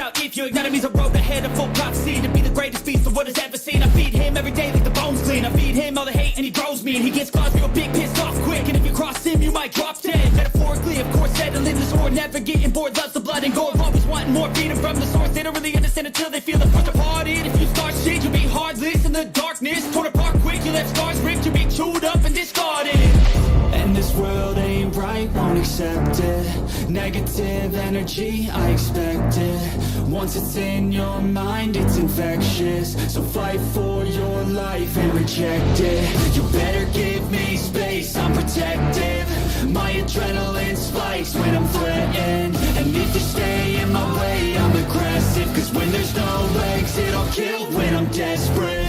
out if your enemy's a road ahead of full prophecy to be the greatest beast the world has ever seen. I feed him every day like the bones clean. I feed him all the hate and he grows me, and he gets claws real big, pissed off quick. And if you cross him, you might drop dead. Metaphorically, of course, settling the sword, never getting bored, loves the blood and gore, always wanting more freedom from the source. They don't really understand until they feel the force departed. If you start shit, you'll be heartless in the darkness, torn apart quick. You left scars ripped, you'll be chewed up and discarded. And this world ain't right, won't accept it. Negative energy, I expect it. Once it's in your mind, it's infectious. So fight for your life and reject it. You better give me space, I'm protective. My adrenaline spikes when I'm threatened. And if you stay in my way, I'm aggressive. Cause when there's no exit, I'll kill when I'm desperate.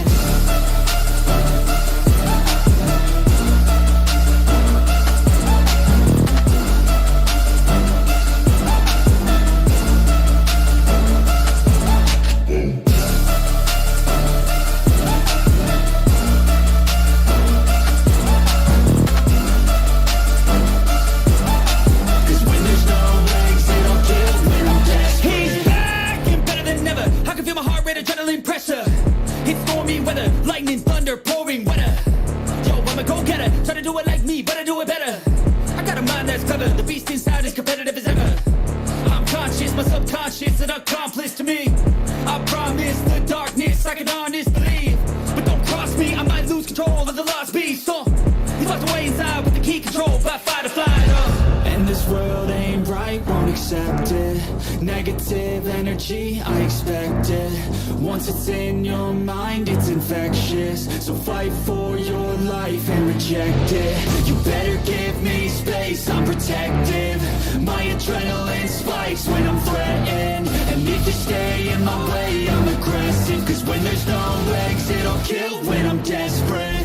Negative energy, I expect it. Once it's in your mind, it's infectious. So fight for your life and reject it. You better give me space, I'm protective. My adrenaline spikes when I'm threatened. And if you stay in my way, I'm aggressive. Cause when there's no exit, I'll kill when I'm desperate.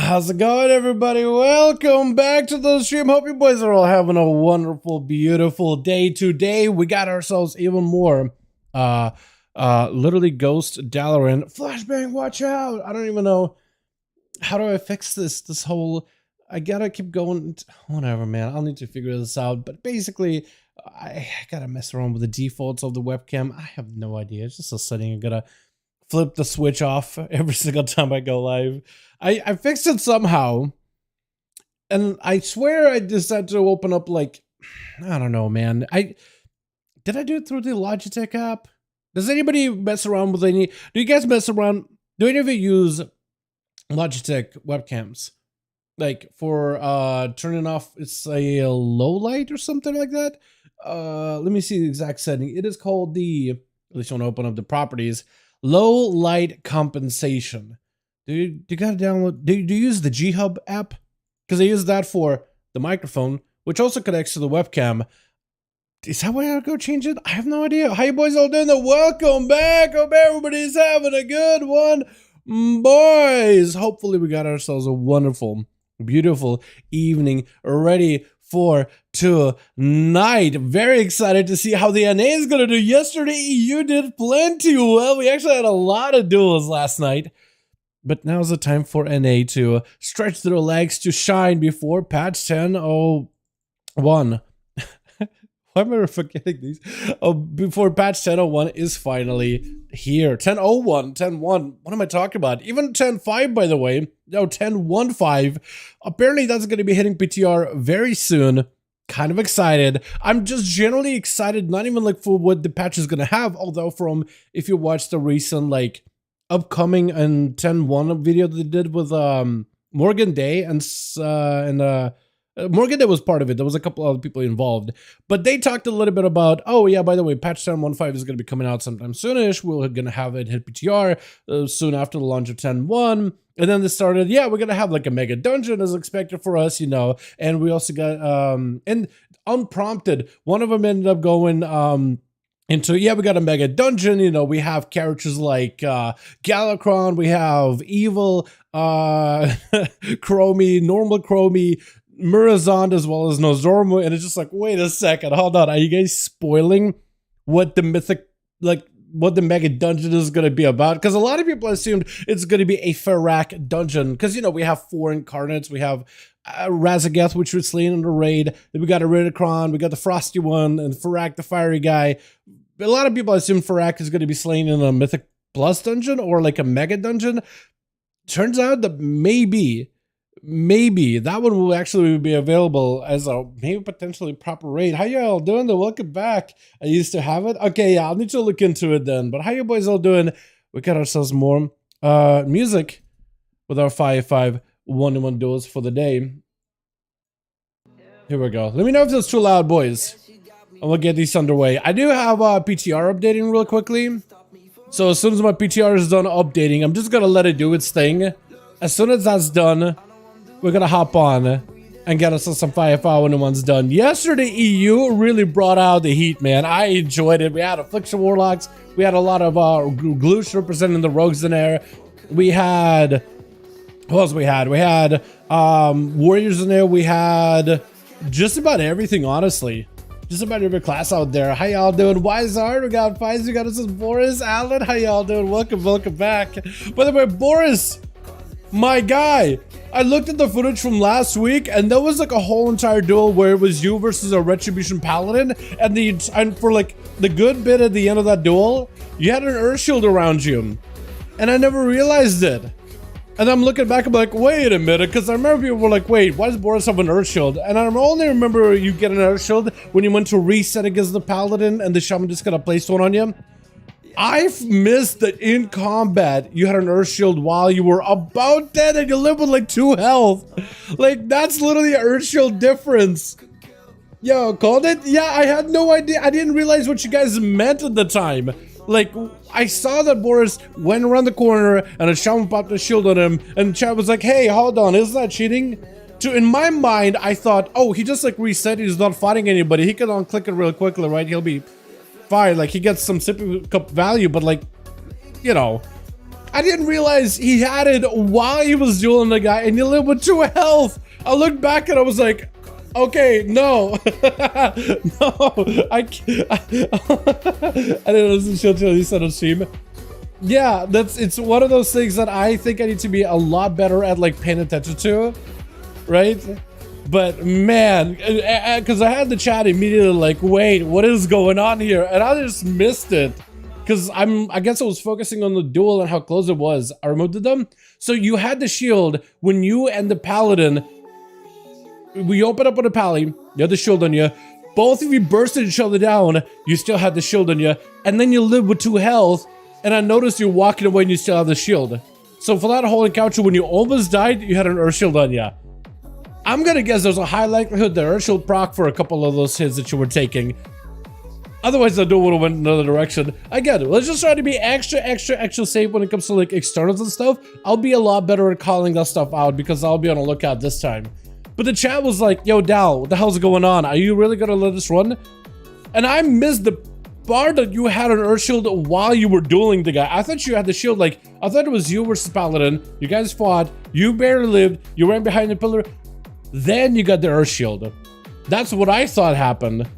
How's it going, everybody? Welcome back to the stream. Hope you boys are all having a wonderful, beautiful day. Today we got ourselves even more literally ghost Dalaran. Flashbang, watch out! I don't even know how do I fix this whole, I gotta keep going, whatever, man. I'll need to figure this out. But basically I gotta mess around with the defaults of the webcam. I have no idea. It's just a setting. I gotta flip the switch off every single time I go live. I fixed it somehow, and I swear I decided to open up, like, I don't know, man. Did I do it through the Logitech app? Does anybody mess around with any? Do you guys mess around? Do any of you use Logitech webcams, like for turning off? It's a low light or something like that. Let me see the exact setting. It is called the. At least I want to open up the properties. Low light compensation. Do you gotta download? Do you use the G-Hub app? Because I use that for the microphone, which also connects to the webcam. Is that where I go change it? I have no idea. How you boys all doing? Welcome back. Hope everybody's having a good one, boys. Hopefully we got ourselves a wonderful, beautiful evening ready for tonight. Very excited to see how the NA is gonna do. Yesterday you did plenty well. We actually had a lot of duels last night. But now's the time for NA to stretch their legs to shine before patch 10.01. Why am I forgetting these? Oh, before patch 10.01 is finally here. 10.01, 10.1. What am I talking about? Even 10.5, by the way. No, 10.15. Apparently, that's going to be hitting PTR very soon. Kind of excited. I'm just generally excited, not even like for what the patch is going to have. Although from, if you watch the recent like upcoming and 10.1 video they did with Morgan Day and Morgan Day was part of it. There was a couple other people involved, but they talked a little bit about, oh yeah, by the way, patch 10.15 is going to be coming out sometime soonish. We're going to have it hit PTR soon after the launch of 10.1. And then they started, yeah, we're going to have like a mega dungeon as expected for us, you know, and we also got, and unprompted, one of them ended up going, into, yeah, we got a mega dungeon, you know, we have characters like Galakron, we have Evil, Chromie, normal Chromie, Murazond, as well as Nozormu, and it's just like, wait a second, hold on, are you guys spoiling what the mythic, like, what the mega dungeon is going to be about? Because a lot of people assumed it's going to be a Farak dungeon, because, you know, we have 4 incarnates, we have Razageth, which was slain in the raid, then we got a Ridicron, we got the Frosty one, and Farak, the fiery guy. A lot of people assume Farak is going to be slain in a Mythic Plus dungeon, or like a mega dungeon. Turns out that maybe that one will actually be available as a maybe potentially proper raid. How y'all doing? Welcome back. I used to have it. Okay, yeah, I'll need to look into it then. But how you boys all doing? We got ourselves more music with our 5V5 1v1 duels for the day. Here we go. Let me know if that's too loud, boys. And we'll get these underway. I do have PTR updating real quickly. So as soon as my PTR is done updating, I'm just gonna let it do its thing. As soon as that's done, we're gonna hop on and get us some 5V5 1v1s done. Yesterday, EU really brought out the heat, man. I enjoyed it. We had Affliction Warlocks. We had a lot of Gloosh representing the rogues in there. We had... What else we had? We had Warriors in there. We had just about everything, honestly. Just about every class out there. How y'all doing? Wizard, we got Fies, we got us Boris, Alan. How y'all doing? Welcome back. By the way, Boris, my guy, I looked at the footage from last week, and there was like a whole entire duel where it was you versus a Retribution Paladin, and for like the good bit at the end of that duel, you had an Earth Shield around you, and I never realized it. And I'm looking back, I'm like, wait a minute, because I remember people were like, wait, why does Boris have an Earth Shield? And I only remember you get an Earth Shield when you went to reset against the Paladin and the Shaman just got a placed one on you. I've missed that in combat, you had an Earth Shield while you were about dead and you live with like 2 health. Like, that's literally an Earth Shield difference. Yo, called it? Yeah, I had no idea. I didn't realize what you guys meant at the time. Like, I saw that Boris went around the corner and a shaman popped a shield on him, and Chad was like, hey, hold on, isn't that cheating? In my mind, I thought, oh, he just like reset, he's not fighting anybody, he can unclick it real quickly, right? He'll be fine, like he gets some sippy cup value, but like, you know, I didn't realize he had it while he was dueling the guy and he lived with 2 health. I looked back and I was like, okay, no. No, I can't. I didn't listen to until you said on stream. Yeah, it's one of those things that I think I need to be a lot better at, like, paying attention to, right? But man, because I had the chat immediately like, wait, what is going on here? And I just missed it. Because I guess I was focusing on the duel and how close it was. I removed them. So you had the shield when you and the Paladin, we opened up with a pally, you had the shield on you, both of you bursted each other down, you still had the shield on you, and then you lived with 2 health, and I noticed you walking away and you still have the shield. So for that whole encounter, when you almost died, you had an Earth Shield on you. I'm gonna guess there's a high likelihood that Earth Shield proc for a couple of those hits that you were taking. Otherwise, I don't want to went another direction. Again, let's just try to be extra safe when it comes to like externals and stuff. I'll be a lot better at calling that stuff out because I'll be on the lookout this time. But the chat was like, yo, Dal, what the hell's going on? Are you really gonna let us run? And I missed the part that you had an Earth Shield while you were dueling the guy. I thought you had the shield, like, I thought it was you versus Paladin. You guys fought, you barely lived, you ran behind the pillar, then you got the Earth Shield. That's what I thought happened.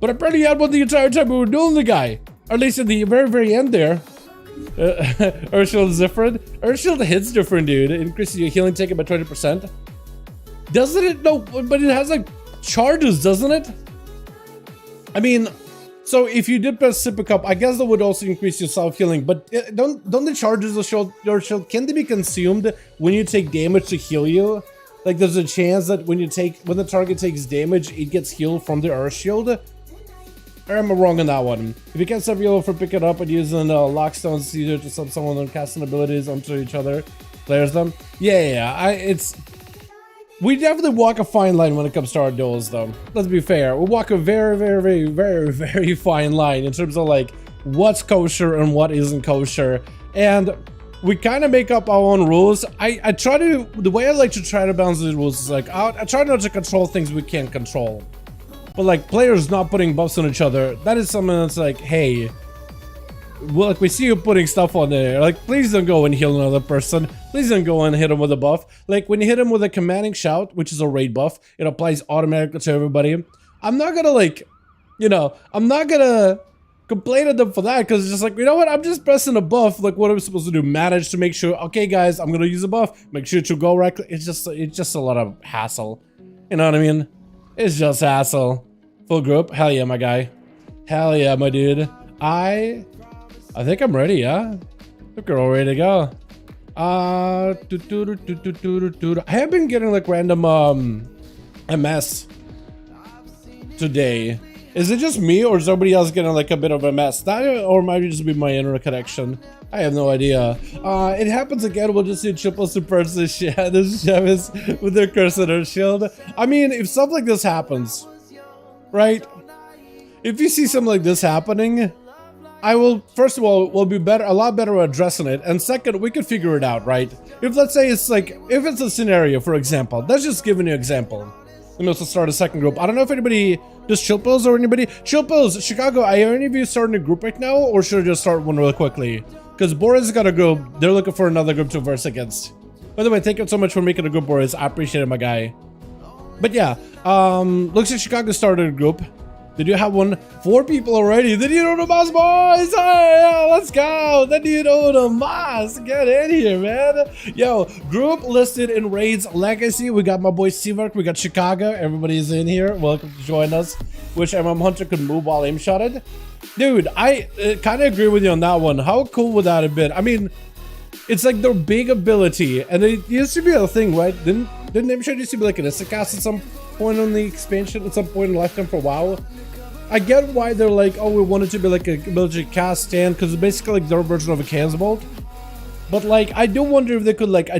But apparently you had one the entire time we were dueling the guy. Or at least at the very end there. Earth Shield is different. Earth Shield hits different, dude. It increases your healing taken by 20%. Doesn't it? No, but it has like charges, doesn't it? I mean, so if you did press Sip a Cup, I guess that would also increase your self-healing, but don't the charges of your shield, can they be consumed when you take damage to heal you? Like there's a chance that when the target takes damage, it gets healed from the Earth Shield? Or am I wrong on that one? If you can't sub yellow for picking up and using Lockstone's either to sub someone and casting abilities onto each other, players them. We definitely walk a fine line when it comes to our duels, though. Let's be fair. We walk a very, very, very, very, very fine line in terms of like what's kosher and what isn't kosher, and we kind of make up our own rules. I try to, the way I like to try to balance the rules is like I try not to control things we can't control, but like players not putting buffs on each other. That is something that's like, hey, well, like we see you putting stuff on there, like please don't go and heal another person, please don't go and hit him with a buff. Like when you hit him with a commanding shout, which is a raid buff, it applies automatically to everybody. I'm not gonna like, you know, I'm not gonna complain at them for that, because it's just like, you know what, I'm just pressing a buff. Like what am I supposed to do? Manage to make sure, okay guys, I'm gonna use a buff, make sure to go right. It's just a lot of hassle, you know what I mean? It's just hassle. Full group, hell yeah my guy, hell yeah my dude. I think I'm ready, yeah? I think we're all ready to go. I have been getting like random MS today. Is it just me or is everybody else getting like a bit of MS? That or might just be my internet connection. I have no idea. It happens again. We'll just see triple supers this Chevis with their curse and her shield. I mean, if stuff like this happens, right? If you see something like this happening, I will, first of all, will be a lot better at addressing it, and second, we could figure it out, right? If let's say it's like, if it's a scenario, for example, that's just giving you an example. Let me also start a second group. I don't know if anybody does Chill Pills or anybody. Chill Pills, Chicago, are any of you starting a group right now, or should I just start one real quickly? Because Boris got a group, they're looking for another group to verse against. By the way, thank you so much for making a group, Boris. I appreciate it, my guy. But yeah, looks like Chicago started a group. Did you have one? 4 people already. Did you know the boss, boys? Hey, let's go. Did you know the boss? Get in here, man. Yo, group listed in Raids Legacy. We got my boy Seaverk. We got Chicago. Everybody's in here. Welcome to join us. Wish Hunter could move while aim shotted. Dude, I kind of agree with you on that one. How cool would that have been? I mean, it's like their big ability, and it used to be a thing, right? Didn't aim shot used to be like an Instacast at some point on the expansion, at some point in lifetime for WoW? I get why they're like, oh, we want it to be like a ability cast stand, because it's basically like their version of a Cans Vault. But like, I do wonder if they could like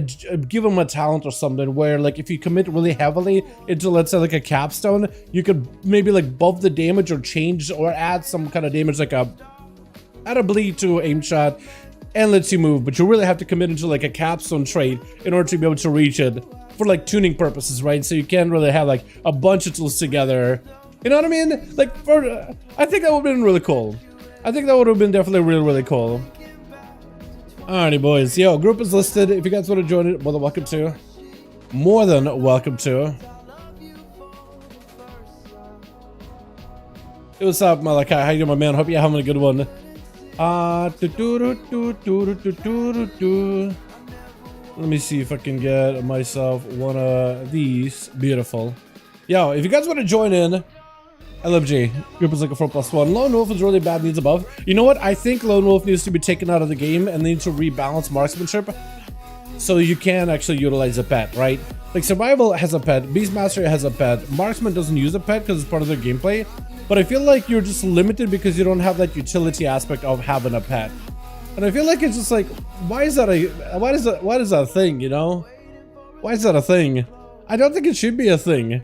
give them a talent or something where like if you commit really heavily into, let's say, like a capstone, you could maybe like buff the damage or change or add some kind of damage, like add a bleed to aim shot and lets you move. But you really have to commit into like a capstone trait in order to be able to reach it for like tuning purposes, right? So you can't really have like a bunch of tools together. You know what I mean? Like, I think that would have been really cool. I think that would have been definitely really, really cool. Alrighty, boys. Yo, group is listed. If you guys want to join it, more than welcome to. More than welcome to. Hey, what's up, Malachi? How you doing, my man? Hope you're having a good one. Let me see if I can get myself one of these. Beautiful. Yo, if you guys want to join in, LFG, group is looking for +1. Lone Wolf is really bad, needs a buff. You know what? I think Lone Wolf needs to be taken out of the game and they need to rebalance marksmanship so you can actually utilize a pet, right? Like Survival has a pet, Beastmaster has a pet, Marksman doesn't use a pet because it's part of their gameplay, but I feel like you're just limited because you don't have that utility aspect of having a pet. And I feel like it's just like, why is that a thing, you know? Why is that a thing? I don't think it should be a thing.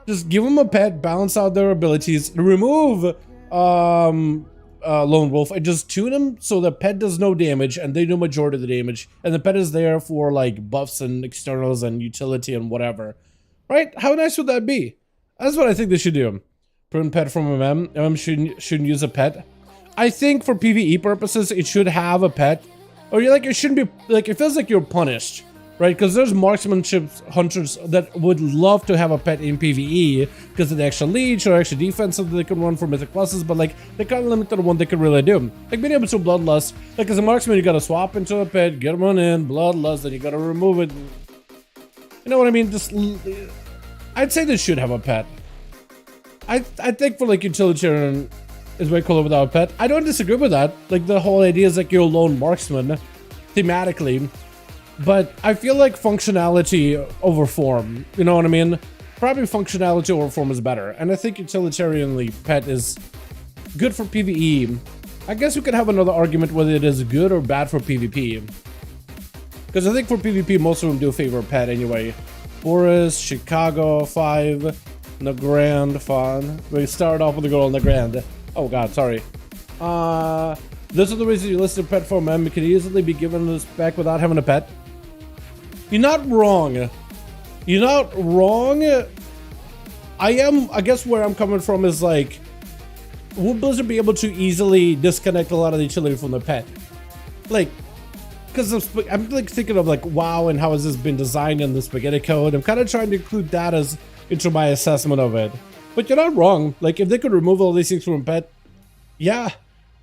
Just give them a pet, balance out their abilities, remove Lone Wolf, and just tune them so the pet does no damage and they do majority of the damage. And the pet is there for like buffs and externals and utility and whatever. Right? How nice would that be? That's what I think they should do. Prune pet from MM shouldn't use a pet. I think for PvE purposes, it should have a pet. Or like it shouldn't be like, it feels like you're punished. right? Because there's marksmanship hunters that would love to have a pet in PvE because of the extra leech or extra defense that they can run for mythic pluses, but like they're kind of limited on what they can really do. Like being able to bloodlust, like as a marksman, you gotta swap into a pet, get one in, bloodlust, then you gotta remove it. You know what I mean? Just, I'd say they should have a pet. I think for like utilitarian is way cooler without a pet. I don't disagree with that. Like the whole idea is like you're a lone marksman thematically, but I feel like functionality over form, you know what I mean? Probably functionality over form is better, and I think utilitarianly pet is good for PvE. I guess we could have another argument whether it is good or bad for PvP, because I think for PvP most of them do favor pet anyway. Boris, Chicago 5, Nagrand, fun. We start off with the girl in Nagrand. Oh god, sorry. Those are the reasons you listed pet for men. Can easily be given this back without having a pet. You're not wrong. You're not wrong. I guess where I'm coming from is like, will Blizzard be able to easily disconnect a lot of the utility from the pet? Like, because I'm like thinking of like WoW and how has this been designed in the spaghetti code. I'm kind of trying to include that as into my assessment of it. But you're not wrong. Like if they could remove all these things from a pet, yeah,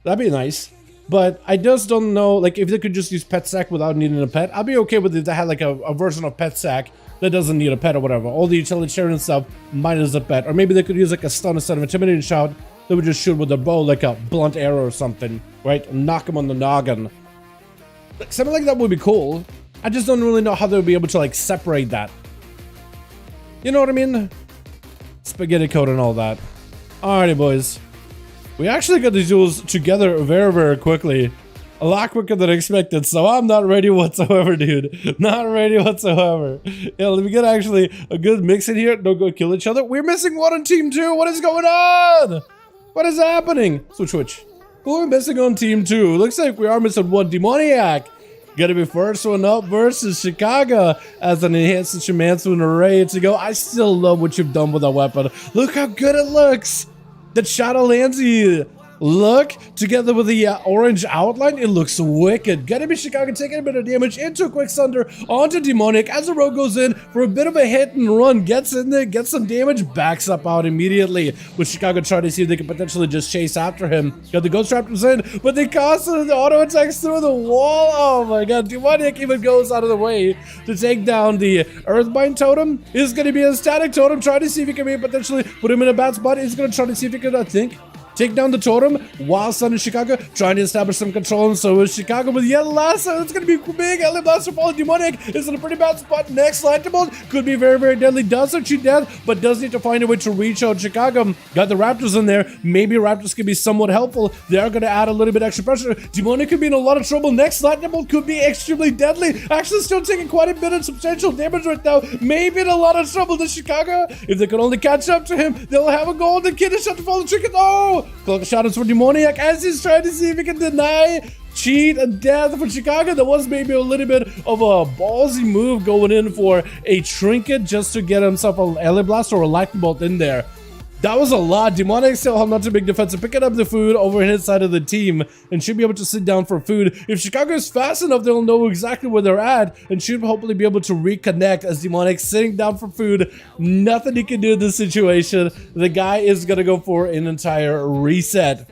that'd be nice. But I just don't know, like if they could just use pet sack without needing a pet, I'd be okay with if they had like a version of pet sack that doesn't need a pet or whatever. All the utilitarian stuff minus a pet. Or maybe they could use like a stun instead of intimidating shout that would just shoot with a bow, like a blunt arrow or something, right? Knock them on the noggin. Like, something like that would be cool. I just don't really know how they would be able to like separate that. You know what I mean? Spaghetti code and all that. Alrighty, boys. We actually got these duels together very, very quickly. A lot quicker than expected, so I'm not ready whatsoever, dude. Not ready whatsoever. Yeah, let me get actually a good mix in here. Don't go kill each other. We're missing one on team 2. What is going on? What is happening? Switch. Who are we missing on team 2? Looks like we are missing one Demoniac. Gonna be first one up versus Chicago as an enhanced enchantment array to go. I still love what you've done with that weapon. Look how good it looks. The Shadowlandsy look together with the orange outline, it looks wicked. Gonna be Chicago taking a bit of damage into a quick thunder onto Demoniac as the rogue goes in for a bit of a hit and run, gets in there, gets some damage, backs up out immediately. With Chicago trying to see if they can potentially just chase after him. Got the Ghost Raptors in, but they constantly the auto attacks through the wall. Oh my god, Demoniac even goes out of the way to take down the Earthbind totem. Is gonna be a static totem, trying to see if he can maybe potentially put him in a bad spot. He's gonna try to see if he can, I think, take down the totem while Sun and Chicago trying to establish some control. And so is Chicago with yet lasso. It's going to be big. LA Blaster falling. Demoniac is in a pretty bad spot. Next lightning bolt could be very, very deadly. Does achieve death, but does need to find a way to reach out Chicago. Got the Raptors in there. Maybe Raptors can be somewhat helpful. They are going to add a little bit extra pressure. Demoniac could be in a lot of trouble. Next lightning bolt could be extremely deadly. Actually still taking quite a bit of substantial damage right now. Maybe in a lot of trouble to Chicago. If they can only catch up to him, they'll have a golden kid to shut the fall the trick. Oh! Cloak shadows for Demoniac as he's trying to see if he can deny cheat and death for Chicago. There was maybe a little bit of a ballsy move going in for a trinket just to get himself a LA Blast or a lightning bolt in there. That was a lot. Demoniac still have not too big defense, picking up the food over his side of the team and should be able to sit down for food. If Chicago is fast enough, they'll know exactly where they're at and should hopefully be able to reconnect as Demoniac sitting down for food. Nothing he can do in this situation. The guy is going to go for an entire reset.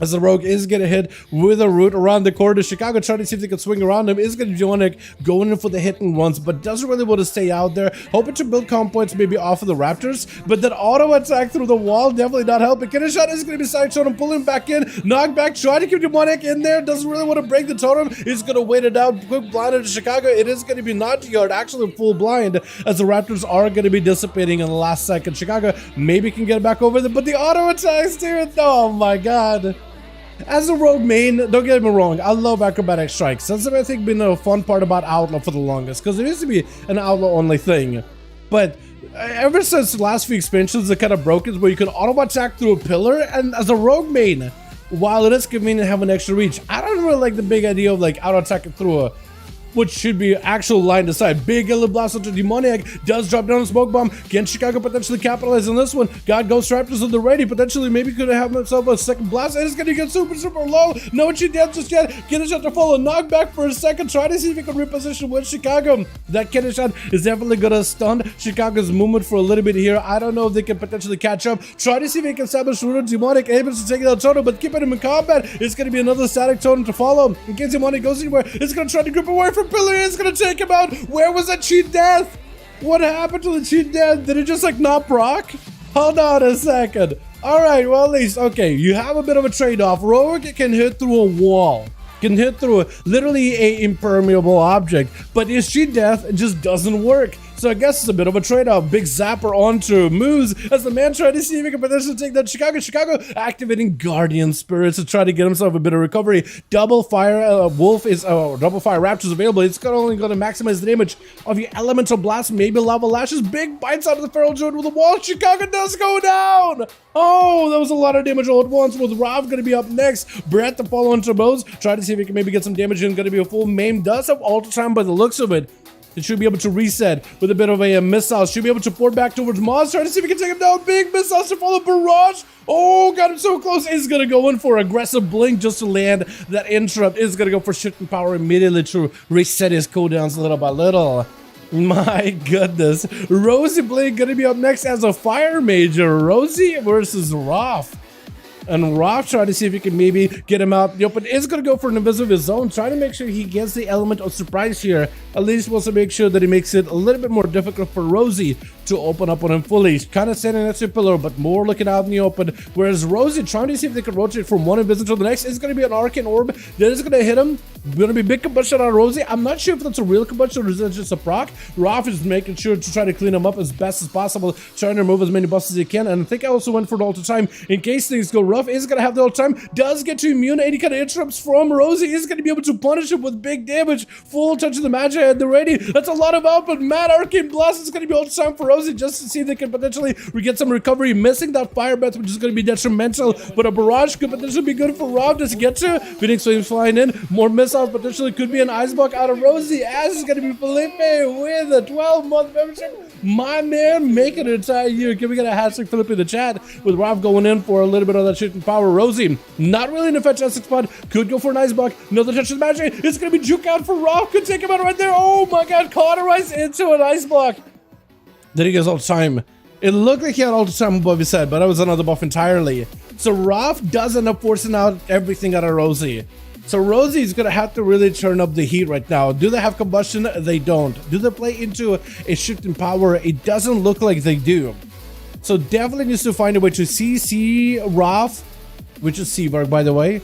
As the rogue is going to hit with a root around the corner. Chicago trying to see if they can swing around him. Is going to be Demoniac going in for the hit and runs, but doesn't really want to stay out there. Hoping to build comp points maybe off of the Raptors, but that auto attack through the wall definitely not helping. Get a shot is going to be side totem, pulling back in, knock back, trying to keep Demoniac in there. Doesn't really want to break the totem. He's going to wait it out. Quick blind into Chicago. It is going to be not yard, actually full blind, as the Raptors are going to be dissipating in the last second. Chicago maybe can get back over there, but the auto attacks, dude. Oh my god. As a rogue main, don't get me wrong, I love acrobatic strikes. That's I think been a fun part about Outlaw for the longest, because it used to be an Outlaw only thing. But ever since the last few expansions, they kind of broke it where you can auto attack through a pillar, and as a rogue main, while it is convenient to have an extra reach, I don't really like the big idea of like auto attacking through which should be actual line of sight. Big yellow blast onto Demoniac, does drop down a smoke bomb. Can Chicago potentially capitalize on this one? Got Ghost Raptors on the ready, potentially maybe could have himself a second blast, and it's gonna get super low. No she dead just yet. Kidney shot to follow, knockback for a second, try to see if he can reposition with Chicago. That kidney shot is definitely gonna stun Chicago's movement for a little bit here. I don't know if they can potentially catch up. Try to see if he can establish Rudo. Demonic able to take out Totem, but keeping him in combat. It's gonna be another static Totem to follow. In case Demonic goes anywhere, it's gonna try to grip away from Pillar. It's gonna take him out. Where was that cheat death? What happened to the cheat death? Did it just like not proc? Hold on a second. All right, well at least, okay, you have a bit of a trade-off. Rogue can hit through a wall. Can hit through literally a impermeable object, but his cheat death just doesn't work. So I guess it's a bit of a trade-off. Big zapper onto Moose as the man tried to see if he can potentially take that Chicago. Chicago activating Guardian Spirits to try to get himself a bit of recovery. Double fire Wolf is double fire Raptors available. It's only going to maximize the damage of the Elemental Blast, maybe Lava Lashes. Big bites out of the Feral Druid with the wall. Chicago does go down. Oh, that was a lot of damage all at once. With Rav going to be up next. Brett to follow onto Moose. Try to see if he can maybe get some damage in. Going to be a full maim. Does have Alter Time by the looks of it. It should be able to reset with a bit of a missile. Should be able to pour back towards Moz. Trying to see if we can take him down. Big missiles to follow Barrage. Oh, got him so close. Is going to go in for aggressive blink just to land that interrupt. Is going to go for shifting power immediately to reset his cooldowns little by little. My goodness. Rosie Blink going to be up next as a fire major. Rosie versus Roth. And Roth trying to see if he can maybe get him out. The open is going to go for an invisible zone, trying to make sure he gets the element of surprise here. At least wants to make sure that he makes it a little bit more difficult for Rosie to open up on him fully. He's kind of standing next to a pillar, but more looking out in the open. Whereas Rosie trying to see if they can rotate from one invisible to the next. Is going to be an Arcane Orb that is going to hit him. Going to be big combustion on Rosie. I'm not sure if that's a real combustion or is it just a proc. Roth is making sure to try to clean him up as best as possible, trying to remove as many buffs as he can. And I think I also went for the Alter Time in case things go rough. Is going to have the Alter Time. Does get to immune any kind of interrupts from Rosie. Is going to be able to punish him with big damage. Full touch of the magic at the ready. That's a lot of output. Mad Arcane Blast is going to be Alter Time for Rosie just to see if they can potentially get some recovery. Missing that Fire Breath, which is going to be detrimental. But a Barrage could potentially be good for Rob to get to. Phoenix Flames flying in. More missiles potentially could be an Ice Block out of Rosie, as is going to be Felipe with a 12-month membership. My man, making an entire year. Can we get a hashtag Felipe in the chat with Rob going in for a little bit of that shooting power? Rosie, not really in a fantastic spot. Could go for an Ice Block. Another touch of the magic. It's going to be juke out for Rob. Could take him out right there. Oh my god, cauterized into an Ice Block. Then he goes all the time. It looked like he had all the time above his head, but that was another buff entirely. So Rob does end up forcing out everything out of Rosie. So Rosie's gonna have to really turn up the heat right now. Do they have combustion? They don't. Do they play into a shift in power? It doesn't look like they do. So definitely needs to find a way to CC Roth, which is Seaberg, by the way,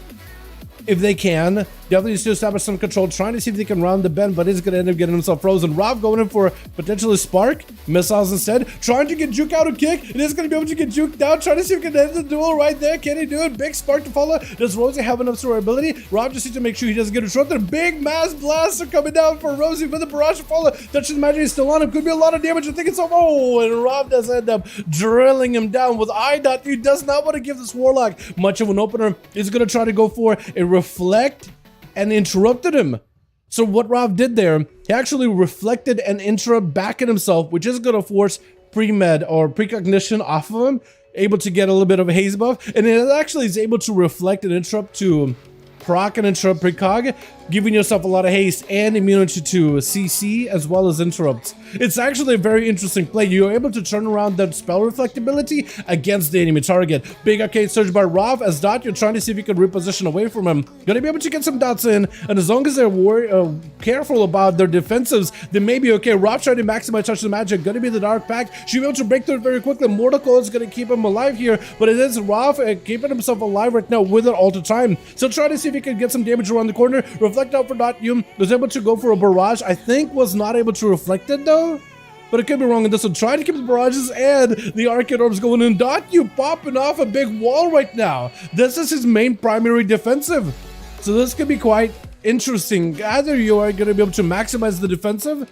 if they can. Definitely needs to establish some control, trying to see if they can round the bend, but he's going to end up getting himself frozen. Rob going in for potentially Spark. Missiles instead. Trying to get Juke out of kick. It is going to be able to get Juke down. Trying to see if he can end the duel right there. Can he do it? Big Spark to follow. Does Rosie have enough survivability? Rob just needs to make sure he doesn't get disrupted. Big Mass Blaster coming down for Rosie with the Barrage to follow. Touching the magic is still on him. Could be a lot of damage. I think it's over. Oh, and Rob does end up drilling him down with I-Dot. He does not want to give this Warlock much of an opener. He's going to try to go for a Reflect and interrupted him. So what Rob did there, he actually reflected an interrupt back at himself, which is going to force pre-med or precognition off of him, able to get a little bit of a haze buff, and it actually is able to reflect an interrupt to proc and interrupt precog, giving yourself a lot of haste and immunity to CC as well as interrupts. It's actually a very interesting play. You're able to turn around that spell reflectability against the enemy target. Big Arcade Surge by Rob as Dot. You're trying to see if you can reposition away from him. Gonna be able to get some dots in, and as long as they're careful about their defensives, they may be okay. Rob trying to maximize touch of the magic. Gonna be the Dark Pact. She'll be able to break through it very quickly. Mortal Coil is gonna keep him alive here, but it is Rob keeping himself alive right now with it all the time. So try to see if he can get some damage around the corner. Reflect out for Dot. You was able to go for a Barrage. I think was not able to reflect it though, but it could be wrong in this one. Try to keep the barrages and the Arcade Orbs going in. Dot, you popping off a big wall right now. This is his main primary defensive. So this could be quite interesting. Either you are going to be able to maximize the defensive,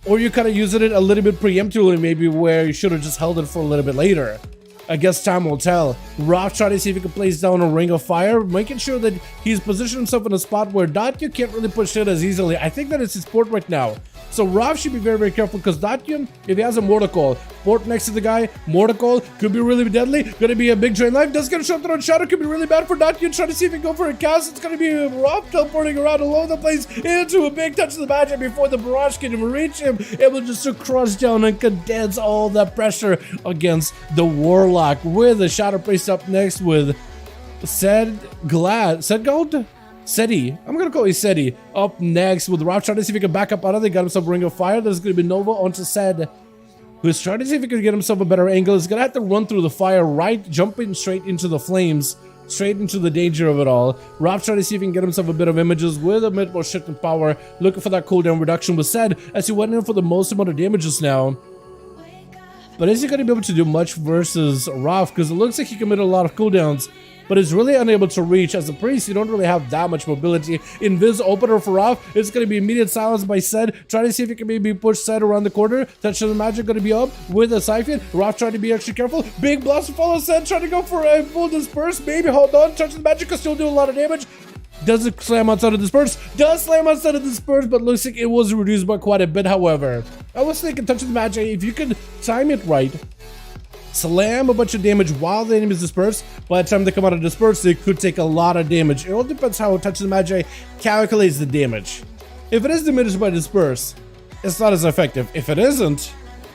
or you kind of using it a little bit preemptively, maybe where you should have just held it for a little bit later. I guess time will tell. Rob trying to see if he can place down a ring of fire, making sure that he's positioned himself in a spot where Datyu can't really push it as easily. I think that it's his port right now. So Rob should be very, very careful because Datyu, if he has a Mortal Call, port next to the guy, Mortal Call could be really deadly. Gonna be a big drain life. Does get a shot on Shadow, could be really bad for Datyu. Trying to see if he can go for a cast. It's gonna be Rob teleporting around all over the place into a big touch of the magic before the barrage can even reach him. Able just to crush down and condense all that pressure against the Warlock with the Shadow Priest up next with Seti. I'm gonna call you Seti. Up next with Rob trying to see if he can back up out of it. Got himself a ring of fire. There's gonna be Nova onto Sed, who's trying to see if he can get himself a better angle. He's gonna have to run through the fire, right? Jumping straight into the flames, straight into the danger of it all. Rob trying to see if he can get himself a bit of images with a bit more shift and power. Looking for that cooldown reduction with Sed as he went in for the most amount of damages now. But is he going to be able to do much versus Rob? Because it looks like he committed a lot of cooldowns, but is really unable to reach. As a priest, you don't really have that much mobility. Invis opener for Rob. It's going to be immediate silence by Sed. Trying to see if he can maybe push Sed around the corner. Touch of the magic going to be up with a siphon. Rob trying to be extra careful. Big blast to follow Sed. Trying to go for a full disperse. Maybe hold on. Touch of the magic can still do a lot of damage. Does it slam outside of disperse? Does slam outside of disperse, but looks like it was reduced by quite a bit, however. I was thinking touch of the magic, if you could time it right, slam a bunch of damage while the enemy is dispersed. By the time they come out of disperse, they could take a lot of damage. It all depends how touch of the magic calculates the damage. If it is diminished by disperse, it's not as effective. If it isn't,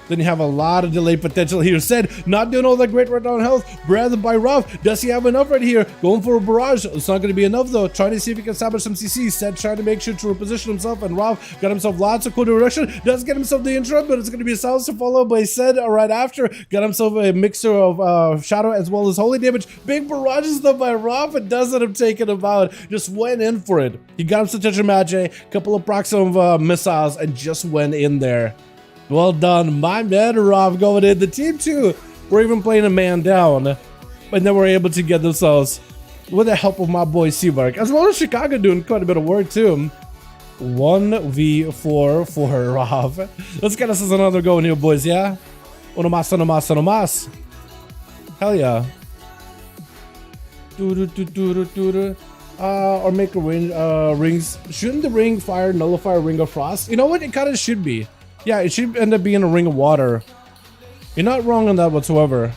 then you have a lot of delay potential here. Sed not doing all that great right now on health. Breath by Rob. Does he have enough right here? Going for a barrage. It's not going to be enough though. Trying to see if he can establish some CC. Sed trying to make sure to reposition himself, and Rob got himself lots of cooldown reduction. Does get himself the interrupt, but it's going to be a silence to follow by Sed right after. Got himself a mixture of shadow as well as holy damage. Big barrages though by Rob, and doesn't have taken him out. Just went in for it. He got himself touch of magic, couple of procs of missiles, and just went in there. Well done, my man, Rob, going in. The team too were even playing a man down, and then were able to get themselves, with the help of my boy Seabark, as well as Chicago doing quite a bit of work too. 1v4 for Rob. Let's get us another go in here, boys, yeah? Uno más, uno más, uno más. Hell yeah. Or make a ring, rings. Shouldn't the ring fire nullify a ring of frost? You know what? It kind of should be. Yeah, it should end up being a ring of water. You're not wrong on that whatsoever.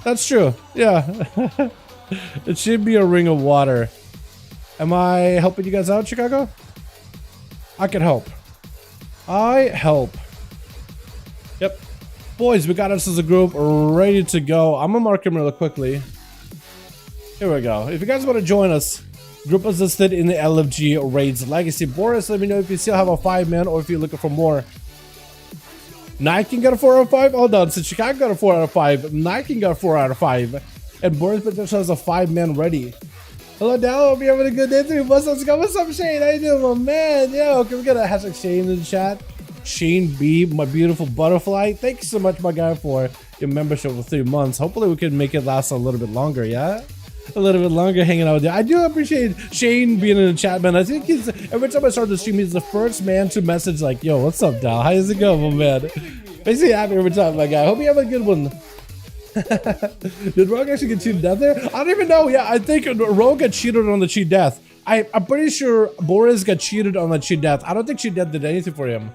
That's true. Yeah. It should be a ring of water. Am I helping you guys out, Chicago? I can help. I help. Yep. Boys, we got us as a group ready to go. I'm gonna mark him really quickly. Here we go. If you guys want to join us, group is listed in the LFG Raids Legacy. Boris, let me know if you still have a 5-man or if you're looking for more. Nike got a 4 out of 5. Hold on, so Chicago got a 4 out of 5. Nike got a 4 out of 5. And Boris potentially has a 5-man ready. Hello, Dal. Hope you're having a good day too. Let's go. What's up, Shane? How you doing, my man? Yo, can we get a hashtag Shane in the chat? Shane B, my beautiful butterfly. Thank you so much, my guy, for your membership for 3 months. Hopefully, we can make it last a little bit longer, yeah? A little bit longer hanging out with you. I do appreciate Shane being in the chat, man. I think he's, every time I start the stream, he's the first man to message like, yo, what's up, Dal? How's it going, my man? Makes me happy every time, my guy. Hope you have a good one. Did Rogue actually get cheated death there? I don't even know. Yeah, I think Rogue got cheated on the cheat death. I'm pretty sure Boris got cheated on the cheat death. I don't think cheat death did anything for him.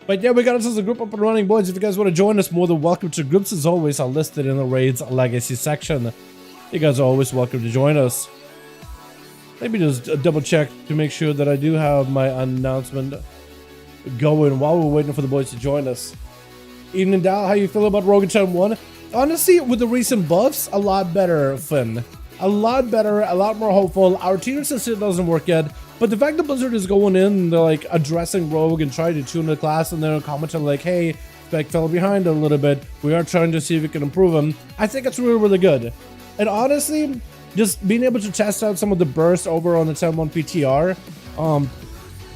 But yeah, we got ourselves a group up and running, boys. If you guys want to join us, more than welcome to. Groups as always are listed in the Raids Legacy section. You guys are always welcome to join us. Let me just double check to make sure that I do have my announcement going while we're waiting for the boys to join us. Evening, Dal, how you feel about Rogue Chan 1? Honestly, with the recent buffs, a lot better, Finn. A lot better, a lot more hopeful. Our team system doesn't work yet, but the fact that Blizzard is going in and they're like addressing Rogue and trying to tune the class, and they're commenting like, hey, Spec fell behind a little bit. We are trying to see if we can improve him. I think it's really, really good. And honestly, just being able to test out some of the bursts over on the 10-1 PTR,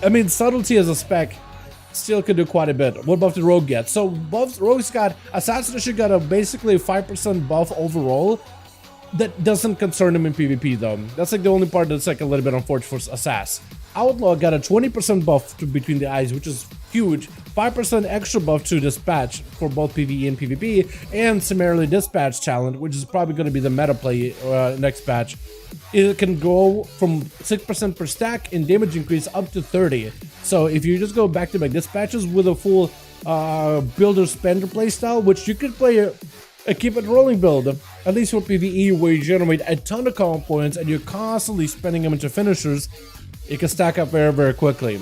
I mean, subtlety as a spec still could do quite a bit. What buff did Rogue get? So Rogue's got Assassination got a basically 5% buff overall. That doesn't concern him in PvP though. That's like the only part that's like a little bit unfortunate for Assass. Outlaw got a 20% buff between the eyes, which is huge. 5% extra buff to dispatch for both PvE and PvP, and similarly dispatch talent, which is probably going to be the meta play next patch. It can go from 6% per stack in damage increase up to 30. So if you just go back-to-back dispatches with a full builder spender playstyle, which you could play a keep it rolling build, at least for PvE, where you generate a ton of comp points and you're constantly spending them into finishers, it can stack up very, very quickly.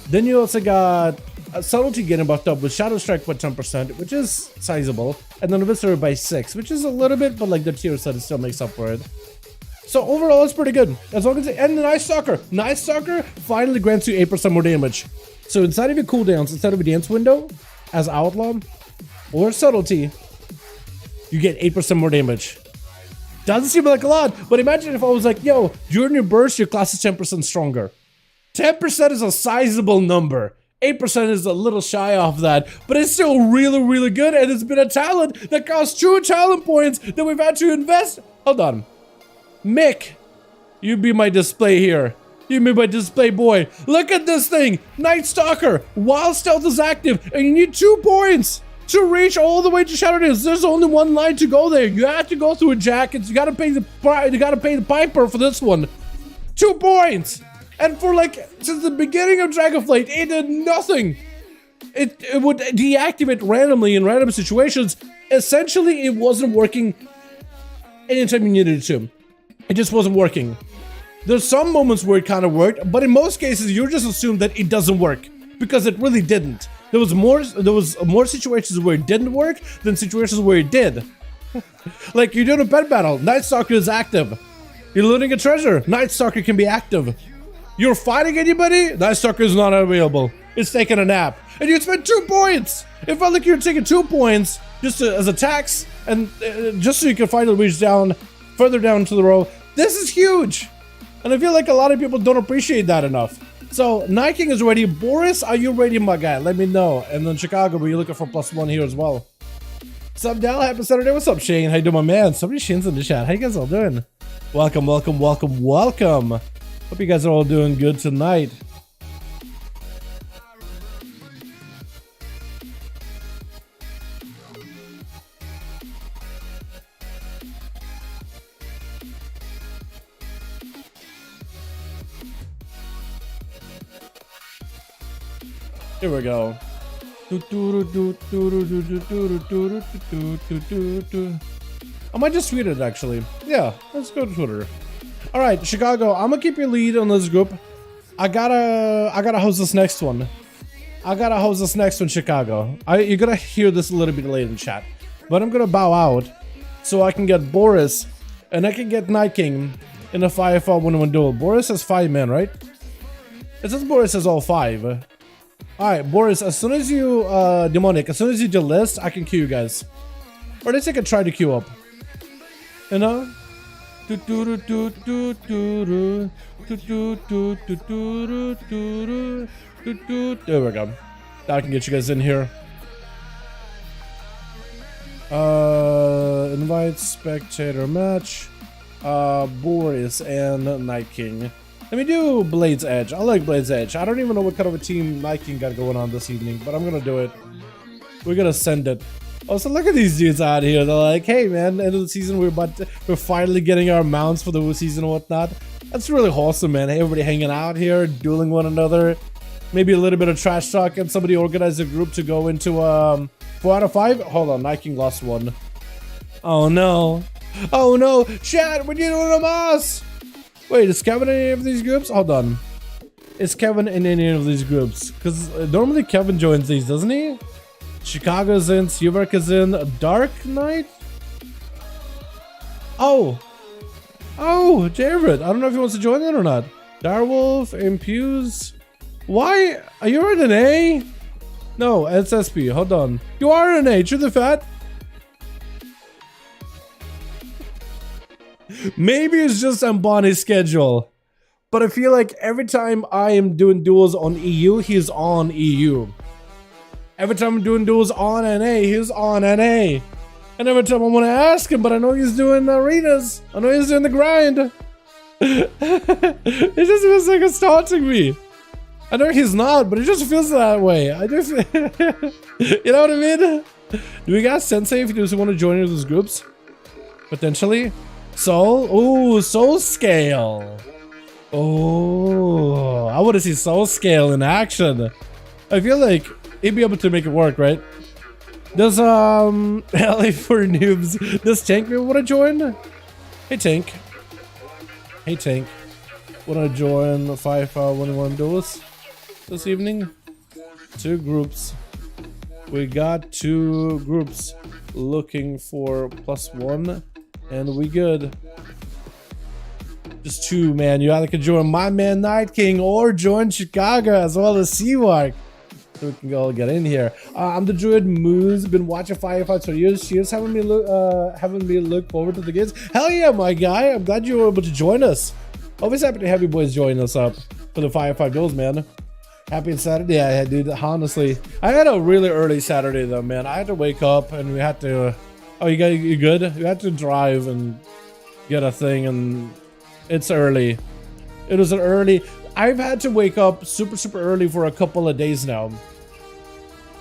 Then you also got Subtlety getting buffed up with Shadow Strike by 10%, which is sizable, and then Viscera by 6, which is a little bit, but like the tier set, it still makes up for it. So overall, it's pretty good. As long as and the Night Stalker finally grants you 8% more damage. So inside of your cooldowns, instead of a dance window, as Outlaw or Subtlety, you get 8% more damage. Doesn't seem like a lot, but imagine if I was like, yo, during your burst, your class is 10% stronger. 10% is a sizable number. 8% is a little shy off that, but it's still really, really good, and it's been a talent that costs 2 talent points that we've had to invest. Hold on. Mick, you be my display here. You be my display boy. Look at this thing. Night Stalker, while stealth is active, and you need 2 points to reach all the way to Shadow Dance. There's only one line to go there. You have to go through a jacket. You gotta pay the piper for this one. 2 points. And for like, since the beginning of Dragonflight, it did nothing. It would deactivate randomly in random situations. Essentially, it wasn't working anytime you needed it to. It just wasn't working. There's some moments where it kind of worked, but in most cases, you just assume that it doesn't work because it really didn't. There was more situations where it didn't work than situations where it did. Like you're doing a pet battle, Night Stalker is active. You're looting a treasure, Night Stalker can be active. You're fighting anybody, Night Stalker is not available. It's taking a nap, and you spent 2 points. It felt like you're taking 2 points just as a tax, and just so you can finally reach down, further down to the row. This is huge, and I feel like a lot of people don't appreciate that enough. So Night King is ready. Boris, are you ready, my guy? Let me know. And then Chicago, were you looking for +1 here as well? What's up, Dal? Happy Saturday. What's up, Shane? How you doing, my man? So many Shanes in the chat. How you guys all doing? Welcome, welcome, welcome, welcome. Hope you guys are all doing good tonight. Here we go. I might just tweet it actually. Yeah, let's go to Twitter. All right, Chicago, I'm gonna keep your lead on this group. I gotta host this next one. Chicago. You're gonna hear this a little bit later in chat, but I'm gonna bow out so I can get Boris and I can get Night King in a 5v5 1v1 duel. Boris has 5 men, right? It says Boris has all 5. All right, Boris. As soon as you Demoniac, as soon as you delist, I can queue you guys, or at least I can try to queue up. You know. There we go. Now I can get you guys in here. Invite spectator match. Boris and Night King. Let me do Blade's Edge. I like Blade's Edge. I don't even know what kind of a team Night King got going on this evening, but I'm gonna do it. We're gonna send it. Also, look at these dudes out here. They're like, hey man, end of the season, we're finally getting our mounts for the season and whatnot. That's really awesome, man. Hey, everybody hanging out here, dueling one another. Maybe a little bit of trash talk, and somebody organized a group to go into 4 out of 5. Hold on, Night King lost 1. Oh no. Oh no. Chat, what are you doing to us? Wait, is Kevin in any of these groups? Hold on. Is Kevin in any of these groups? Because normally Kevin joins these, doesn't he? Chicago's in, Seawork is in, Dark Knight? Oh! Oh, Jared. I don't know if he wants to join in or not. Darwolf, Impuse. Why? Are you an A? No, it's SP. Hold on. You are an A, true the fat? Maybe it's just Ambani's schedule. But I feel like every time I am doing duels on EU, he's on EU. Every time I'm doing duels on NA, he's on NA. And every time I want to ask him, but I know he's doing arenas. I know he's doing the grind. It just feels like it's taunting me. I know he's not, but it just feels that way. I just, you know what I mean? Do we got Sensei if you just want to join into those groups? Potentially. Soul? Ooh, Soul Scale. Oh, I want to see Soul Scale in action. I feel like he'd be able to make it work, right? Does, LA for noobs, does Tank want to join? Hey, Tank. Hey, Tank. Want to join the 5V5 1v1 Duels this evening? 2 groups. We got 2 groups looking for +1, and we good. Just 2, man. You either can join my man Night King or join Chicago as well as Seawark. So we can all get in here. I'm the Druid Moose. Been watching 5V5 for years. Cheers, having me look forward to the games. Hell yeah, my guy. I'm glad you were able to join us. Always happy to have you boys join us up for the 5V5 Duels, man. Happy Saturday. Yeah, dude, honestly. I had a really early Saturday, though, man. I had to wake up and we had to... Oh, you good? We had to drive and get a thing, and it's early. It was an early... I've had to wake up super early for a couple of days now.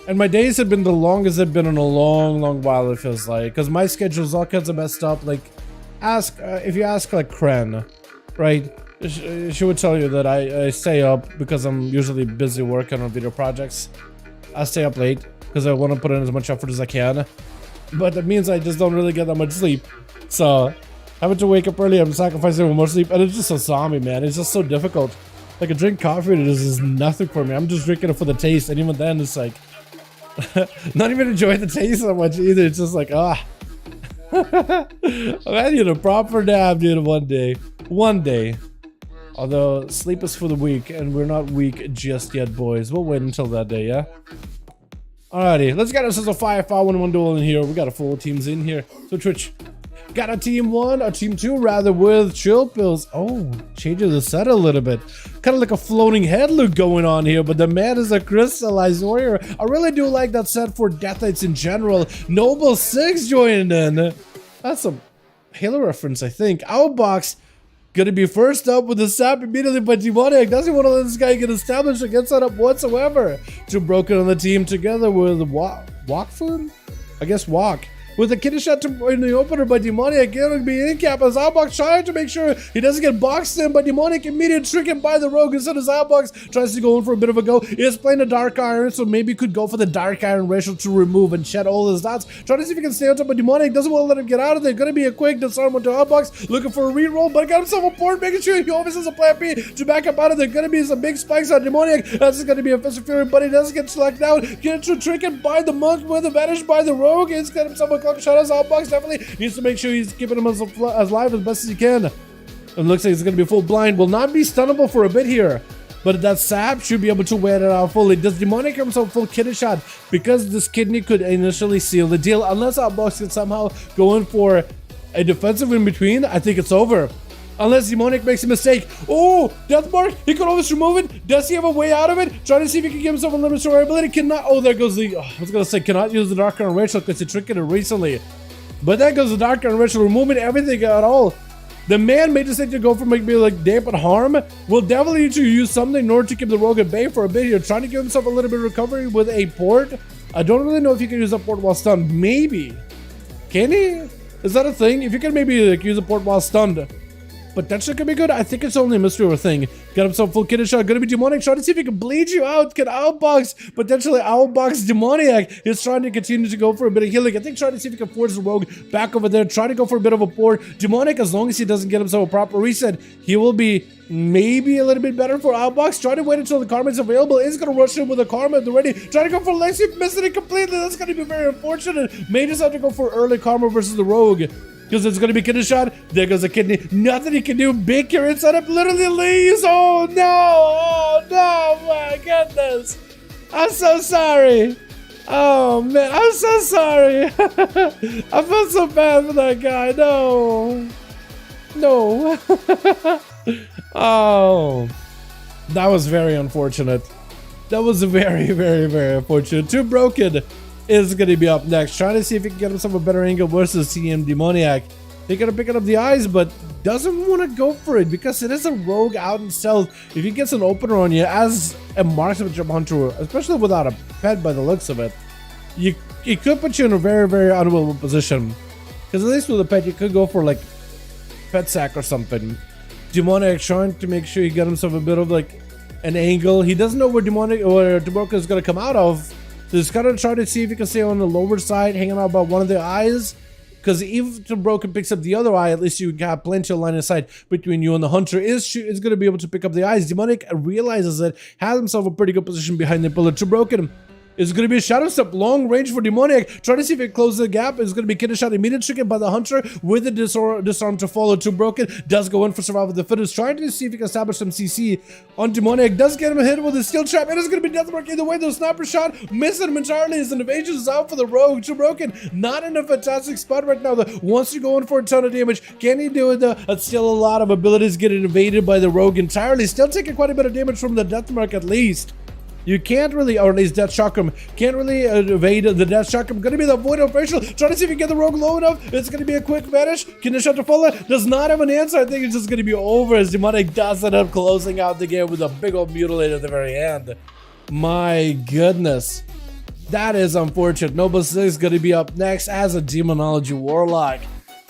And my days have been the longest they've been in a long while, it feels like. Because my schedule's all kinds of messed up. Like, if you ask, like, Kren, right? She would tell you that I stay up because I'm usually busy working on video projects. I stay up late because I want to put in as much effort as I can. But that means I just don't really get that much sleep. So, having to wake up early, I'm sacrificing more sleep. And it's just a zombie, man. It's just so difficult. Like, I drink coffee, and this is nothing for me. I'm just drinking it for the taste. And even then, it's like... not even enjoying the taste so much either. It's just like, ah. I need a proper nap, dude, one day. One day. Although, sleep is for the weak, and we're not weak just yet, boys. We'll wait until that day, yeah? Alrighty, let's get ourselves a 5V5 1v1 duel in here. We got a full teams in here. So, Twitch, got a team 1, or team 2, rather, with Chill Pills. Oh, changes the set a little bit. Kind of like a floating head look going on here, but the man is a crystallized warrior. I really do like that set for Death Knights in general. Noble 6 joining in. That's a Halo reference, I think. Outbox gonna be first up with the sap immediately by Demoniac. Doesn't want to let this guy get established or get set up whatsoever. 2 broken on the team together with Walk Food? I guess Walk. With a kidney shot in the opener by Demoniac, going to be in cap as Outbox trying to make sure he doesn't get boxed in, but Demoniac immediately stricken by the rogue instead as Outbox tries to go in for a bit of a go. He is playing a Dark Iron, so maybe could go for the Dark Iron ratio to remove and shed all his dots. Trying to see if he can stay on top, but Demoniac doesn't want to let him get out of there. Going to be a quick disarm onto Outbox, looking for a reroll, but got himself a port, making sure he always has a plan B to back up out of there. Going to be some big spikes on Demoniac. That's going to be a Fist of Fury, but he doesn't get slacked down. Get tricked by the monk with advantage by the rogue. He's got himself a clock shot as Outbox definitely needs to make sure he's keeping him as alive as best as he can. It looks like he's going to be full blind. Will not be stunnable for a bit here, but that sap should be able to wear it out fully. Does Demonic himself full kidney shot? Because this kidney could initially seal the deal. Unless Outbox can somehow go in for a defensive in between, I think it's over. Unless Demonic makes a mistake. Oh, Death Mark. He could always remove it. Does he have a way out of it? Trying to see if he can give himself a limited survivability. Cannot. Oh, there goes the... I was going to say cannot use the Dark Iron Rachel because he tricked it recently. But that goes the Dark Iron Rachel, removing everything at all. The man may decide to go for maybe like dampen harm. Will definitely need to use something in order to keep the rogue at bay for a bit here. Trying to give himself a little bit of recovery with a port. I don't really know if you can use a port while stunned. Maybe. Can he? Is that a thing? If you can maybe like use a port while stunned, potentially could be good. I think it's only a mystery or thing. Got himself full kidney shot. Gonna be Demoniac trying to see if he can bleed you out. Can outbox, potentially outbox Demoniac. He's trying to continue to go for a bit of healing. I think trying to see if he can force the rogue back over there. Trying to go for a bit of a port. Demoniac, as long as he doesn't get himself a proper reset, he will be maybe a little bit better for outbox. Trying to wait until the karma is available. Is gonna rush in with the karma at the ready. Trying to go for Lexi, missing it completely. That's gonna be very unfortunate. May just have to go for early karma versus the rogue, because it's going to be kidney shot. There goes the kidney. Nothing he can do. Big carrot setup literally leaves. Oh no. Oh no. My goodness. I'm so sorry. Oh man. I'm so sorry. I felt so bad for that guy. No. No. Oh. That was very unfortunate. That was very unfortunate. 2 broken is going to be up next. Trying to see if he can get himself a better angle versus CM Demoniac. thinking of picking up the eyes, but doesn't want to go for it because it is a rogue out in stealth. If he gets an opener on you as a marksmanship hunter, especially without a pet by the looks of it, it could put you in a very, very unwinnable position. Because at least with a pet, you could go for like pet sack or something. Demoniac trying to make sure he got himself a bit of like an angle. He doesn't know where Demoniac is going to come out of. So he's got to try to see if he can stay on the lower side, hanging out about one of the eyes. Because if Broken picks up the other eye, at least you have plenty of line of sight between you and the hunter is going to be able to pick up the eyes. Demoniac realizes it, has himself a pretty good position behind the pillar. Broken is going to be a shadow step, long range for Demoniac. Trying to see if it closes the gap. It's going to be kidney shot, immediate trigger by the hunter with the disarm to follow. Broken does go in for survival of the fittest, trying to see if he can establish some CC on Demoniac. Does get him hit with a steel trap. It is going to be deathmark either way. The sniper shot missing him entirely as an evasion is out for the rogue. Broken not in a fantastic spot right now. Wants to go in for a ton of damage. Can he do it though? That's still a lot of abilities getting evaded by the rogue entirely. Still taking quite a bit of damage from the deathmark at least. You can't really, or at least Death Chakram, can't really evade the Death Chakram. Going to be the Void Operational. Trying to see if you can get the rogue low enough. It's going to be a quick vanish. Can the shot to follow? Does not have an answer. I think it's just going to be over as Demoniac does end up closing out the game with a big old mutilate at the very end. My goodness. That is unfortunate. Noble 6 is going to be up next as a Demonology Warlock.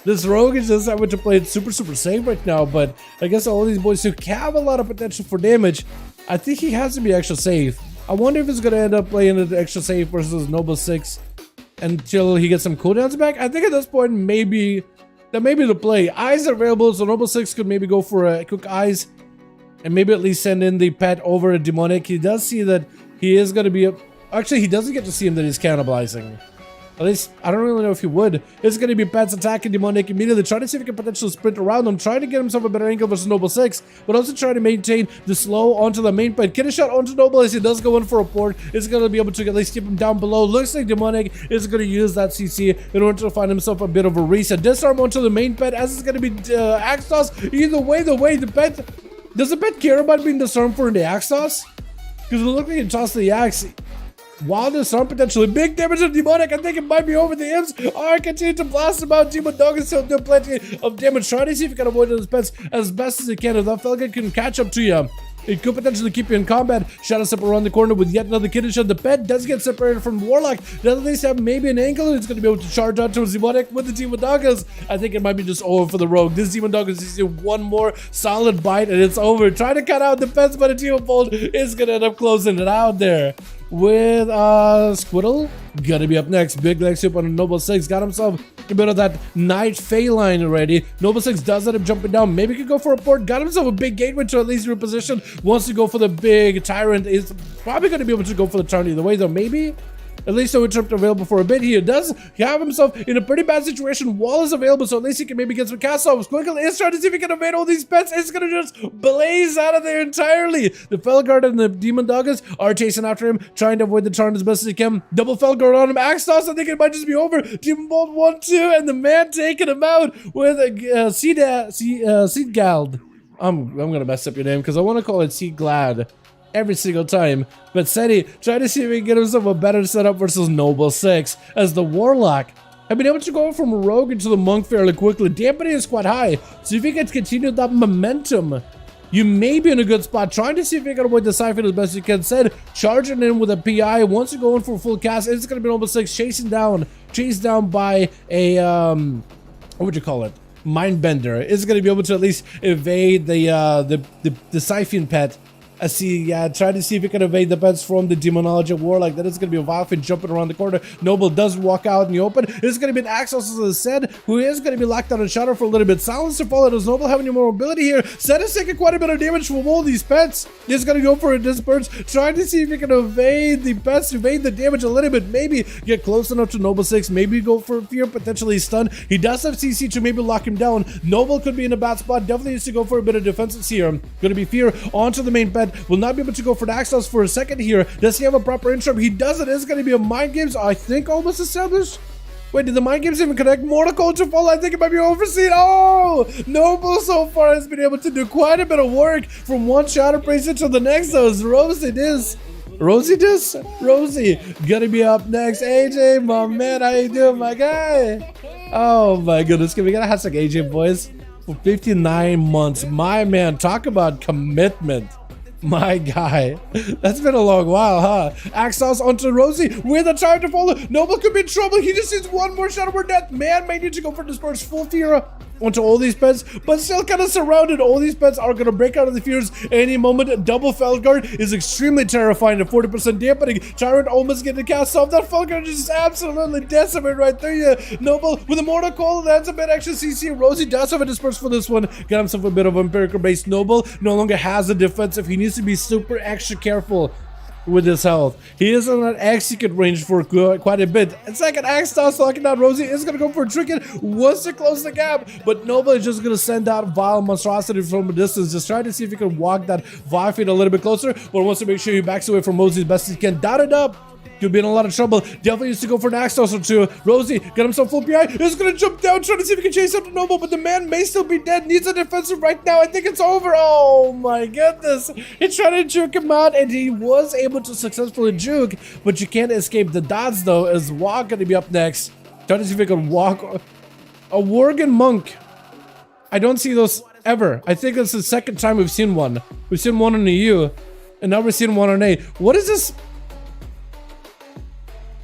This rogue is just having to play it super safe right now, but I guess all these boys who have a lot of potential for damage, I think he has to be extra safe. I wonder if he's going to end up playing it extra safe versus Noble 6 until he gets some cooldowns back. I think at this point, maybe that may be the play. Eyes are available, so Noble 6 could maybe go for a quick eyes and maybe at least send in the pet over a Demoniac. He does see that he is going to be... Actually, he doesn't get to see him that he's cannibalizing. At least, I don't really know if he would. It's going to be Pets attacking Demoniac immediately, trying to see if he can potentially sprint around him, trying to get himself a better angle versus Noble 6, but also trying to maintain the slow onto the main pet. Get a shot onto Noble as he does go in for a port. It's going to be able to at least keep him down below. Looks like Demoniac is going to use that CC in order to find himself a bit of a reset. Disarm onto the main pet as it's going to be Axe Toss. Either way, the pet... Does the pet care about being disarmed for the Axe Toss? Because it looks like he tossed the axe. While disarm potentially big damage on Demoniac, I think it might be over the imps. Continue to blast him out. Demon Dog is still doing plenty of damage. Trying to see if you can avoid those pets as best as he can. If that Falcon can catch up to you, it could potentially keep you in combat. Shadow Step around the corner with yet another kidney shot. The pet does get separated from Warlock. Does at least have maybe an angle. It's going to be able to charge out towards Demoniac with the Demon Doggers. I think it might be just over for the rogue. This Demon Doggers is one more solid bite and it's over. Trying to cut out the pets, but a Demon Bolt is going to end up closing it out there. With Squiddy gonna be up next. Big leg soup on Noble 6. Got himself a bit of that Night Fey line already. Noble 6 does end up jumping down. Maybe could go for a port. Got himself a big gateway to at least reposition. Wants to go for the big Tyrant. Is probably gonna be able to go for the Tyrant either way though. Maybe. At least no interrupt available for a bit. He does have himself in a pretty bad situation. Wall is available, so at least he can maybe get some cast off. Squiggle is trying to see if he can evade all these pets. It's going to just blaze out of there entirely. The Felguard and the Demon Doggers are chasing after him, trying to avoid the charm as best as he can. Double Felguard on him. Axe Toss, I think it might just be over. Demon Bolt 1-2, and the man taking him out with a Seed Gald. I'm going to mess up your name because I want to call it Seed Glad every single time. But Seti trying to see if he can get himself a better setup versus Noble 6 as the Warlock have been able to go from Rogue into the Monk fairly quickly. Dampening is quite high, so if he can continue that momentum, you may be in a good spot. Trying to see if you can avoid the Siphon as best you can. Said charging in with a PI. Once you go in for a full cast, it's going to be Noble 6 chased down by a what would you call it? Mindbender. Is going to be able to at least evade the Siphon pet. I see, trying to see if he can evade the pets from the Demonology Warlock. That is going to be a Wildfin jumping around the corner. Noble does walk out in the open. It's going to be an Axos, as I said, who is going to be locked out and shadow for a little bit. Silencer follow. Does Noble have any more mobility here? Set is taking quite a bit of damage from all these pets. He's going to go for a disperse, trying to see if he can evade the pets, evade the damage a little bit. Maybe get close enough to Noble 6. Maybe go for fear, potentially stun. He does have CC to maybe lock him down. Noble could be in a bad spot. Definitely needs to go for a bit of defenses here. Going to be fear onto the main pet. Will not be able to go for the Axos for a second here. Does he have a proper interrupt? He doesn't. It's going to be a mind games, I think, almost established. Wait, did the mind games even connect? Mortal Culture Fall, I think it might be overseen. Oh! Noble so far has been able to do quite a bit of work from one Shadow Priest to the next. So it's Rosie gonna be up next. AJ, my man, how you doing, my guy? Oh my goodness, can we get a hashtag AJ boys for 59 months? My man, talk about commitment. My guy, that's been a long while, huh? Axos onto Rosie with a trying to follow. Noble could be in trouble. He just needs one more shot of death. Man may need to go for this first full fear onto all these pets, but still kind of surrounded. All these pets are going to break out of the fears any moment. Double Felguard is extremely terrifying at 40% dampening. Tyrant almost getting cast off. That Felguard just absolutely decimated right there. Yeah. Noble with a mortal call. That's a bit extra CC. Rosie does have a disperse for this one. Got himself a bit of empirical base. Noble no longer has a defensive. He needs to be super extra careful with his health. He is on an execute range for quite a bit. It's like an axe toss locking down. Rosie is going to go for a trinket, wants to close the gap, but Nova is just going to send out vile monstrosity from a distance, just trying to see if he can walk that 5 feet a little bit closer, but wants to make sure he backs away from Rosie as best he can. Dot it up. Could be in a lot of trouble. Definitely needs to go for an axe toss or two. Rosie got himself full PI. He's going to jump down, trying to see if he can chase after Noble, but the man may still be dead. Needs a defensive right now. I think it's over. Oh my goodness. He's trying to juke him out, and he was able to successfully juke, but you can't escape the dots though, as Walk going to be up next. Trying to see if he can walk. A Worgen Monk. I don't see those ever. I think it's the second time we've seen one. We've seen one on the EU, and now we're seeing one on A. What is this?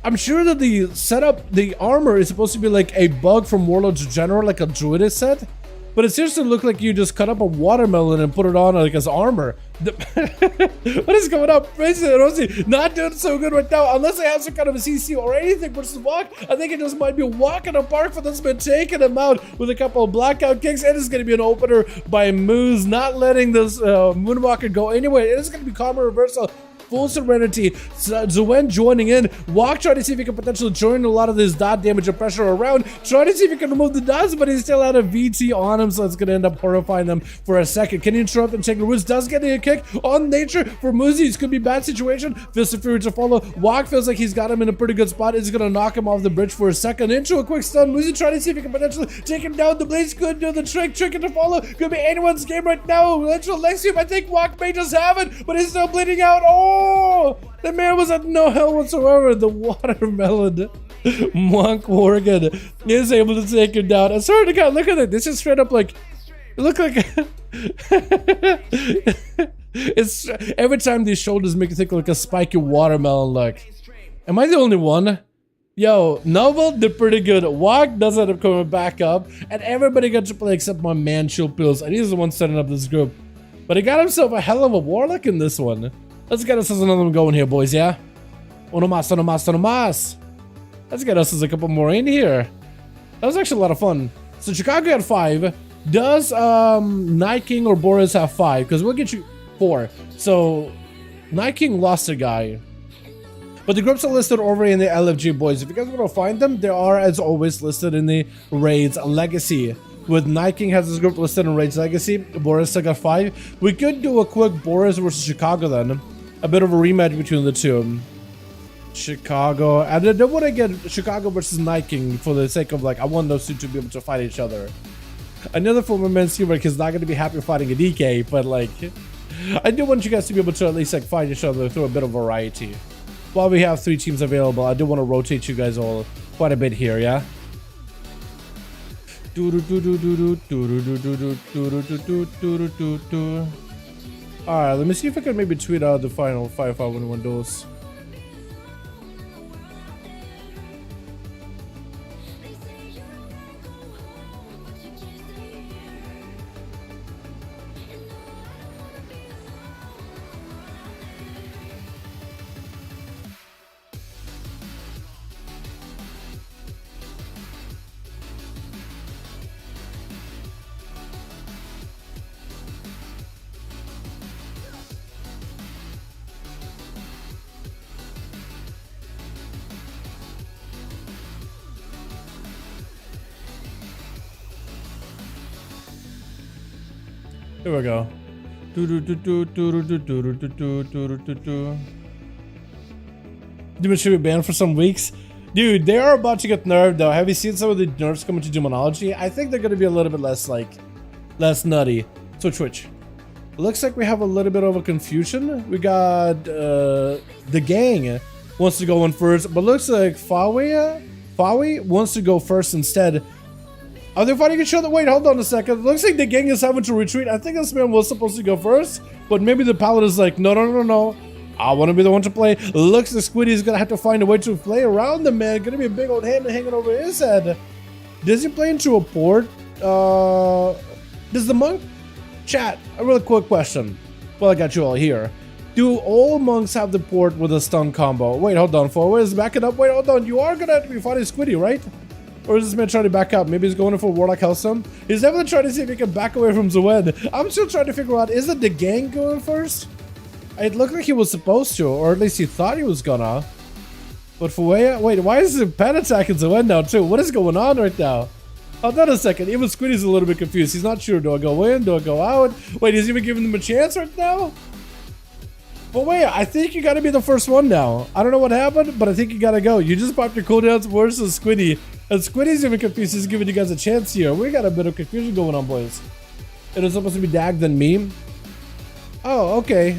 I'm sure that the setup, the armor is supposed to be like a bug from Warlords General, like a druidist set, but it seems to look like you just cut up a watermelon and put it on like as armor. What is going on? Rosie not doing so good right now, unless they have some kind of a CC or anything versus Walk. I think it just might be Walk in the park for this man, taking him out with a couple of blackout kicks. It is going to be an opener by Moose, not letting this Moonwalker go anyway. It is going to be karma reversal. Full serenity. Zuen joining in. Walk trying to see if he can potentially join a lot of this dot damage and pressure around. Trying to see if he can remove the dots, but he's still out of VT on him, so it's going to end up horrifying them for a second. Can he interrupt and take the roots? Does get a kick on nature for Muzi. This could be a bad situation. Fist of Fury to follow. Walk feels like he's got him in a pretty good spot. Is going to knock him off the bridge for a second. Into a quick stun. Muzi trying to see if he can potentially take him down. The Blaze could do the trick. Trick to follow. Could be anyone's game right now. Literal Lexium. I think Walk may just have it, but he's still bleeding out. Oh! The man was at no hell whatsoever. The watermelon Monk Worgen is able to take him down. I swear to God, look at it. This is straight up like, look like it's every time these shoulders make you think like a spiky watermelon look. Am I the only one? Yo, Noble did pretty good. Walk does end up coming back up, and everybody got to play except my man Shield Pills, and he's the one setting up this group. But he got himself a hell of a warlock in this one. Let's get us another one going here, boys, yeah? Uno más, uno más, uno más. Let's get us a couple more in here. That was actually a lot of fun. So Chicago had 5. Does Night King or Boris have 5? Because we'll get you 4. So Night King lost a guy. But the groups are listed over in the LFG, boys. If you guys want to find them, they are, as always, listed in the Raids Legacy. With Night King has this group listed in Raids Legacy. Boris got 5. We could do a quick Boris versus Chicago then. A bit of a rematch between the two. Chicago. And I don't want to get Chicago versus Night King for the sake of, like, I want those two to be able to fight each other. Another former men's team is not going to be happy fighting a DK, but, like, I do want you guys to be able to at least, like, fight each other through a bit of variety. While we have 3 teams available, I do want to rotate you guys all quite a bit here, yeah? Alright, let me see if I can maybe tweet out the final 5V5 1v1 DUELS. Here we go. Demon should be banned for some weeks. Dude, they are about to get nerfed though. Have you seen some of the nerfs coming to Demonology? I think they're gonna be a little bit less like less nutty. So Twitch. Looks like we have a little bit of a confusion. We got the gang wants to go in first, but looks like Fawi wants to go first instead. Are they fighting each other? Wait, hold on a second. Looks like the gang is having to retreat. I think this man was supposed to go first, but maybe the paladin is like, no, no, no, no. I want to be the one to play. Looks like Squiddy is going to have to find a way to play around the man. Going to be a big old hand hanging over his head. Does he play into a port? Does the monk? Chat, a really quick question. Well, I got you all here. Do all monks have the port with a stun combo? Wait, hold on. Forward is backing up. Wait, hold on. You are going to have to be fighting Squiddy, right? Or is this man trying to back up? Maybe he's going in for Warlock Hellstone. He's definitely trying to see if he can back away from Zuen. I'm still trying to figure out, is it the gang going first? It looked like he was supposed to, or at least he thought he was gonna. But Fueya, wait, why is the pen attacking Zuen now too? What is going on right now? Hold on a second. Even Squiddy's a little bit confused. He's not sure. Do I go in? Do I go out? Wait, is he even giving them a chance right now? But wait, I think you gotta be the first one now. I don't know what happened, but I think you gotta go. You just popped your cooldowns versus Squiddy. And Squiddy's even confused. He's giving you guys a chance here. We got a bit of confusion going on, boys. It is supposed to be Dag then me. Oh, okay.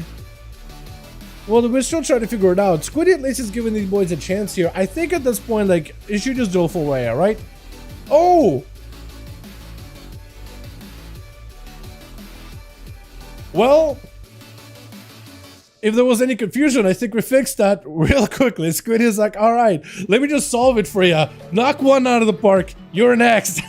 Well, we're still trying to figure it out. Squiddy at least is giving these boys a chance here. I think at this point, like, you should just do a full way, right? Oh! Well, if there was any confusion, I think we fixed that real quickly. Squiddy is like, all right, let me just solve it for you. Knock one out of the park. You're next.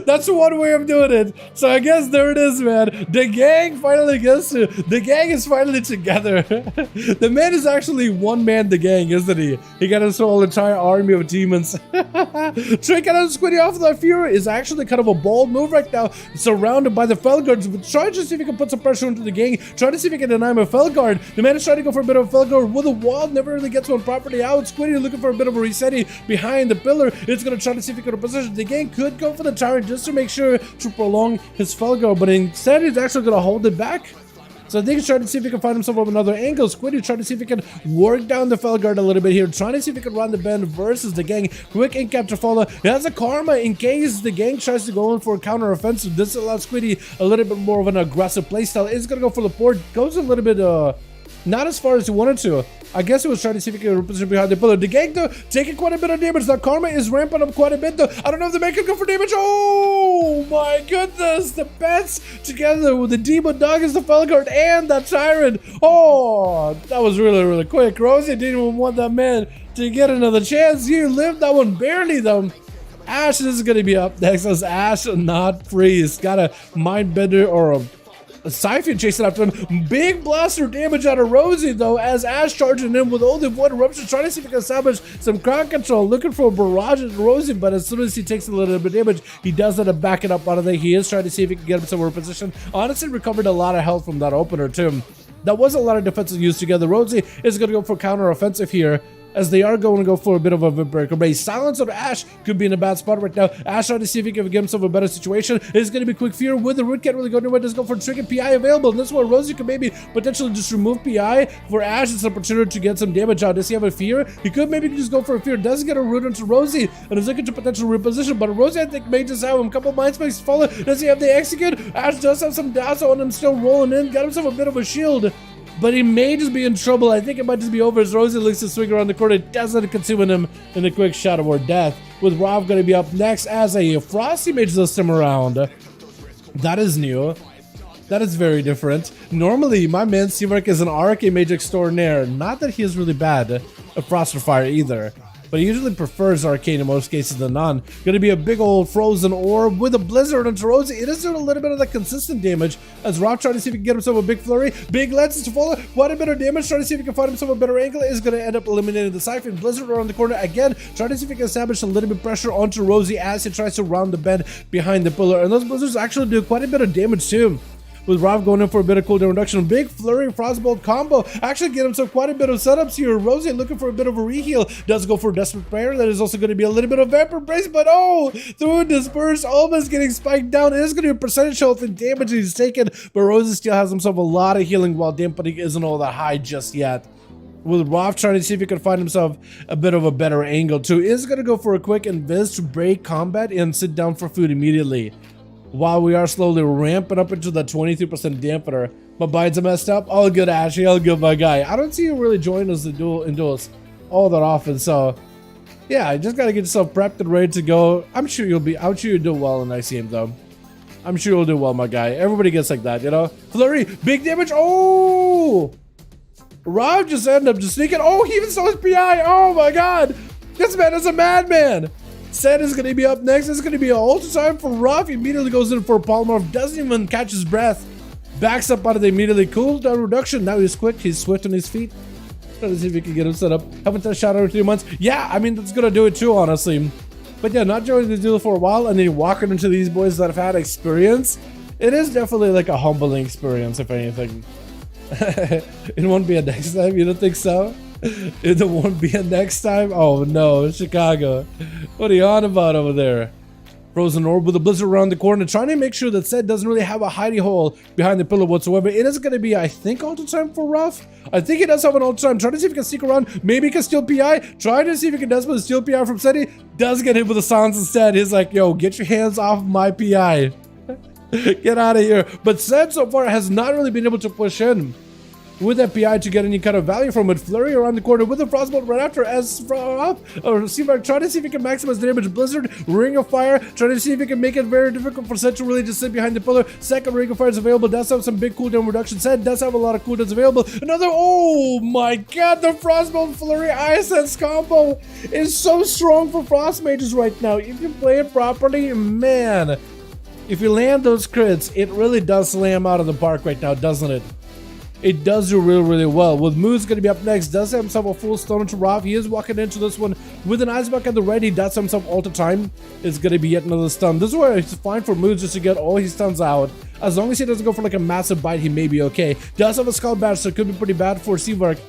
That's one way of doing it. So I guess there it is, man. The gang finally gets to. The gang is finally together. The man is actually one man the gang, isn't he? He got his whole entire army of demons. Trick out of Squiddy off the Fury is actually kind of a bold move right now. Surrounded by the Felguards. But try to see if he can put some pressure into the gang. Try to see if he can deny him a Felguard. The man is trying to go for a bit of a Felguard with a wall. Never really gets one properly out. Squiddy looking for a bit of a resetting behind the pillar. It's going to try to see if he can position. The gang could go for the Tyrant just to make sure to prolong his Felguard, but instead he's actually going to hold it back. So I think he's trying to see if he can find himself from another angle. Squiddy trying to see if he can work down the Felguard a little bit here. Trying to see if he can run the bend versus the gang. Quick in capture follow. He has a karma in case the gang tries to go in for a counter offensive. This allows Squiddy a little bit more of an aggressive playstyle. It's going to go for the port. Goes a little bit not as far as he wanted to. I guess he was trying to see if he can reposition behind the pillar. The gang, though, taking quite a bit of damage. The karma is ramping up quite a bit, though. I don't know if the man can go for damage. Oh, my goodness. The pets together with the demon dog as the Felguard and the Tyrant. Oh, that was really, really quick. Rosie didn't even want that man to get another chance. You lived that one barely, though. Ash is going to be up next as Ash, not Freeze. Got a mind bender or a Siphon chasing after him. Big blaster damage out of Rosie, though, as Ash charging in with only one eruption, trying to see if he can establish some crowd control, looking for a barrage at Rosie, but as soon as he takes a little bit of damage, he does end up backing up out of there. He is trying to see if he can get himself in position. Honestly, recovered a lot of health from that opener, too. That was a lot of defensive use together. Rosie is going to go for counter offensive here, as they are going to go for a bit of a breaker base. Silence on Ash could be in a bad spot right now. Ash trying to see if he can give himself a better situation. It's going to be quick fear with the root. Can't really go nowhere. Just go for trick and PI available. And this is where Rosie could maybe potentially just remove PI. For Ash, it's an opportunity to get some damage out. Does he have a fear? He could maybe just go for a fear. Doesn't get a root into Rosie and is looking to potential reposition. But Rosie, I think, may just have him. Couple mind spikes follow. Does he have the execute? Ash does have some doubts on him still rolling in. Got himself a bit of a shield. But he may just be in trouble. I think it might just be over as Rosie looks to swing around the corner. It doesn't consume him in a quick shot or death. With Rob going to be up next as a Frosty Mage this time around. That is new. That is very different. Normally, my man Seamark is an Arcane Mage extraordinaire. Not that he is really bad at Frost or Fire either. But he usually prefers Arcane in most cases than none. Gonna be a big old frozen orb with a blizzard onto Rosie. It is doing a little bit of that consistent damage as Rob trying to see if he can get himself a big flurry. Big lenses to follow. Quite a bit of damage. Trying to see if he can find himself a better angle. Is gonna end up eliminating the Siphon. Blizzard around the corner again. Trying to see if he can establish a little bit of pressure onto Rosie as he tries to round the bend behind the pillar. And those blizzards actually do quite a bit of damage too. With Rob going in for a bit of cooldown reduction. Big flurry frostbolt combo. Actually get himself quite a bit of setups here. Rosie looking for a bit of a reheal. Does go for Desperate Prayer. That is also going to be a little bit of Vampire Brace, but oh, through a disperse, almost getting spiked down. It is going to be a percentage health and damage he's taken, but Rosie still has himself a lot of healing while dampening isn't all that high just yet. With Rob trying to see if he can find himself a bit of a better angle too. Is going to go for a quick invis to break combat and sit down for food immediately. While we are slowly ramping up into the 23% dampener. But Bides are messed up. All good, Ashy. All good, my guy. I don't see you really join us in duels all that often, so Yeah, you just gotta get yourself prepped and ready to go. I'm sure you'll do well in ICM though. I'm sure you'll do well, my guy. Everybody gets like that, you know? Flurry, big damage. Oh! Rob just ended up just sneaking. Oh, he even saw his PI. Oh my god. This man is a madman. Seti is gonna be up next. It's gonna be a ultra time for Ruff. He immediately goes in for a polymorph. Doesn't even catch his breath. Backs up out of the immediately cooldown reduction. Now he's quick. He's swift on his feet. Trying to see if we can get him set up. Haven't touched shot over 3 months. Yeah, I mean, that's gonna do it too, honestly. But yeah, not joining the deal for a while and then walking into these boys that have had experience. It is definitely like a humbling experience, if anything. It won't be a next time, you don't think so? It won't be a next time? Oh no, Chicago. What are you on about over there? Frozen orb with a blizzard around the corner, trying to make sure that Seti doesn't really have a hidey hole behind the pillar whatsoever. It is going to be, I think, ultra time for Ruff. I think he does have an ultra time. Trying to see if he can sneak around. Maybe he can steal PI. Trying to see if he can desperately steal PI from Seti. Does get hit with a silence instead. He's like, yo, get your hands off my PI. Get out of here. But Seti so far has not really been able to push in with that PI to get any kind of value from it. Flurry around the corner with a frostbolt right after as up. Or Seamark trying to see if he can maximize the damage. Blizzard, Ring of Fire, trying to see if he can make it very difficult for Seti to really just sit behind the pillar. Second Ring of Fire is available. Does have some big cooldown reduction. Seti does have a lot of cooldowns available. Another, oh my god, the frostbolt Flurry Ice Sense combo is so strong for frost mages right now. If you play it properly, man, if you land those crits, it really does slam out of the park right now, doesn't it? It does do really, really well. With Moose going to be up next, does have himself a full stun to Rob. He is walking into this one with an ice bucket at the ready. Does have himself all the time. It's going to be yet another stun. This is where it's fine for Moose just to get all his stuns out. As long as he doesn't go for like a massive bite, he may be okay. Does have a skull badge, so it could be pretty bad for Seavark.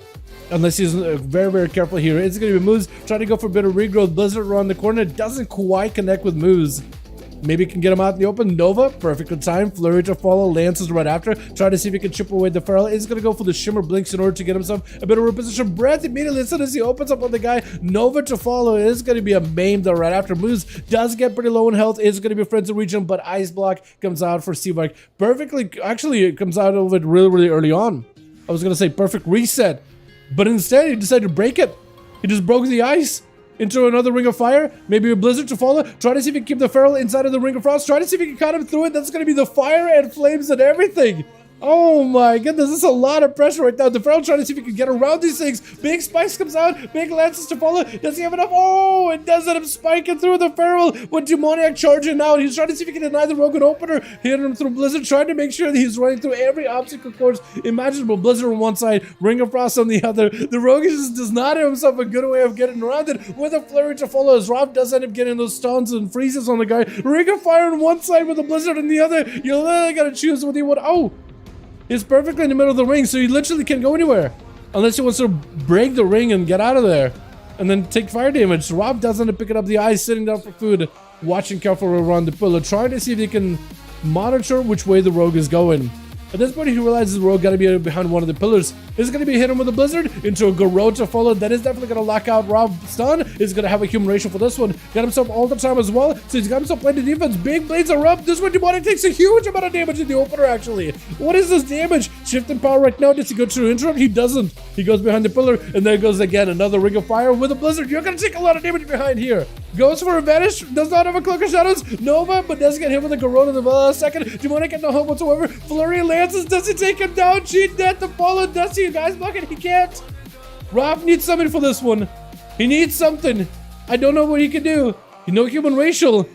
Unless he's very, very careful here. It's going to be Moose trying to go for a bit of regrowth. Blizzard around the corner. Doesn't quite connect with Moose. Maybe can get him out in the open. Nova, perfect time. Flurry to follow. Lances right after. Try to see if he can chip away the Feral. He's going to go for the Shimmer Blinks in order to get himself a bit of reposition. Breath immediately as soon as he opens up on the guy. Nova to follow. It is going to be a maim though right after. Moose does get pretty low in health. It's going to be Friends in Region, but Ice Block comes out for Seavark. Perfectly, actually, it comes out of it really, really early on. I was going to say perfect reset, but instead he decided to break it. He just broke the ice into another Ring of Fire, maybe a Blizzard to follow. Try to see if he can keep the Feral inside of the Ring of Frost. Try to see if he can cut him through it. That's going to be the fire and flames and everything. Oh my goodness, this is a lot of pressure right now. The Feral trying to see if he can get around these things. Big Spikes comes out, big Lances to follow. Does he have enough? Oh, it does end up spiking through the Feral with Demoniac charging out. He's trying to see if he can deny the Rogan opener. Hit him through Blizzard, trying to make sure that he's running through every obstacle course imaginable. Blizzard on one side, Ring of Frost on the other. The Rogan just does not have himself a good way of getting around it with a Flurry to follow as Rob does end up getting those stuns and freezes on the guy. Ring of Fire on one side with a Blizzard on the other. You literally gotta choose what you want. Oh! He's perfectly in the middle of the ring, so he literally can't go anywhere. Unless he wants to break the ring and get out of there. And then take fire damage. Rob doesn't pick it up the ice, sitting down for food, watching carefully around the pillar, trying to see if he can monitor which way the rogue is going. At this point, he realizes the rogue gotta be behind one of the pillars. Is gonna be hit him with a Blizzard into a Garrote to follow. That is definitely gonna lock out Rob stun. Is gonna have a human ratio for this one. Got himself all the time as well. So he's got himself playing the defense. Big blades are up. This one Demoniac takes a huge amount of damage in the opener actually. What is this damage? Shifting power right now. Does he go to interrupt? He doesn't. He goes behind the pillar and there goes again another Ring of Fire with a Blizzard. You're gonna take a lot of damage behind here. Goes for a Vanish. Does not have a Cloak of Shadows. Nova, but does get hit with a Garrote in the second. Demoniac get no help whatsoever. Flurry Lances. Does he take him down? Cheat death to follow. Does he? Guys, block it. He can't. Rob needs something for this one. He needs something. I don't know what he can do. No human racial.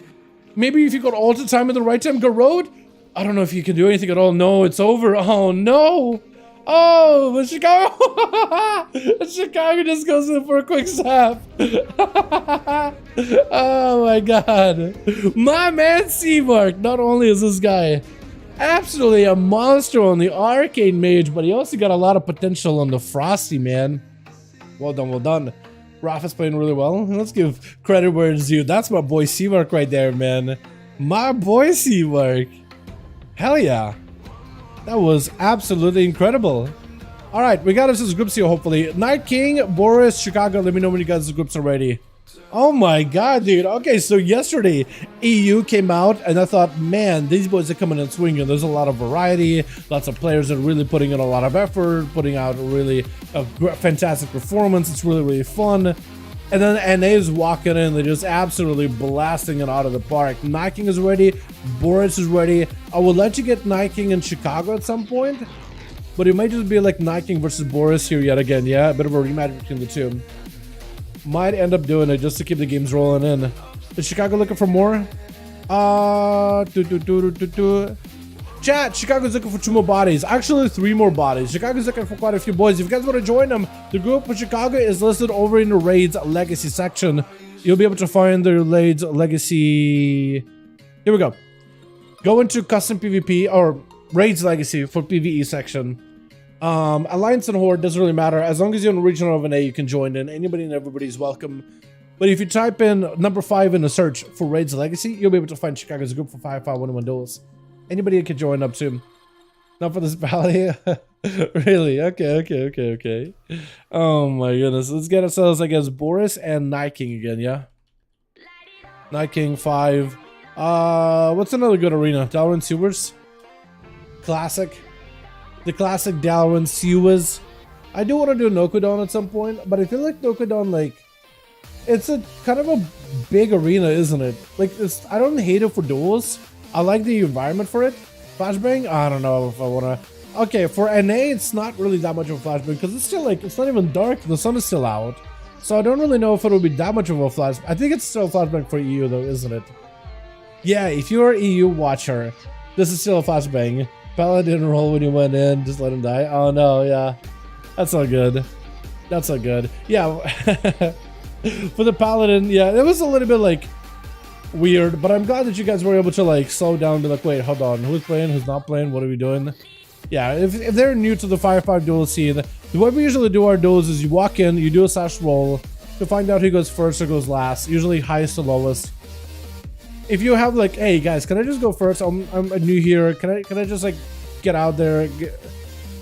Maybe if you got all the time at the right time, Garrote. I don't know if you can do anything at all. No, it's over. Oh no. Oh, but Chicago. Chicago just goes in for a quick zap. Oh my god. My man Seamark. Not only is this guy absolutely a monster on the arcade mage, but he also got a lot of potential on the frosty, man. Well done, well done. Raph is playing really well. Let's give credit where it's due. That's my boy Seamark right there, man. My boy Seamark. Hell yeah. That was absolutely incredible. Alright, we got us as groups here, hopefully. Night King, Boris, Chicago, let me know when you guys' groups are ready. Oh my god, dude. Okay, so yesterday, EU came out, and I thought, man, these boys are coming and swinging. There's a lot of variety, lots of players that are really putting in a lot of effort, putting out really a fantastic performance. It's really, really fun. And then NA is walking in, they're just absolutely blasting it out of the park. Night King is ready, Boris is ready. I would let you get Night King in Chicago at some point, but it might just be like Night King versus Boris here yet again. Yeah, a bit of a rematch between the two. Might end up doing it just to keep the games rolling in. Is Chicago looking for more? Chat, Chicago's looking for 2 more bodies. Actually, 3 more bodies. Chicago's looking for quite a few boys. If you guys want to join them, the group for Chicago is listed over in the Raids Legacy section. You'll be able to find the Raids Legacy. Here we go. Go into Custom PvP or Raids Legacy for PvE section. Alliance and Horde doesn't really matter. As long as you're in regional of NA, you can join in. Anybody and everybody's welcome. But if you type in number 5 in the search for Raids Legacy, you'll be able to find Chicago's group for 5V5 1V1 Duels. Anybody can join up too. Not for this valley. Really? Okay. Oh my goodness. Let's get ourselves, I guess, Boris and Night King again, yeah? Night King 5. What's another good arena? Dalaran Sewers? Classic. The classic Dalaran Sewers. I do want to do Nokudon at some point, but I feel like Nokudon, like, it's a kind of a big arena, isn't it? Like, I don't hate it for duels. I like the environment for it. Flashbang? I don't know if I want to. Okay, for NA, it's not really that much of a flashbang because it's still like, it's not even dark. The sun is still out. So I don't really know if it'll be that much of a flash. I think it's still a flashbang for EU though, isn't it? Yeah, if you're an EU watcher, this is still a flashbang. Pella didn't roll when you went in. Just let him die. Oh no, yeah. That's not good. That's not good. Yeah. For the Paladin, yeah, it was a little bit like weird, but I'm glad that you guys were able to like slow down and be like, wait, hold on, who's playing, who's not playing, what are we doing? Yeah, if they're new to the 5v5 duel scene, the way we usually do our duels is you walk in, you do a slash roll to find out who goes first or goes last, usually highest to lowest. If you have like, hey guys, can I just go first? I'm new here. Can I just like get out there,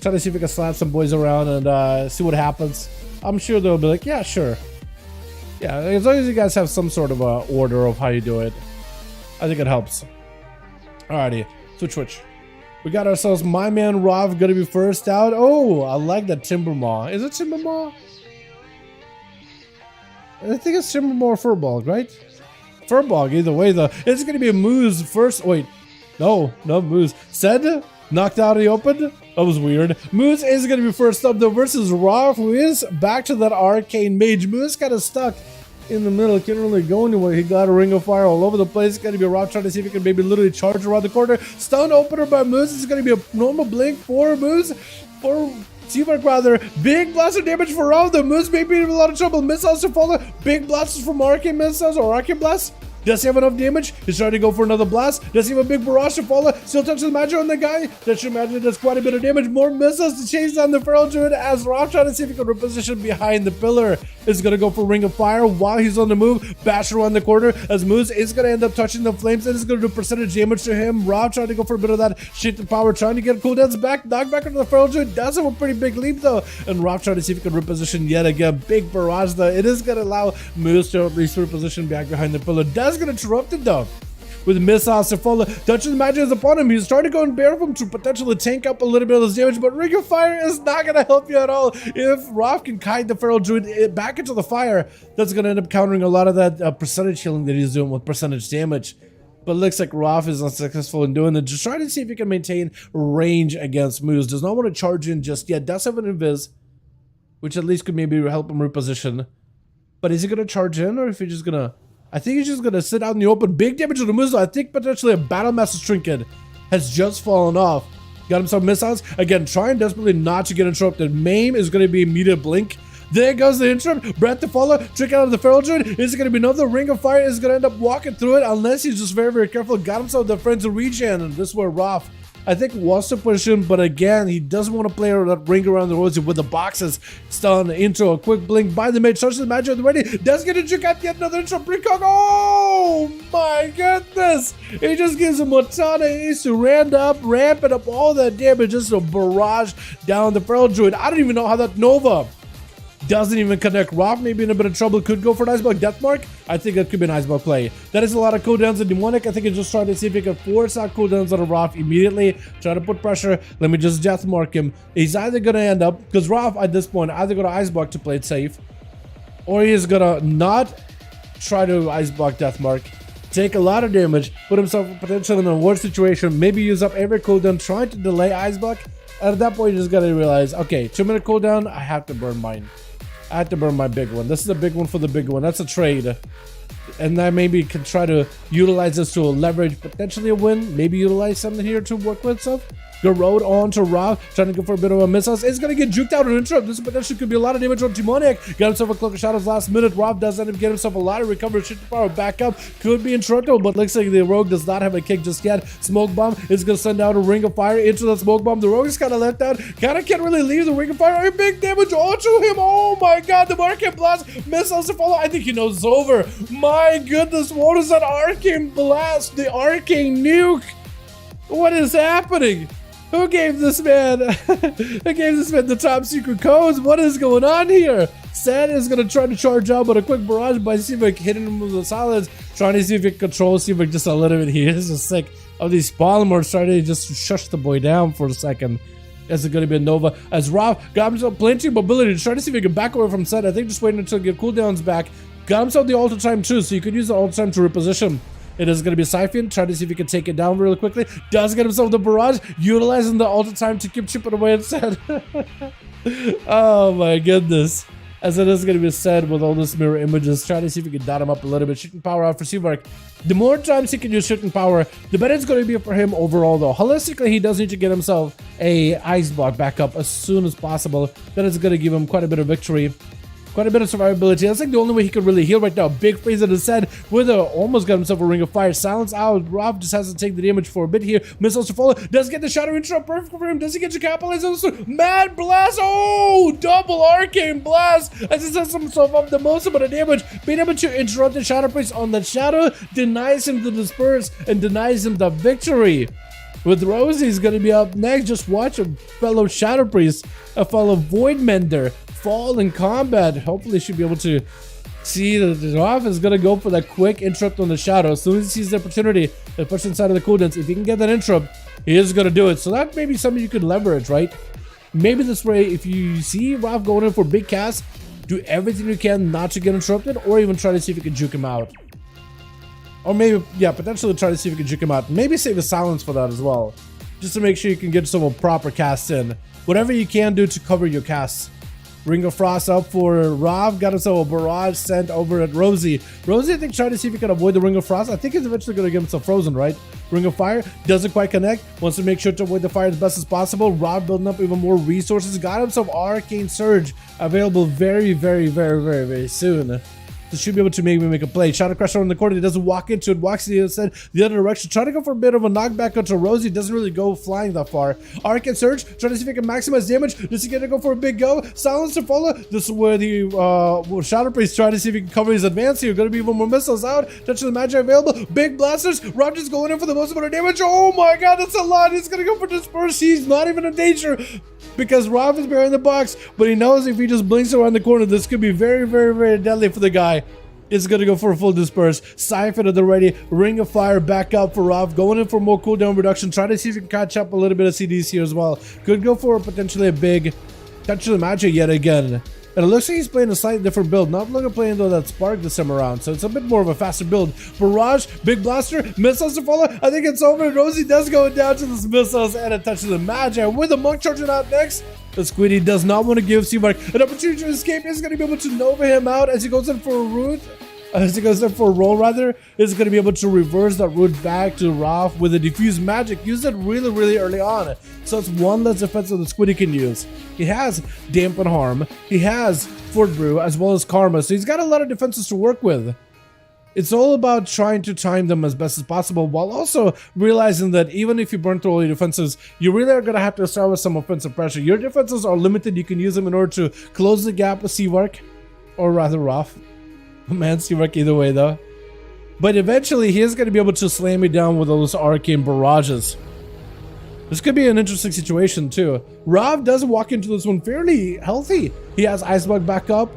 try to see if I can slap some boys around and see what happens? I'm sure they'll be like, yeah, sure. Yeah, as long as you guys have some sort of a order of how you do it, I think it helps. Alrighty, switch. We got ourselves my man Rav gonna be first out. Oh, I like that Timbermaw. Is it Timbermaw? I think it's Timbermaw or Furbog, right? Furbog, either way though. It's gonna be a Moose first. Wait, no, Moose. Said knocked out of the open. That was weird. Moose is going to be first up though versus Rav, who is back to that arcane mage. Moose kind of stuck in the middle. Can't really go anywhere. He got a ring of fire all over the place. It's going to be Rav trying to see if he can maybe literally charge around the corner. Stun opener by Moose. It's going to be a normal blink for Moose. For Teamwork rather. Big blast of damage for Rav. The Moose may be in a lot of trouble. Missiles to follow. Big blasts from arcane missiles or arcane blasts. Does he have enough damage? He's trying to go for another blast. Does he have a big barrage to follow? Still touches the magic on the guy. That should imagine does quite a bit of damage. More missiles to chase down the Feral Druid as Rob trying to see if he can reposition behind the pillar. Is going to go for Ring of Fire while he's on the move. Bash around the corner as Moose is going to end up touching the flames. And it's going to do percentage damage to him. Rob trying to go for a bit of that shit to power. Trying to get cooldowns back. Knock back into the Feral Druid. Does have a pretty big leap though. And Rob trying to see if he can reposition yet again. Big barrage though. It is going to allow Moose to at least reposition back behind the pillar. Does going to interrupt it though. With missiles to follow, touches magic is upon him. He's trying to go and bear him to potentially tank up a little bit of his damage, but Ring of Fire is not going to help you at all. If Roth can kite the Feral Druid back into the fire, that's going to end up countering a lot of that percentage healing that he's doing with percentage damage. But it looks like Roth is unsuccessful in doing it. Just trying to see if he can maintain range against Moose. Does not want to charge in just yet. Does have an invis, which at least could maybe help him reposition. But is he going to charge in, or if he's just going to... I think he's just going to sit out in the open. Big damage to the Moose. I think potentially a Battle Master's Trinket has just fallen off. Got himself missiles. Again, trying desperately not to get interrupted. Maim is going to be immediate blink. There goes the interrupt. Breath to follow. Trick out of the Feral Druid. Is it going to be another Ring of Fire? Is going to end up walking through it unless he's just very, very careful. Got himself the Friends of Regen. And this is where Roth, I think, wants to push him, but again, he doesn't want to play that ring around the Rosie with the boxes. Stun into a quick blink by the mage. Touches the magic at the ready. Does get a trick out yet another intro. Precog. Oh my goodness! He just gives him a ton of ace to ramping up all that damage. Just a barrage down the Feral Druid. I don't even know how that Nova doesn't even connect. Roth may be in a bit of trouble. Could go for an Icebug Deathmark. I think that could be an Icebug play. That is a lot of cooldowns in Demoniac. I think he's just trying to see if he can force out cooldowns out of Roth immediately. Try to put pressure. Let me just Deathmark him. He's either going to end up, because Roth at this point either go to Icebug to play it safe, or he's gonna not try to ice block Deathmark, take a lot of damage, put himself potentially in a worse situation, maybe use up every cooldown trying to delay ice block. And at that point, you just gotta realize, okay, 2-minute cooldown, I have to burn mine. I have to burn my big one. This is a big one for the big one. That's a trade. And I maybe can try to utilize this to leverage potentially a win. Maybe utilize something here to work with stuff. Garrod on to Rob, trying to go for a bit of a missiles. It's going to get juked out and interrupt. This potentially could be a lot of damage on Demoniac. Got himself a Cloak of Shadows last minute. Rob does end up getting himself a lot of recovery. Shifting power back up. Could be interruptible, but looks like the Rogue does not have a kick just yet. Smoke Bomb is going to send out a Ring of Fire into the Smoke Bomb. The Rogue is kind of left out. Kind of can't really leave the Ring of Fire. Big damage onto him. Oh my god, the Arcane Blast. Missiles to follow. I think he knows it's over. My goodness, what is that Arcane Blast? The Arcane Nuke. What is happening? Who gave this man the top secret codes? What is going on here? Seti is going to try to charge out, but a quick barrage by Sivik hitting him with the silence, trying to see if he can control Sivik just a little bit. He is just sick of these polymers, trying to just shush the boy down for a second. Is it going to be a Nova? As Rob got himself plenty of mobility to try to see if he can back away from Seti. I think just waiting until he get cooldowns back. Got himself the Alter Time too, so you could use the Alter Time to reposition. It is going to be Siphon, trying to see if he can take it down really quickly. Does get himself the barrage, utilizing the Alter Time to keep chipping away at Seti. Oh my goodness. As it is going to be said with all this mirror images, trying to see if he can dot him up a little bit. Shifting power out for Seavark. The more times he can use shifting power, the better it's going to be for him overall though. Holistically, he does need to get himself a ice block back up as soon as possible. That is going to give him quite a bit of victory. Quite a bit of survivability. That's like the only way he could really heal right now. Big phase in his head with almost got himself a Ring of Fire. Silence out. Rob just has to take the damage for a bit here. Missiles to follow. Does get the Shadow Interrupt. Perfect for him. Does he get to capitalize on this? Mad Blast. Oh, double Arcane Blast. As he sets himself up the most amount of damage. Being able to interrupt the Shadow Priest on the Shadow denies him the disperse and denies him the victory. With Rosie, he's going to be up next. Just watch a fellow Shadow Priest, a fellow Void Mender fall in combat. Hopefully should be able to see that the off is going to go for that quick interrupt on the Shadow. As soon as he sees the opportunity to push inside of the cooldowns, if he can get that interrupt, he is going to do it. So that may be something you could leverage, right? Maybe this way, if you see Rob going in for big cast, do everything you can not to get interrupted, or even try to see if you can juke him out. Or maybe, yeah, potentially try to see if you can juke him out. Maybe save a silence for that as well, just to make sure you can get some proper casts in. Whatever you can do to cover your casts. Ring of Frost up for Rob. Got himself a barrage sent over at Rosie. Rosie, I think, tried to see if he can avoid the Ring of Frost. I think he's eventually going to get himself frozen, right? Ring of Fire doesn't quite connect. Wants to make sure to avoid the fire as best as possible. Rob building up even more resources. Got himself Arcane Surge available very, very, very, very, very soon. So should be able to maybe make a play. Shadow Crusher on the corner. He doesn't walk into it. Walks the other direction. Trying to go for a bit of a knockback onto Rosie. Doesn't really go flying that far. Arcane Surge. Trying to see if he can maximize damage. Does he get to go for a big go? Silence to follow. This is where the Shadow Priest trying to see if he can cover his advance here. Going to be even more missiles out. Touch of the Magi available. Big blasters. Rob just going in for the most amount of damage. Oh my god, that's a lot. He's going to go for disperse. He's not even in danger, because Rob is behind the box, but he knows if he just blinks around the corner, this could be very, very, very deadly for the guy. It's going to go for a full disperse. Siphon at the ready. Ring of Fire back up for Rob. Going in for more cooldown reduction. Try to see if you can catch up a little bit of CDs here as well. Could go for potentially a big touch of the magic yet again. And it looks like he's playing a slightly different build. Not looking playing though that Spark this time around. So it's a bit more of a faster build. Barrage, big blaster, missiles to follow. I think it's over. Rosie does go down to this missiles and a touch of the magic. With the monk charging out next. The Squiddy does not want to give Seavark an opportunity to escape. He's going to be able to Nova him out as he goes in for a root. As he goes in for a roll, rather. Is going to be able to reverse that root back to Raph with a diffuse magic. Use it really, really early on. So it's one less defense that the Squiddy can use. He has Dampen Harm. He has Fort Brew as well as Karma. So he's got a lot of defenses to work with. It's all about trying to time them as best as possible, while also realizing that even if you burn through all your defenses, you really are going to have to start with some offensive pressure. Your defenses are limited. You can use them in order to close the gap with Seavark, or rather Raph. Man, Seavark either way though. But eventually he is going to be able to slam me down with those arcane barrages. This could be an interesting situation too. Rob does walk into this one fairly healthy. He has Icebug back up.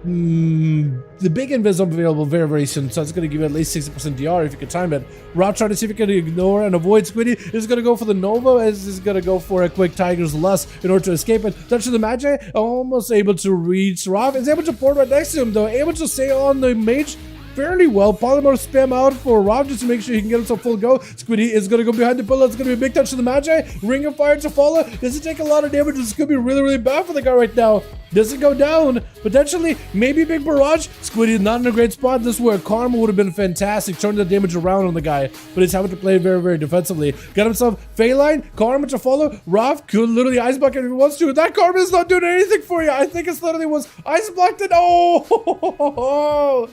the big invis available very, very soon, so it's going to give you at least 60% DR if you can time it. Rob trying to see if you can ignore and avoid Squiddy. Is going to go for the Nova, is going to go for a quick Tiger's Lust in order to escape it. Touch of the Magi, almost able to reach Rob. Is able to port right next to him though, able to stay on the Mage fairly well. Polymorph spam out for Rob just to make sure he can get himself full go. Squiddy is going to go behind the pillar. It's going to be a big touch to the Magi. Ring of Fire to follow. Does it take a lot of damage? This could be really, really bad for the guy right now. Does it go down? Potentially, maybe big barrage. Squiddy is not in a great spot. This is where Karma would have been fantastic, turning the damage around on the guy, but he's having to play very, very defensively. Got himself Phaline, Karma to follow. Rob could literally ice block if he wants to. That Karma is not doing anything for you. I think it's literally was ice blocked it. Oh,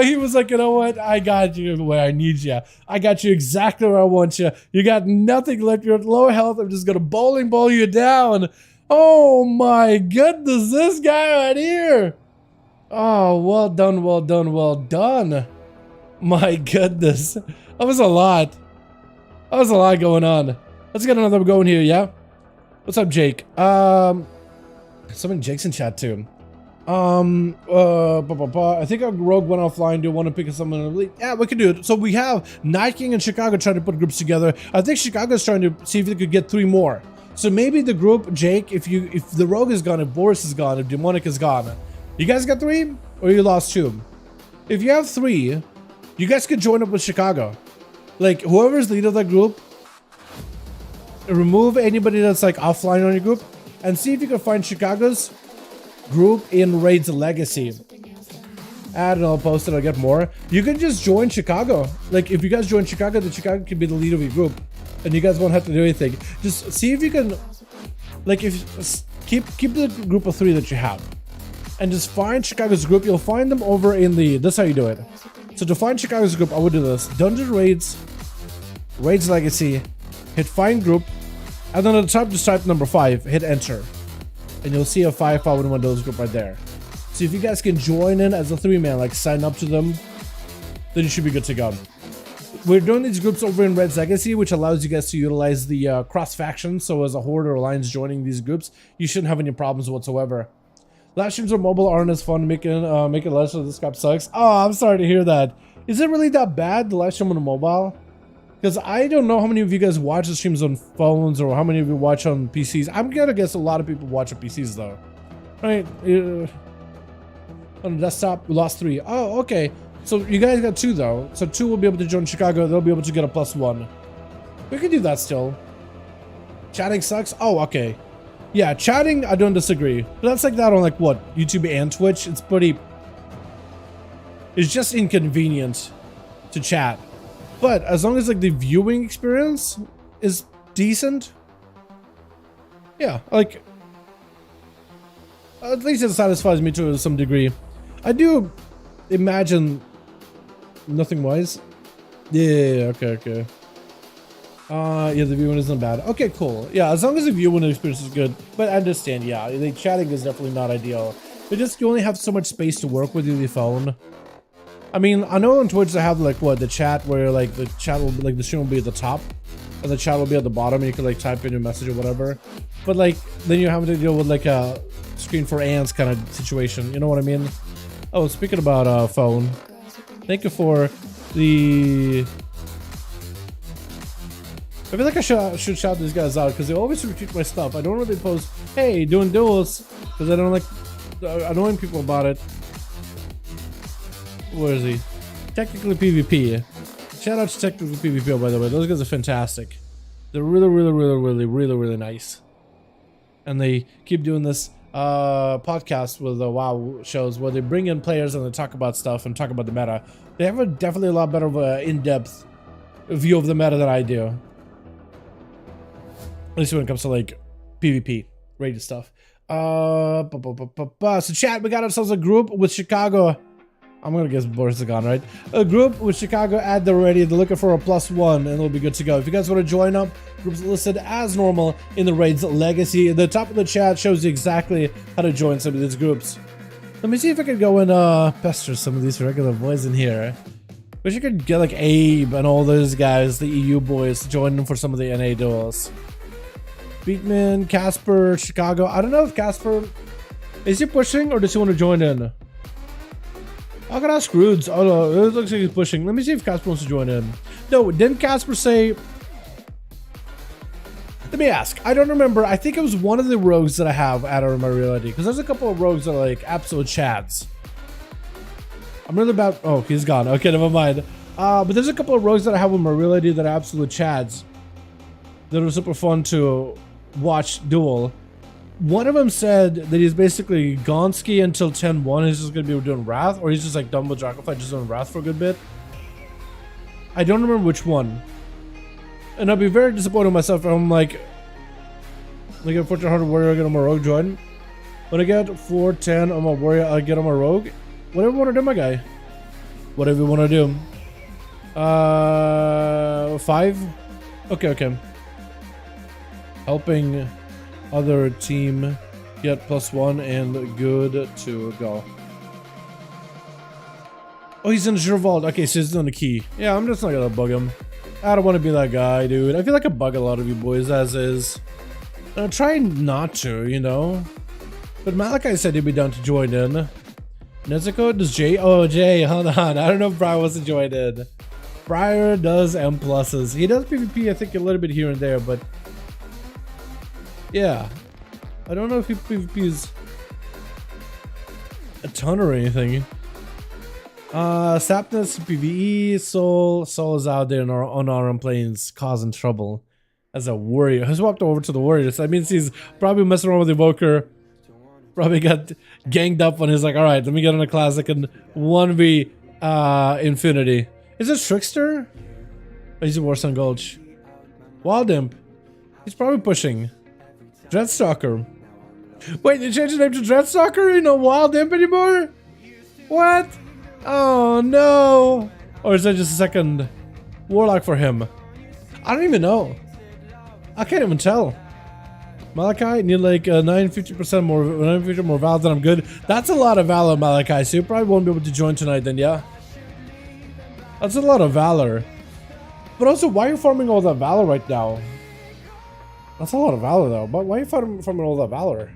he was like, you know what? I got you where I need you. I got you exactly where I want you. You got nothing left. You're at low health. I'm just gonna bowling ball you down. Oh my goodness, this guy right here. Oh, well done, well done, well done. My goodness. That was a lot. That was a lot going on. Let's get another going here, yeah? What's up, Jake? So many Jakes in chat too. I think our Rogue went offline. Do you want to pick up someone? Yeah, we can do it. So we have Night King and Chicago trying to put groups together. I think Chicago's trying to see if they could get 3 more. So maybe the group, Jake, if the Rogue is gone, if Boris is gone, if Demoniac is gone, you guys got 3 or you lost 2? If you have 3, you guys could join up with Chicago. Like whoever's the leader of that group, remove anybody that's like offline on your group and see if you can find Chicago's group in Raids Legacy. Add and I'll post it, I'll get more. You can just join Chicago. Like if you guys join Chicago, then Chicago can be the leader of your group. And you guys won't have to do anything. Just see if you can, like, if keep the group of 3 that you have, and just find Chicago's group. You'll find them over in the. That's how you do it. So to find Chicago's group, I would do this: Dungeon Raids, Raids Legacy, hit Find Group, and then at the top just type number 5, hit Enter, and you'll see a 5V5 1v1 DUELS group right there. So if you guys can join in as a 3-man, like sign up to them, then you should be good to go. We're doing these groups over in Red's Legacy, which allows you guys to utilize the cross-faction. So as a horde or alliance joining these groups, you shouldn't have any problems whatsoever. Live streams on mobile aren't as fun. Making less of this crap sucks. Oh, I'm sorry to hear that. Is it really that bad, the live stream on the mobile? Because I don't know how many of you guys watch the streams on phones or how many of you watch on PCs. I'm gonna guess a lot of people watch on PCs though. Right? On the desktop, we lost 3. Oh, okay. So you guys got 2 though. So 2 will be able to join Chicago. They'll be able to get a +1. We can do that still. Chatting sucks. Oh, okay. Yeah, chatting, I don't disagree. But that's like that on like what? YouTube and Twitch. It's pretty. It's just inconvenient to chat. But as long as like the viewing experience is decent. Yeah, like at least it satisfies me to some degree. I do imagine. Nothing wise. Yeah, okay. Yeah, the viewing isn't bad. Okay, cool. Yeah, as long as the viewing experience is good. But I understand, yeah, the chatting is definitely not ideal. But just you only have so much space to work with your phone. I mean, I know on Twitch they have like what, the chat where like the chat will be like the stream will be at the top and the chat will be at the bottom and you can like type in your message or whatever. But like then you're having to deal with like a screen for ants kind of situation. You know what I mean? Oh, speaking about phone. Thank you for the. I feel like I should shout these guys out because they always retweet my stuff. I don't really post, hey, doing duels, because I don't like annoying people about it. Where is he? Technically PvP. Shout out to Technically PvP, by the way. Those guys are fantastic. They're really nice. And they keep doing this podcast with the WoW shows where they bring in players and they talk about stuff and talk about the meta. They have definitely a lot better of an in-depth view of the meta than I do. At least when it comes to like PvP rated stuff. So chat, we got ourselves a group with Chicago. I'm gonna guess Boris is gone, right? A group with Chicago ad already. They're looking for a +1 and it'll be good to go. If you guys want to join up, groups listed as normal in the Raids Legacy. The top of the chat shows you exactly how to join some of these groups. Let me see if I can go and pester some of these regular boys in here. Wish you could get like Abe and all those guys, the EU boys, join them for some of the NA duels. Beatman, Casper, Chicago. I don't know if Casper Is he pushing or does he want to join in? I can ask Rudes. Oh no, it looks like he's pushing. Let me see if Casper wants to join in. No, didn't Casper say... Let me ask. I don't remember. I think it was one of the rogues that I have added on my reality. Because there's a couple of rogues that are like absolute chads. I'm really about... Oh, he's gone. Okay, never mind. But there's a couple of rogues that I have on my reality that are absolute chads. That are super fun to watch duel. One of them said that he's basically Gonski until 10-1. He's just going to be doing Wrath. Or he's just like done with Dragonflight, just doing Wrath for a good bit. I don't remember which one. And I'll be very disappointed in myself if I'm like... When I get 1400 warrior, I get on my rogue join. When I get 410 on my warrior, I get on my rogue. Whatever you want to do, my guy. Whatever you want to do. 5? Okay. Helping other team get +1 and good to go. Oh, he's in the vault. Okay, so he's on the key. Yeah, I'm just not gonna bug him. I don't want to be that guy, dude. I feel like I bug a lot of you boys as is. I'm trying not to, you know. But Malachi said he'd be down to join in. Nezuko, does Jay? Oh, Jay, hold on. I don't know if Briar wants to join in. Briar does M pluses. He does PvP, I think, a little bit here and there, but yeah. I don't know if he PvPs a ton or anything. Sapness, PvE, Soul is out there on RM planes causing trouble as a warrior. He's walked over to the warriors. That means he's probably messing around with the Evoker. Probably got ganged up on his like, alright, let me get on a classic and 1v Infinity. Is this Trickster? Oh, he's a Warsun Gulch. Wild Imp. He's probably pushing. Dreadstalker. Wait, they changed the name to Dreadstalker? You know Wild Imp anymore? What? Oh no! Or is that just a second Warlock for him? I don't even know. I can't even tell. Malachi, need like 950% more, 950 more Valor than I'm good. That's a lot of Valor, Malachi, so you probably won't be able to join tonight then, yeah? That's a lot of Valor. But also, why are you farming all that Valor right now? That's a lot of Valor though, but why are you farming all that Valor?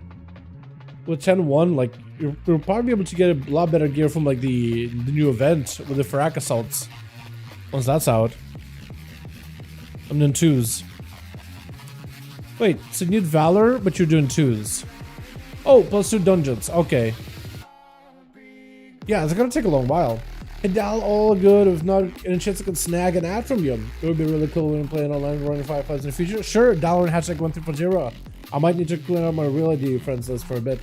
With 10-1, like, you'll probably be able to get a lot better gear from like the new event with the Farak Assaults. Once that's out. I'm doing 2s. Wait, so you need Valor, but you're doing 2s. Oh, +2 dungeons. Okay. Yeah, it's gonna take a long while. Hey Dal, all good. If not any chance I can snag an ad from you. It would be really cool when I'm playing online running 5 in the future. Sure, Dalaran hashtag 1340. I might need to clean out my real ID friends list for a bit.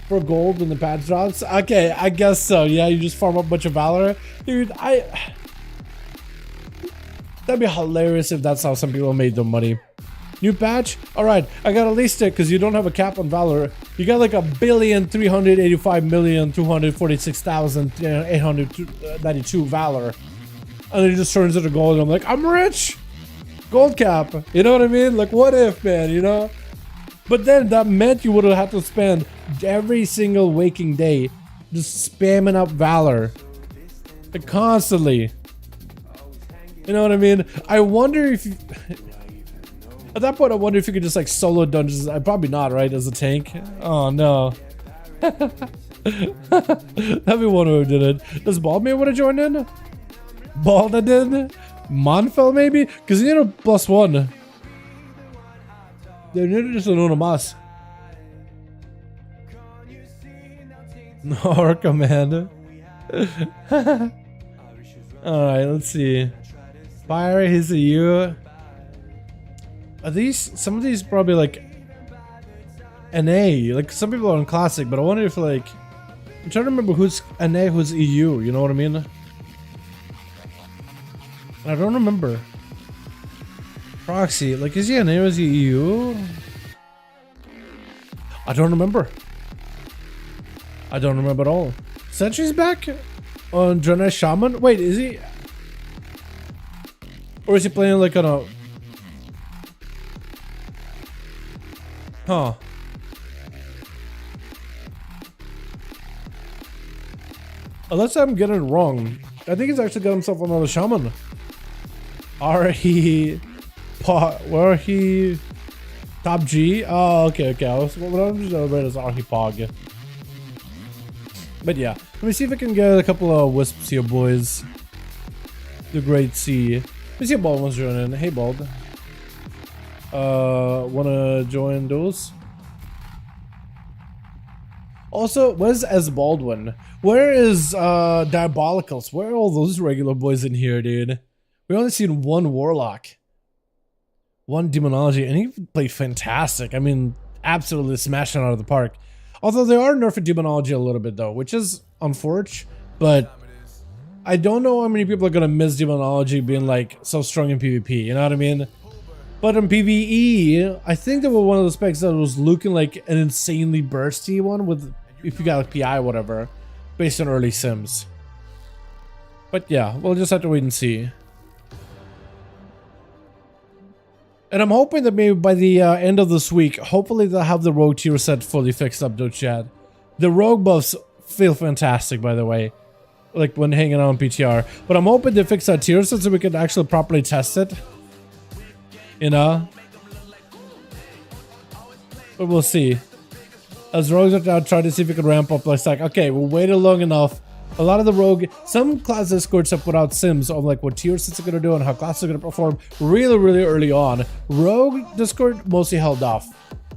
For gold when the patch drops. Okay, I guess so. Yeah, you just farm up a bunch of Valor. Dude, that'd be hilarious if that's how some people made their money. New patch? Alright, I gotta list it because you don't have a cap on Valor. You got like 1,385,246,892 Valor. And then it just turns into gold and I'm like, I'm rich! Gold cap. You know what I mean? Like, what if, man, you know? But then that meant you would have had to spend every single waking day just spamming up Valor. Like, constantly. You know what I mean? I wonder if you... At that point, I wonder if you could just like solo dungeons. Probably not, right? As a tank. Oh no. That'd be one who did it. Does Baldman want to join in? Balda did? Monfell maybe? Because you need a +1. They need just an Unamas. No, command. Alright, let's see. Fire, he's a U. Are these, some of these probably like NA, like some people are on classic, but I wonder if like, I'm trying to remember who's NA, who's EU, you know what I mean? I don't remember. Proxy, like is he NA or is he EU? I don't remember. I don't remember at all. Sentry's back on Dranesh Shaman? Wait, is he? Or is he playing like on a... Huh. Unless I'm getting it wrong. I think he's actually got himself another shaman. Where he top G? Oh, okay. I was just read as Archipog. But yeah, let me see if I can get a couple of wisps here, boys. The Great Sea. Let me see if Bald wants to join in. Hey, Bald. Wanna join Duels? Also, where's S Baldwin? Where is Diabolicals? Where are all those regular boys in here, dude? We only seen one Warlock, one Demonology, and he played fantastic. I mean, absolutely smashing out of the park. Although they are nerfing Demonology a little bit though, which is unfortunate, but I don't know how many people are gonna miss Demonology being like so strong in PvP, you know what I mean? But in PvE, I think there were one of the specs that was looking like an insanely bursty one with, if you got like PI or whatever, based on early sims. But yeah, we'll just have to wait and see. And I'm hoping that maybe by the end of this week, hopefully they'll have the rogue tier set fully fixed up, though, Chad. The rogue buffs feel fantastic, by the way, like when hanging out on PTR. But I'm hoping they fix that tier set so we can actually properly test it. You know? But we'll see. As rogues are now trying to see if we can ramp up, it's like, okay, we waited long enough. A lot of the rogue, some class discords have put out sims on like what tier sets are gonna do and how classes are gonna perform really early on. Rogue discord mostly held off.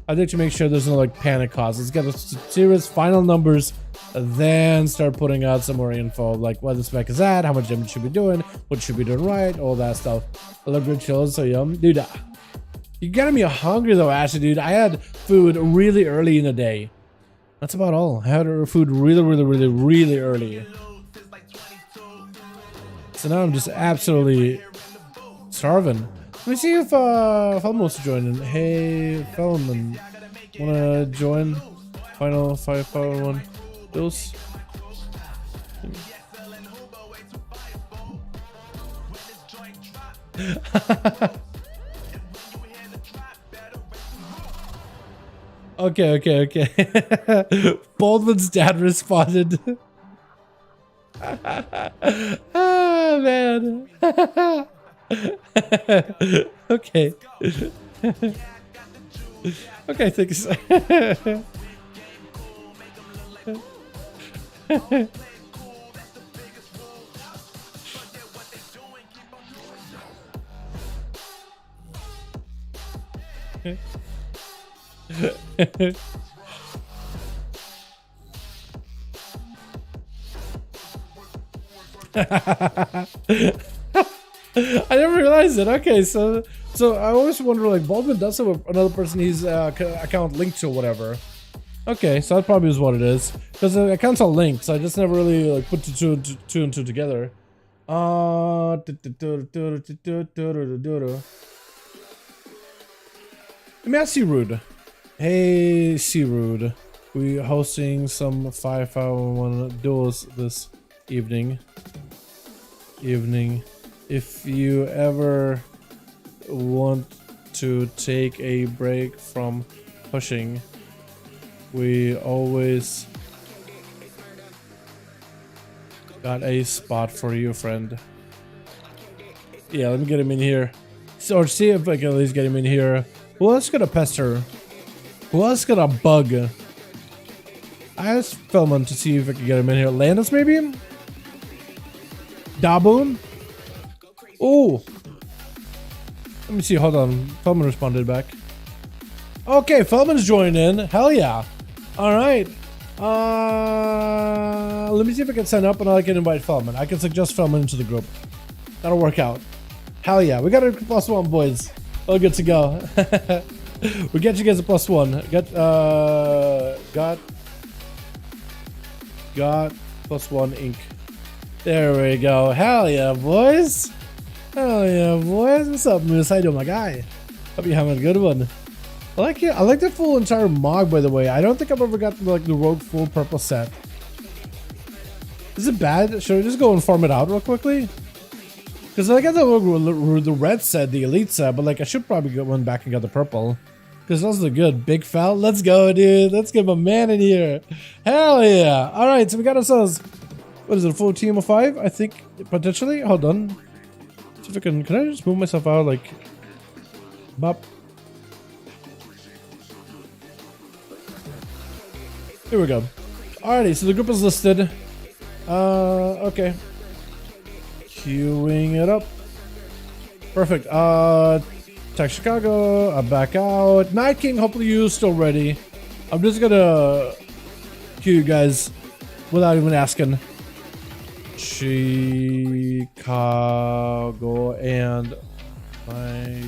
I think to make sure there's no like panic causes. Get the serious final numbers, then start putting out some more info like what the spec is at, how much damage should be doing, what should be doing right, all that stuff. I love good chills, so yum, dude. You gotta be hungry though, Ashley, dude. I had food really early in the day. That's about all. I had food really early. So now I'm just absolutely starving. Let me see if Felman wants to join in. Hey, Felman, wanna join final 5v5 1v1 Duels? Okay. Baldwin's dad responded. Ah, man. Okay. Okay, thanks. I never realized it. Okay, so I always wonder, like, Baldwin does have another person he's account linked to or whatever. Okay, so that probably is what it is, because the accounts are linked, so I just never really like put two and two together. Let me ask Searude. Hey, Searude. We hosting some 5v1 duels this evening. If you ever want to take a break from pushing, we always got a spot for you, friend. Yeah, let me get him in here. Or see if I can at least get him in here. Who else got a pester? Who else got a bug? I asked Felman to see if I could get him in here. Landis, maybe? Daboon? Oh! Let me see, hold on. Felman responded back. Okay, Felman's joining in. Hell yeah. Alright. Let me see if I can sign up and I can invite Felman. I can suggest Felman into the group. That'll work out. Hell yeah. We got a +1, boys. All good to go. We get you guys a +1. Got +1 ink. There we go. Hell yeah, boys. Hell yeah, boys. What's up, Moose? How you doing, my guy? Hope you're having a good one. I like it. I like the full entire Mog, by the way. I don't think I've ever got like the Rogue full purple set. Is it bad? Should I just go and farm it out real quickly? Because I got the red set, the elite set, but like I should probably go one back and get the purple. Because those are good. Big Foul. Let's go, dude. Let's get my man in here. Hell yeah. All right, so we got ourselves, what is it, a full team of 5? I think, potentially. Hold on. See if I can I just move myself out, like, bop. Here we go. Alrighty, so the group is listed. Okay. Queuing it up. Perfect. Tech Chicago, I back out. Night King, hopefully you're still ready. I'm just gonna queue you guys without even asking. Chicago and my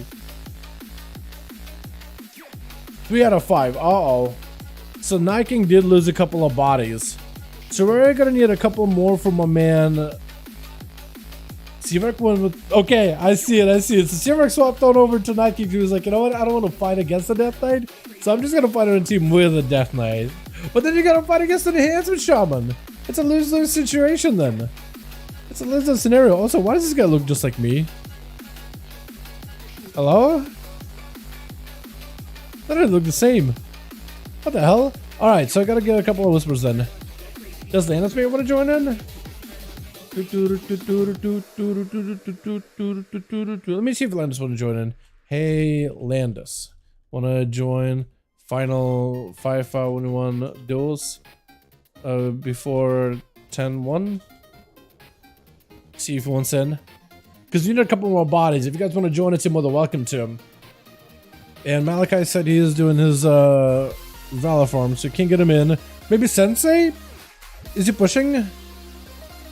3 out of 5. Uh-oh. So Night King did lose a couple of bodies. So we're gonna need a couple more from my man. Seamark went with, okay, I see it. So Seamark swapped on over to Night King. He was like, you know what? I don't want to fight against the Death Knight, so I'm just gonna fight on a team with a Death Knight. But then you gotta fight against an Enhancement Shaman. It's a lose-lose situation then. It's a lose-lose scenario. Also, why does this guy look just like me? Hello? That doesn't look the same. What the hell? Alright, so I gotta get a couple of whispers then. Does Landis want to join in? Let me see if Landis want to join in. Hey, Landis. Want to join final 5V5 1v1 Duels before 10-1? See if he wants in. Because we need a couple more bodies. If you guys want to join us, you're more than welcome to. And Malachi said he is doing his Valor farm, so you can't get him in. Maybe Sensei? Is he pushing?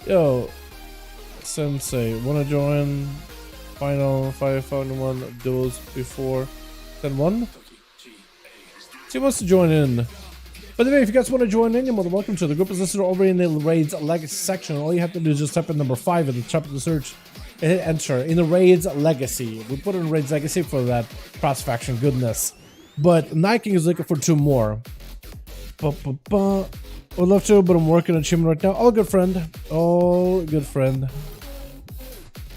Yo, Sensei, wanna join final 5v1 duels before 10-1? He wants to join in. By the way, if you guys want to join in, you're more than welcome to. The group is listed over in the Raids Legacy section. All you have to do is just type in number 5 at the top of the search and hit enter. In the Raids Legacy. We put in Raids Legacy for that cross-faction goodness. But Night King is looking for 2 more. Would love to, but I'm working on achievement right now. Oh, good friend. Oh, good friend.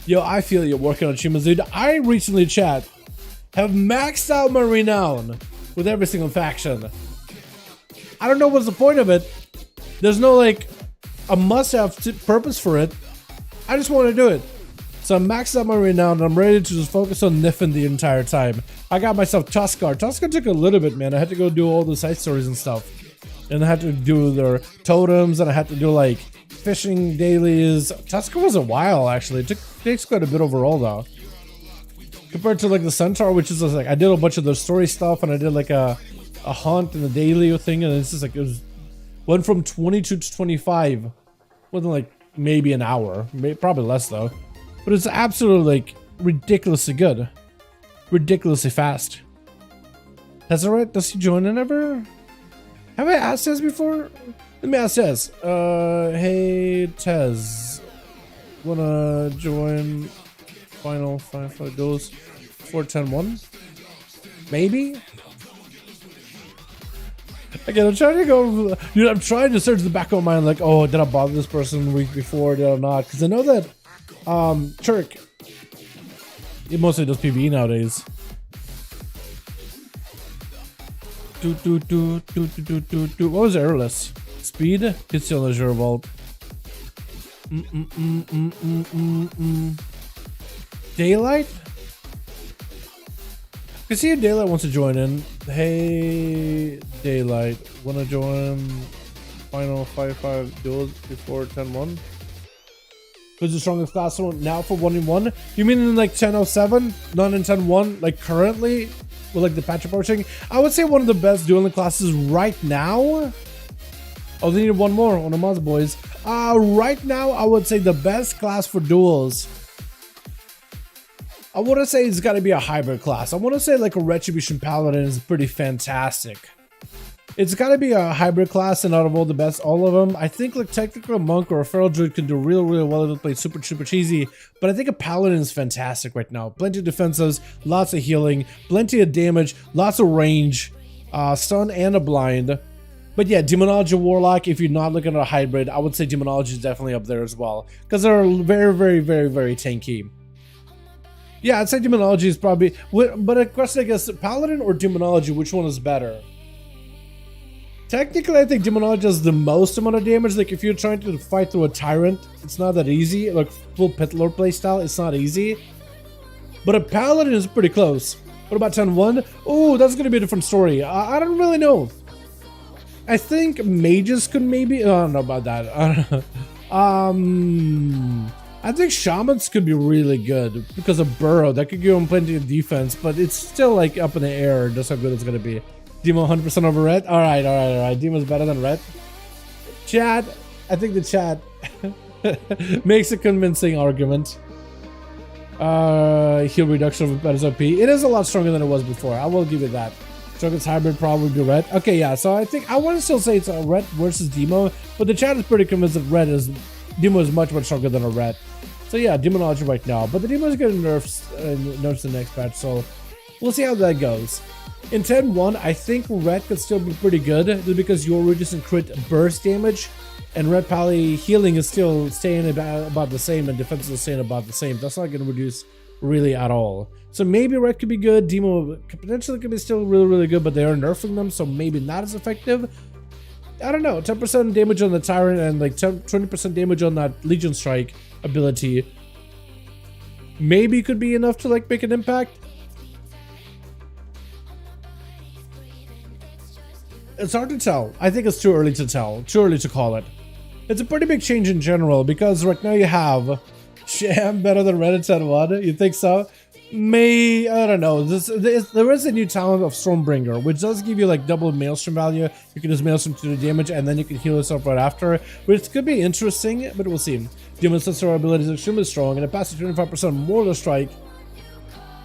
Yo, I feel you're working on achievements, dude. I recently, chat, have maxed out my renown with every single faction. I don't know what's the point of it. There's no, like, a must-have purpose for it. I just want to do it. So I'm maxed out my renown, and I'm ready to just focus on Niffin the entire time. I got myself Tuskar. Tuskar took a little bit, man. I had to go do all the side stories and stuff. And I had to do their totems, and I had to do like fishing dailies. Tuskar was a while actually. It takes quite a bit overall though. Compared to like the Centaur, which is just like I did a bunch of the story stuff, and I did like a hunt and a daily thing, and it's just like went from 22 to 25 within like maybe an hour, probably less though. But it's absolutely like ridiculously good, ridiculously fast. That's alright. Does he join in ever? Have I asked Tez before? Let me ask Tez. Hey Tez, wanna join final 5v5 duels 4-10-1? Maybe. Again, I'm trying to go. Dude, I'm trying to search the back of my mind, like, oh, did I bother this person the week before? Did I not? Because I know that Turk, he mostly does PvE nowadays. What was airless? Speed? It's still Azure Vault. Daylight? I see if Daylight wants to join in. Hey, Daylight, wanna join final 5v5 duels before 10-1? Who's the strongest class now for 1v1? You mean in like 10-07? Not in 10-1? Like currently? With like the patch approaching? I would say one of the best dueling classes right now. Oh, they need one more on the mods, boys. Right now, I would say the best class for duels, I wouldn't say it's got to be a hybrid class. I want to say like a Retribution Paladin is pretty fantastic. It's got to be a hybrid class, and out of all of them, I think like technically a Monk or a Feral Druid can do really well if they play super cheesy, but I think a Paladin is fantastic right now. Plenty of defenses, lots of healing, plenty of damage, lots of range, stun and a blind. But yeah, Demonology Warlock, if you're not looking at a hybrid, I would say Demonology is definitely up there as well, because they're very tanky. Yeah, I'd say Demonology is probably, but a question I guess, Paladin or Demonology, which one is better? Technically, I think Demonology does the most amount of damage. Like, if you're trying to fight through a Tyrant, it's not that easy. Like, full Pit Lord playstyle, it's not easy. But a Paladin is pretty close. What about 10-1? Oh, that's going to be a different story. I don't really know. I think mages could maybe, I don't know about that. I think shamans could be really good because of burrow. That could give them plenty of defense, but it's still like up in the air just how good it's gonna be. Demo 100% over red. All right. Demo's better than red. Chat, I think the chat makes a convincing argument. Heal reduction of better OP. It is a lot stronger than it was before. I will give you that. Strongest hybrid probably be red. Okay, yeah. So I think I want to still say it's a red versus Demo, but the chat is pretty convinced that Demo is much stronger than a red. So yeah, Demonology right now, but the Demo is getting nerfs in the next patch. So we'll see how that goes. In 10-1, I think red could still be pretty good just because you're reducing crit burst damage, and red pally healing is still staying about the same, and defense is staying about the same. That's not going to reduce really at all. So maybe red could be good. Demo potentially could be still really good, but they are nerfing them, so maybe not as effective. I don't know. 10% damage on the Tyrant and like 20% damage on that Legion Strike ability maybe could be enough to like make an impact. It's hard to tell. I think it's too early to tell. Too early to call it. It's a pretty big change in general because right now you have Sham better than Red at 10-1. You think so? I don't know. There is a new talent of Stormbringer, which does give you like double Maelstrom value. You can just Maelstrom to the damage and then you can heal yourself right after, which could be interesting, but we'll see. Demon Sensor ability is extremely strong and it passes 25% more strike.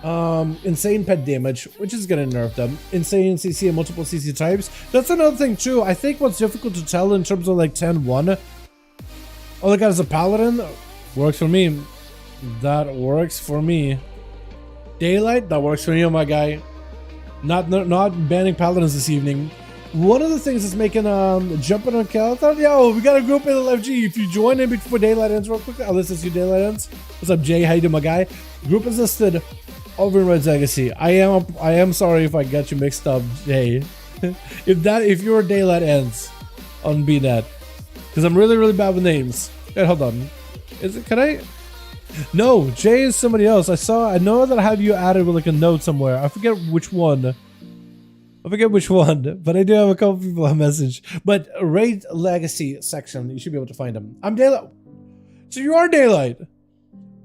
Insane pet damage, which is gonna nerf them. Insane CC and multiple CC types. That's another thing too. I think what's difficult to tell in terms of like 10-1. All I got is a paladin. Works for me. That works for me. Daylight, that works for you, my guy. Not banning paladins this evening. One of the things that's making jumping on Cal. Yo, we got a group in LFG. If you join in before daylight ends real quick, I'll listen to you daylight ends. What's up, Jay? How you doing, my guy? Group is listed over in Red's Legacy. I am sorry if I got you mixed up, Jay. if your daylight ends on BNet, because I'm really bad with names. Wait, hold on. Can I? No, Jay is somebody else. I know that I have you added with like a note somewhere. I forget which one, but I do have a couple people on message. But Raid Legacy section, you should be able to find them. I'm Daylight. So you are Daylight.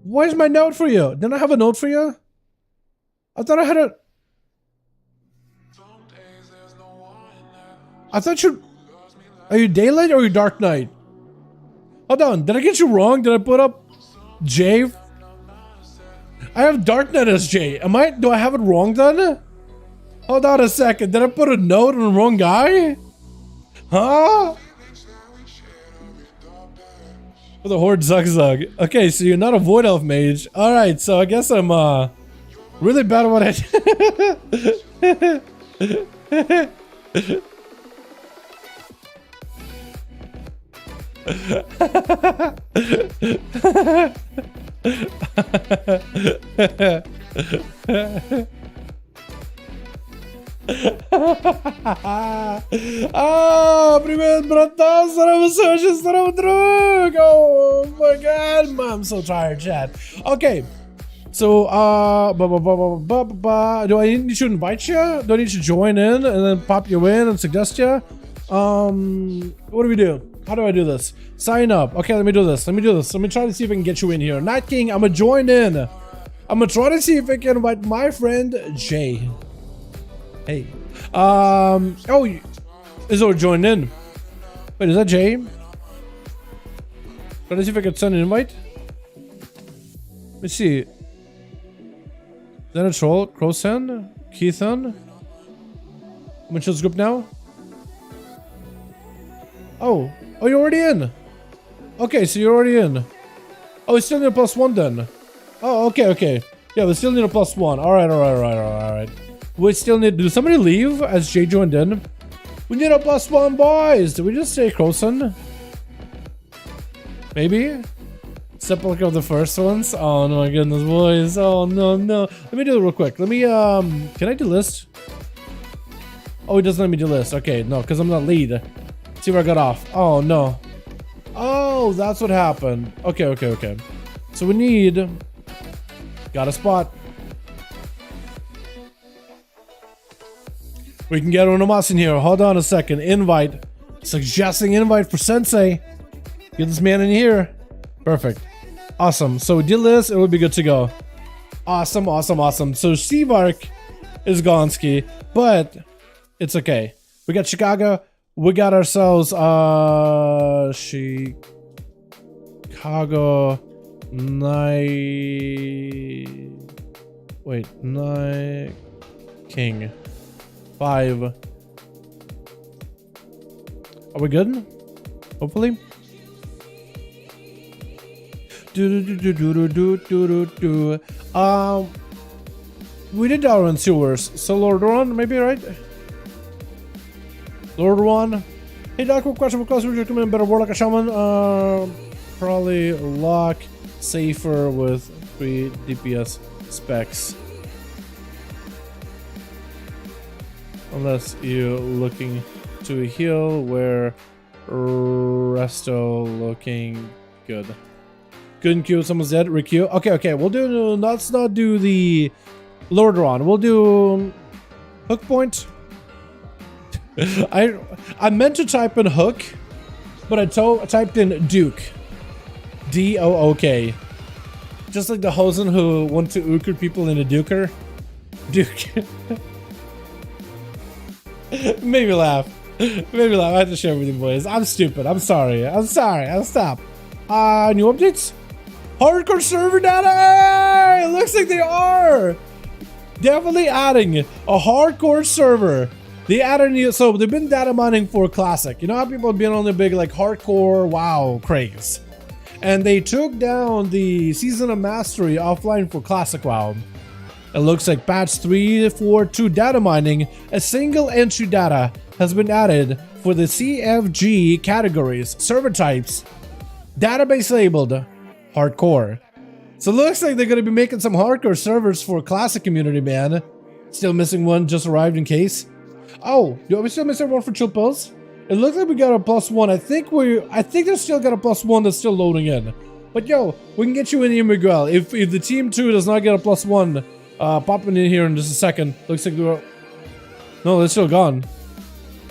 Where's my note for you? Didn't I have a note for you? I thought I had a... I thought you... Are you Daylight or are you Dark Knight? Hold on, did I get you wrong? Did I put up J? I have Dark Knight as J. Do I have it wrong then? Hold on a second, did I put a note on the wrong guy? Huh? For the Horde Zug. Okay, so you're not a Void Elf mage. Alright, so I guess I'm really bad at what I do. Привет, братан, здорово, друг. Oh my god, I'm so tired, chat. Okay, so do I need to invite you? Do I need to join in and then pop you in and suggest you? What do we do? How do I do this? Sign up. Okay, let me do this. Let me try to see if I can get you in here. Night King, I'm gonna join in. I'm gonna try to see if I can invite my friend Jay. Hey. Oh, Izzo joined in. Wait, is that Jay? Try to see if I can send an invite. Let me see. Is that a troll? Crowson? Keithan? I'm in Chill's group now. Oh, you're already in. Okay, so you're already in. Oh, we still need a +1 then. Oh, okay. Yeah, we still need a +1. All right. We still need. Did somebody leave as Jay joined in? We need a +1, boys. Did we just say Crowson? Maybe. Sepulchre of the first ones. Oh no, my goodness, boys. Oh no. Let me do it real quick. Let me Can I delist? Oh, it doesn't let me delist. Okay, no, because I'm not lead. See where I got off. Oh no. Oh, that's what happened. Okay. So we need. Got a spot. We can get Unomas in here. Hold on a second. Invite. Suggesting invite for Sensei. Get this man in here. Perfect. Awesome. So we did this. It would be good to go. Awesome, awesome, awesome. So Seavark is Gonski, but it's okay. We got Chicago. We got ourselves Chicago Night King 5. Are we good? Hopefully. We did Dalaran sewers, so Lord Ron, maybe, right? Lord Ron. Hey Doc, quick question, what class would you recommend better Warlock or Shaman? Probably Lock, safer with 3 DPS specs. Unless you're looking to heal, where Resto looking good. Couldn't Q, someone's dead. Req. Okay, we'll do. Let's not do the Lord Ron. We'll do Hook Point. I meant to type in Hook, but I typed in Duke. D-O-O-K. Just like the Hosen who want to Uker people in a Duker. Duke. Maybe laugh. Maybe laugh. I have to share with you boys. I'm stupid. I'm sorry. I'll stop. New updates? Hardcore server data! Hey, it looks like they are! Definitely adding a hardcore server. They added, so they've been data mining for Classic. You know how people have been on the big like hardcore WoW craze? And they took down the Season of Mastery offline for Classic WoW. It looks like patch 3.4.2 data mining, a single entry data has been added for the CFG categories, server types, database labeled hardcore. So it looks like they're going to be making some hardcore servers for Classic community, man. Still missing one, just arrived in case. Oh, are we still missing one for chill pills? It looks like we got a +1. I think they still got a +1 that's still loading in. But yo, we can get you in here, Miguel. If the team 2 does not get a +1, popping in here in just a second. Looks like they're... No, they're still gone.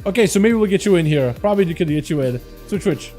Okay, so maybe we'll get you in here. Probably could get you in. Switch.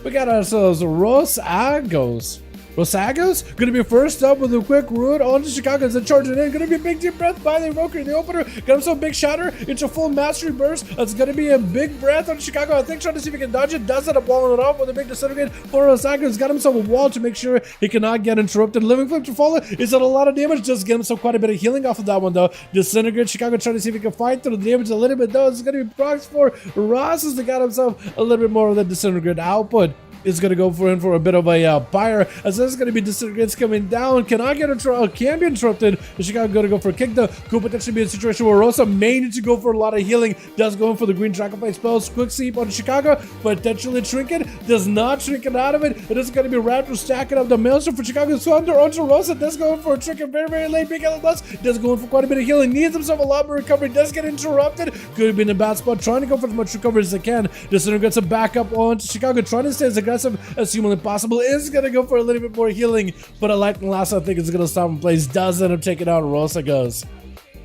We got ourselves Rosagos. Rosagos? Gonna be first up with a quick route onto Chicago as they charge it in. Gonna be a big deep breath by the Evoker, the opener. Got himself a big shatter into full mastery burst. It's gonna be a big breath on Chicago. I think trying to see if he can dodge it. Does it, blowing it off with a big disintegrate for Rosagos. Got himself a wall to make sure he cannot get interrupted. Living flip to follow. Is that a lot of damage? Just get himself quite a bit of healing off of that one though. Disintegrate. Chicago trying to see if he can fight through the damage a little bit though. It's gonna be procs for Ross as they got himself a little bit more of the disintegrate output. Is going to go for him for a bit of a fire, as this is going to be disintegrates coming down. Cannot get can be interrupted. Chicago going to go for a kick though. Could potentially be a situation where Rosa may need to go for a lot of healing. Does go in for the green Dragonflight spells. Quick sleep on Chicago. Potentially trinket. Does not trinket out of it. It is going to be Raptor stacking up the maelstrom for Chicago. So under onto Rosa. Does go in for a trinket very, very late. Big LS does go in for quite a bit of healing. Needs himself a lot more recovery. Does get interrupted. Could have been in a bad spot. Trying to go for as much recovery as they can. Disintegrates a back up onto Chicago. Trying to stay as aggressive as humanly possible. Is going to go for a little bit more healing, but a lightning last I think is going to stop in place. Does end up taking out Rosa goes.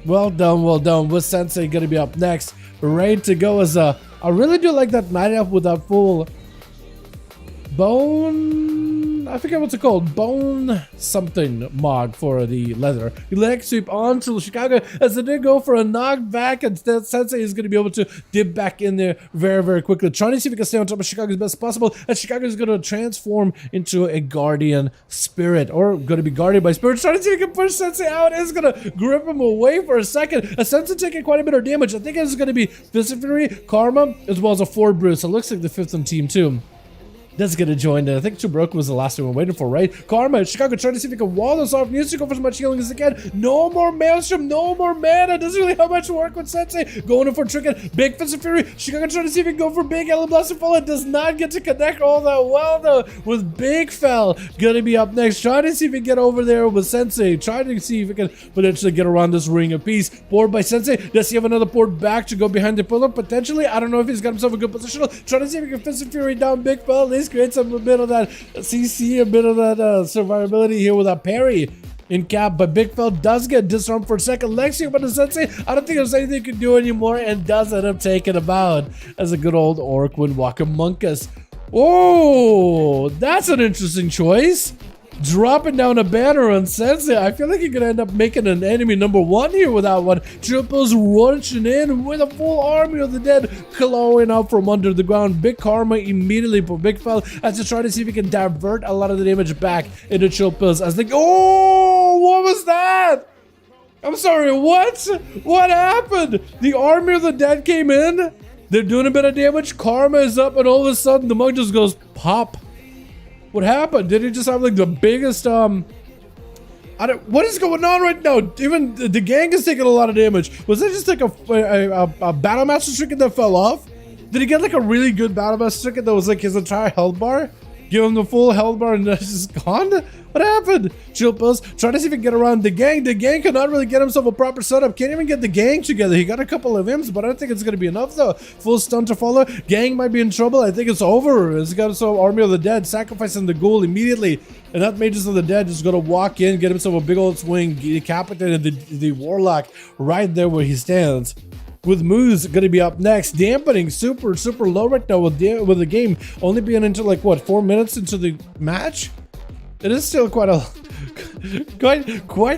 Well done. With Sensei going to be up next, ready to go as I really do like that night elf with that full bone. I forget what's it called. Bone something mod for the leather. Leg sweep onto Chicago as they did go for a knockback, and Sensei is going to be able to dip back in there very, very quickly. Trying to see if he can stay on top of Chicago as best as possible. And Chicago is going to transform into a guardian spirit, or going to be guarded by spirit. Trying to see if he can push Sensei out. Is going to grip him away for a second. A Sensei taking quite a bit of damage. I think it's going to be Fist Fury, Karma, as well as a 4 Bruce. It looks like the 5th on team 2. That's gonna join. I think Chubroka was the last one we're waiting for, right? Karma, Chicago trying to see if he can wall this off. Needs to go for as much healing as he can. No more Maelstrom, no more mana. Doesn't really have much work with Sensei. Going in for Trinket. Big Fist of Fury. Chicago trying to see if he can go for Big Ellen Blaster Fall. It does not get to connect all that well though. With Big Fell gonna be up next. Trying to see if he can get over there with Sensei. Trying to see if he can potentially get around this ring of peace. Port by Sensei. Does he have another port back to go behind the pillar? Potentially. I don't know if he's got himself a good position. Trying to see if he can Fist of Fury down Big Fell. At least create some bit of that CC, a bit of that survivability here with that parry. in cap, but Big Fel does get disarmed for a second. Lexi, but the Sensei, I don't think there's anything you can do anymore, and does end up taking him out as a good old Orc Windwalker Monkus. Oh, that's an interesting choice. Dropping down a banner on Sensei. I feel like you're gonna end up making an enemy number 1 here with that one. Triples rushing in with a full army of the dead clawing out from under the ground. Big karma immediately for Big Fel as to try to see if he can divert a lot of the damage back into Triples as they oh, what was that? I'm sorry, what? What happened? The army of the dead came in. They're doing a bit of damage. Karma is up, and all of a sudden the monk just goes pop. What happened? Did he just have like the biggest what is going on right now? Even the gang is taking a lot of damage. Was that just like a battle master trinket that fell off? Did he get like a really good battle master trinket that was like his entire health bar? Give him the full health bar and that's just gone? What happened? Chill Pills, trying to see if he can get around the gang. The gang could not really get himself a proper setup. Can't even get the gang together. He got a couple of imps, but I don't think it's going to be enough though. Full stun to follow. Gang might be in trouble. I think it's over. It's got some army of the dead sacrificing the ghoul immediately. And that Mages of the Dead is going to walk in, get himself a big old swing, decapitate the Warlock right there where he stands. With Moose going to be up next, dampening super low right now with the game only being into like what 4 minutes into the match. It is still quite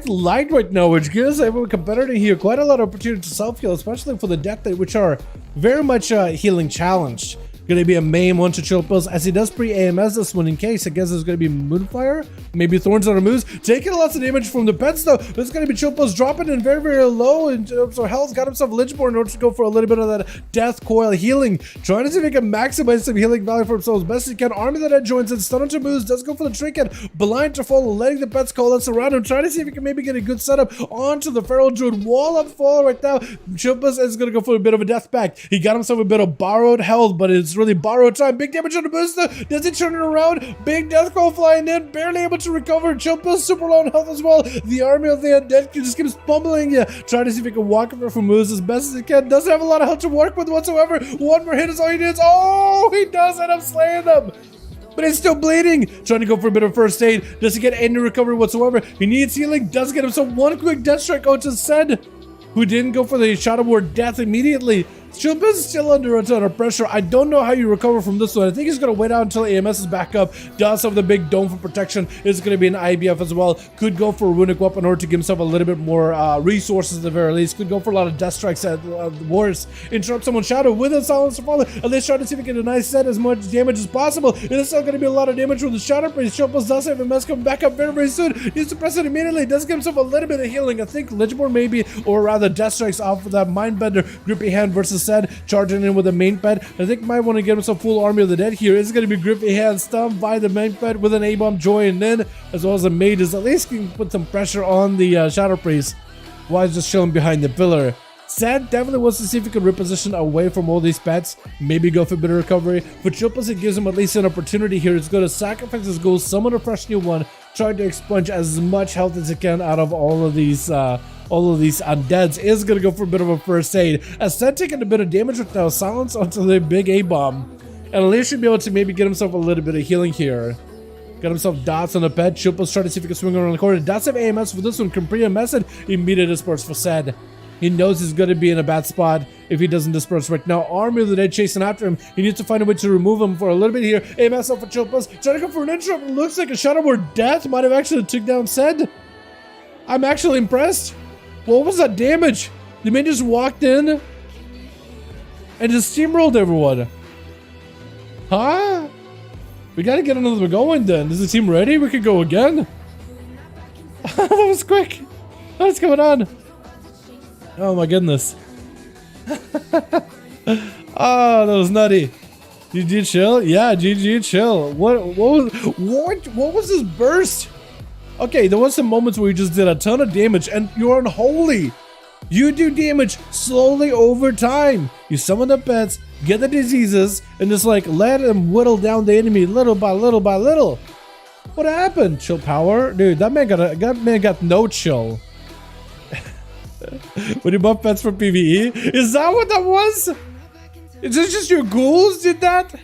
light right now, which gives every competitor here quite a lot of opportunity to self-heal, especially for the death rate, which are very much healing challenged. Gonna be a main one to Chill Pills as he does pre-AMS this one in case. I guess there's gonna be Moonfire, maybe Thorns on a Moose, taking lots of damage from the pets though. There's gonna be Chill Pills dropping in very low, and so Hell's got himself Lichborn in order to go for a little bit of that Death Coil healing, trying to see if he can maximize some healing value for himself as best he can. Army that joins in, stun onto Moose, does go for the trinket, blind to follow, letting the pets coalesce around him, trying to see if he can maybe get a good setup onto the Feral Druid. Wall up fall right now. Chill Pills is gonna go for a bit of a death pact. He got himself a bit of borrowed health, but it's really borrowed time. Big damage on the booster. Does he turn it around? Big death call flying in. Barely able to recover. Chill Pills super low on health as well. The army of the undead just keeps pummeling you. Trying to see if he can walk over from moves as best as he can. Doesn't have a lot of health to work with whatsoever. One more hit is all he needs. Oh, he does end up slaying them. But he's still bleeding. Trying to go for a bit of first aid. Doesn't get any recovery whatsoever. He needs healing. Does get himself one quick death strike out to Sed, who didn't go for the Shadow Ward death immediately. Chill Pills is still under a ton of pressure. I don't know how you recover from this one. I think he's going to wait out until AMS is back up. Does have the big dome for protection. It's going to be an IBF as well. Could go for a runic weapon in order to give himself a little bit more resources at the very least. Could go for a lot of death strikes at worst. Interrupt someone's shadow with a silence to follow. At least try to see if he can deny Set as much damage as possible. It is still going to be a lot of damage from the Shadow Priest. Chill Pills does have MS coming back up very soon. Needs to press it immediately. Does give himself a little bit of healing. I think Lichborn maybe, or rather death strikes off of that Mindbender. Grippy Hand versus Set. Charging in with a main pet. I think might want to get himself full army of the dead here. It's going to be Grippy Hand stunned by the main pet with an A-bomb joining in, as well as the mages. At least can put some pressure on the Shadow Priest while he's just chilling behind the pillar. Sad definitely wants to see if he can reposition away from all these pets. Maybe go for a bit of recovery. For Chill Pills, it gives him at least an opportunity here. It's going to sacrifice his goal, summon a fresh new one, try to expunge as much health as he can out of all of these undeads. Is going to go for a bit of a first aid. As Seth taking a bit of damage right now, silence onto the big A-bomb. And at least should be able to maybe get himself a little bit of healing here. Got himself dots on the pet. Chill Pills trying to see if he can swing around the corner. Dots have AMS for this one. Can pre-MS it. Immediate disperse for Sed. He knows he's going to be in a bad spot if he doesn't disperse right now. Army of the Dead chasing after him. He needs to find a way to remove him for a little bit here. AMS up for Chill Pills. Trying to go for an interrupt. It looks like a Shadow Ward death might have actually took down Sed. I'm actually impressed. What was that damage? The man just walked in and just steamrolled everyone. Huh? We gotta get another one going then. Is the team ready? We could go again. That was quick. What's going on? Oh my goodness. Oh, that was nutty. GG chill? Yeah, GG chill. What was this burst? Okay, there was some moments where you just did a ton of damage and you're unholy. You do damage slowly over time. You summon the pets, get the diseases, and just like let them whittle down the enemy little by little by little. What happened? Chill power? Dude, that man got no chill. When you buff pets for PvE? Is that what that was? Is this just your ghouls did that?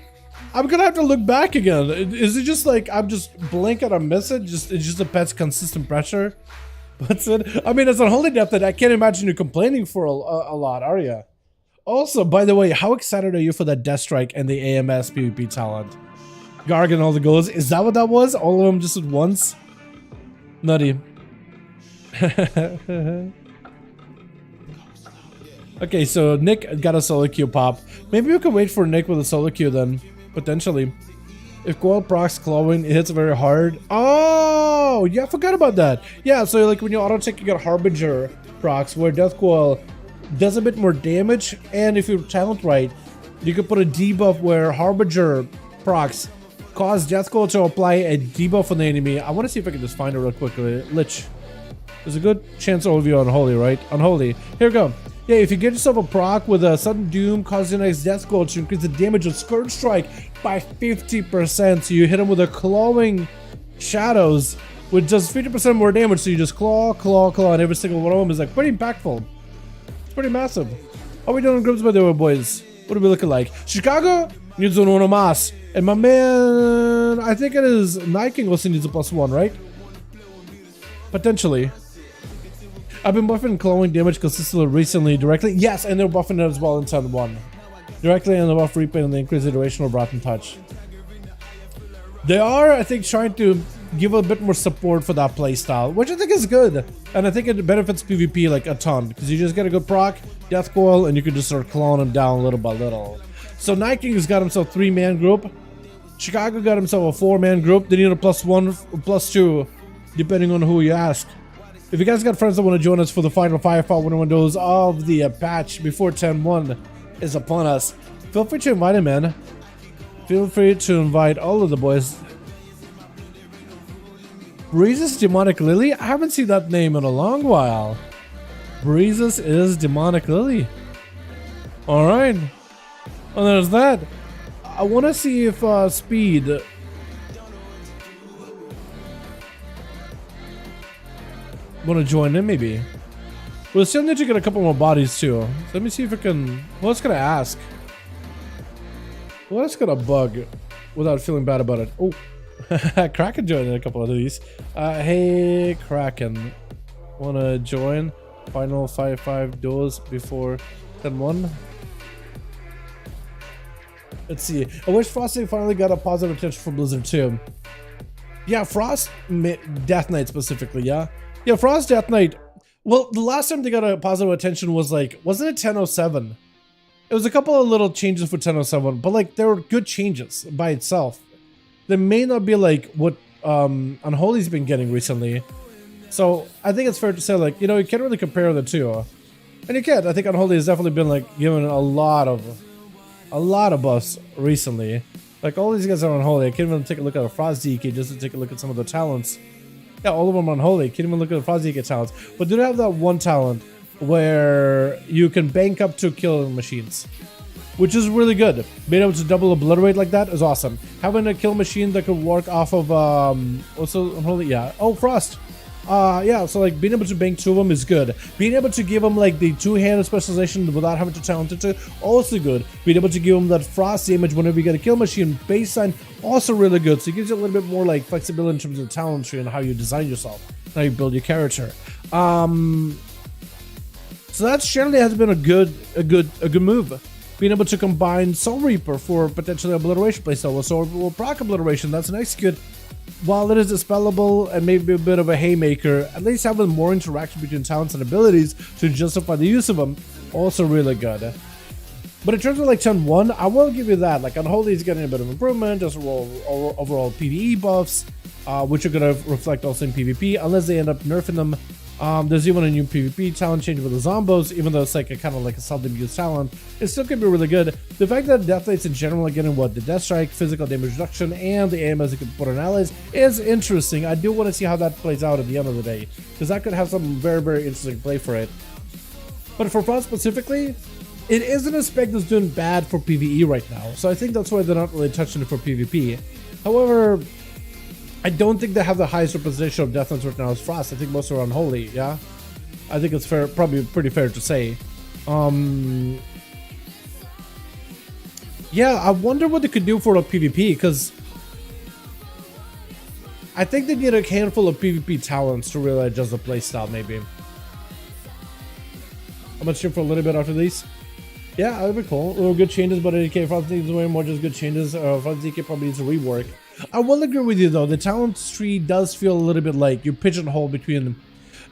I'm gonna have to look back again. Is it just like I'm just blinking or miss it? It's just a pet's consistent pressure. What's it? I mean, it's unholy depth that I can't imagine you complaining for a lot, are you? Also, by the way, how excited are you for that Death Strike and the AMS PvP talent? Garg and all the goals. Is that what that was? All of them just at once? Nutty. Okay, so Nick got a solo queue pop. Maybe we can wait for Nick with a solo queue then, potentially. If Coil procs clawing, it hits very hard. Oh, yeah, I forgot about that. Yeah, so like when you auto check, you get Harbinger procs where Death Coil does a bit more damage, and if you talent right, you could put a debuff where Harbinger procs cause Death Coil to apply a debuff on the enemy. I want to see if I can just find it real quickly. Lich. There's a good chance overview on Unholy, right? Unholy. Here we go. Yeah, if you get yourself a proc with a sudden doom, cause your next Death Coil to increase the damage of Scourge Strike by 50%. So you hit him with a clawing shadows with just 50% more damage. So you just claw, and every single one of them is like pretty impactful. It's pretty massive. How are we doing in groups by the way, boys? What are we looking like? Chicago needs an uno mas. And my man, I think it is Night King also needs a +1, right? Potentially. I've been buffing clawing damage consistently recently directly. Yes, and they're buffing it as well in 10-1. Directly in the buff replay and the increased iteration of Rotten Touch. They are, I think, trying to give a bit more support for that playstyle, which I think is good. And I think it benefits PvP like a ton, because you just get a good proc, Death Coil, and you can just start clawing them down little by little. So Night King's got himself a 3-man group. Chicago got himself a 4-man group. They need a +1 or +2, depending on who you ask. If you guys got friends that want to join us for the final 5V5 1v1 DUELS of the patch before 10.1 is upon us, feel free to invite him, man. Feel free to invite all of the boys. Breezes Demonic Lily? I haven't seen that name in a long while. Breezes is Demonic Lily. Alright. And there's that. I want to see if Speed... want to join in, maybe. We'll still need to get a couple more bodies too. So let me see if I can. Well, it's gonna ask. Well, it's gonna bug without feeling bad about it. Oh, Kraken joined in a couple of these. Hey, Kraken, wanna join final 5V5 duels before 10.1? Let's see. I wish Frosty finally got a positive attention from Blizzard too. Yeah, Frost Death Knight specifically. Yeah. Yeah, Frost Death Knight. Well, the last time they got a positive attention was like, wasn't it 10.07? It was a couple of little changes for 10.07, but like they were good changes by itself. They may not be like what Unholy's been getting recently. So I think it's fair to say, like, you know, you can't really compare the two. And you can't. I think Unholy has definitely been like given a lot of buffs recently. Like all these guys are Unholy. I can't even take a look at a Frost DK just to take a look at some of the talents. Yeah, all of them are Unholy. Can't even look at the Frost DK talents. But do they have that one talent where you can bank up to kill machines? Which is really good. Being able to double obliterate like that is awesome. Having a kill machine that could work off of also Unholy, yeah. Oh, Frost. Yeah, so like being able to bank 2 of them is good. Being able to give them like the 2-handed specialization without having to talent it to, also good. Being able to give them that Frost damage whenever you get a kill machine baseline, also really good. So it gives you a little bit more like flexibility in terms of the talent tree and how you design yourself, how you build your character. So that generally has been a good move. Being able to combine Soul Reaper for potentially obliteration playstyle with Soul Reaper will proc obliteration. That's an execute. While it is dispellable and maybe a bit of a haymaker, at least having more interaction between talents and abilities to justify the use of them, also really good. But in terms of like 10.1, I will give you that. Like Unholy is getting a bit of improvement, just overall PvE buffs, which are going to reflect also in PvP, unless they end up nerfing them. There's even a new PvP talent change with the Zombos, even though it's like a kind of like a seldom used talent. It still could be really good. The fact that Death Knights in general are getting what the Death Strike, physical damage reduction, and the AMS you can put on allies is interesting. I do want to see how that plays out at the end of the day, because that could have some very, very interesting play for it. But for Frost specifically, it isn't a spec that's doing bad for PvE right now, so I think that's why they're not really touching it for PvP. However, I don't think they have the highest representation of Death Knights right now as Frost. I think most are Unholy, yeah? I think it's fair, probably pretty fair to say. Yeah, I wonder what they could do for a PvP, because I think they need a handful of PvP talents to really adjust the playstyle, maybe. I'm gonna shoot for a little bit after these. Yeah, that would be cool. Little good changes, but ADK probably needs way more just good changes. ADK probably needs a rework. I will agree with you though. The talent tree does feel a little bit like you pigeonhole between them.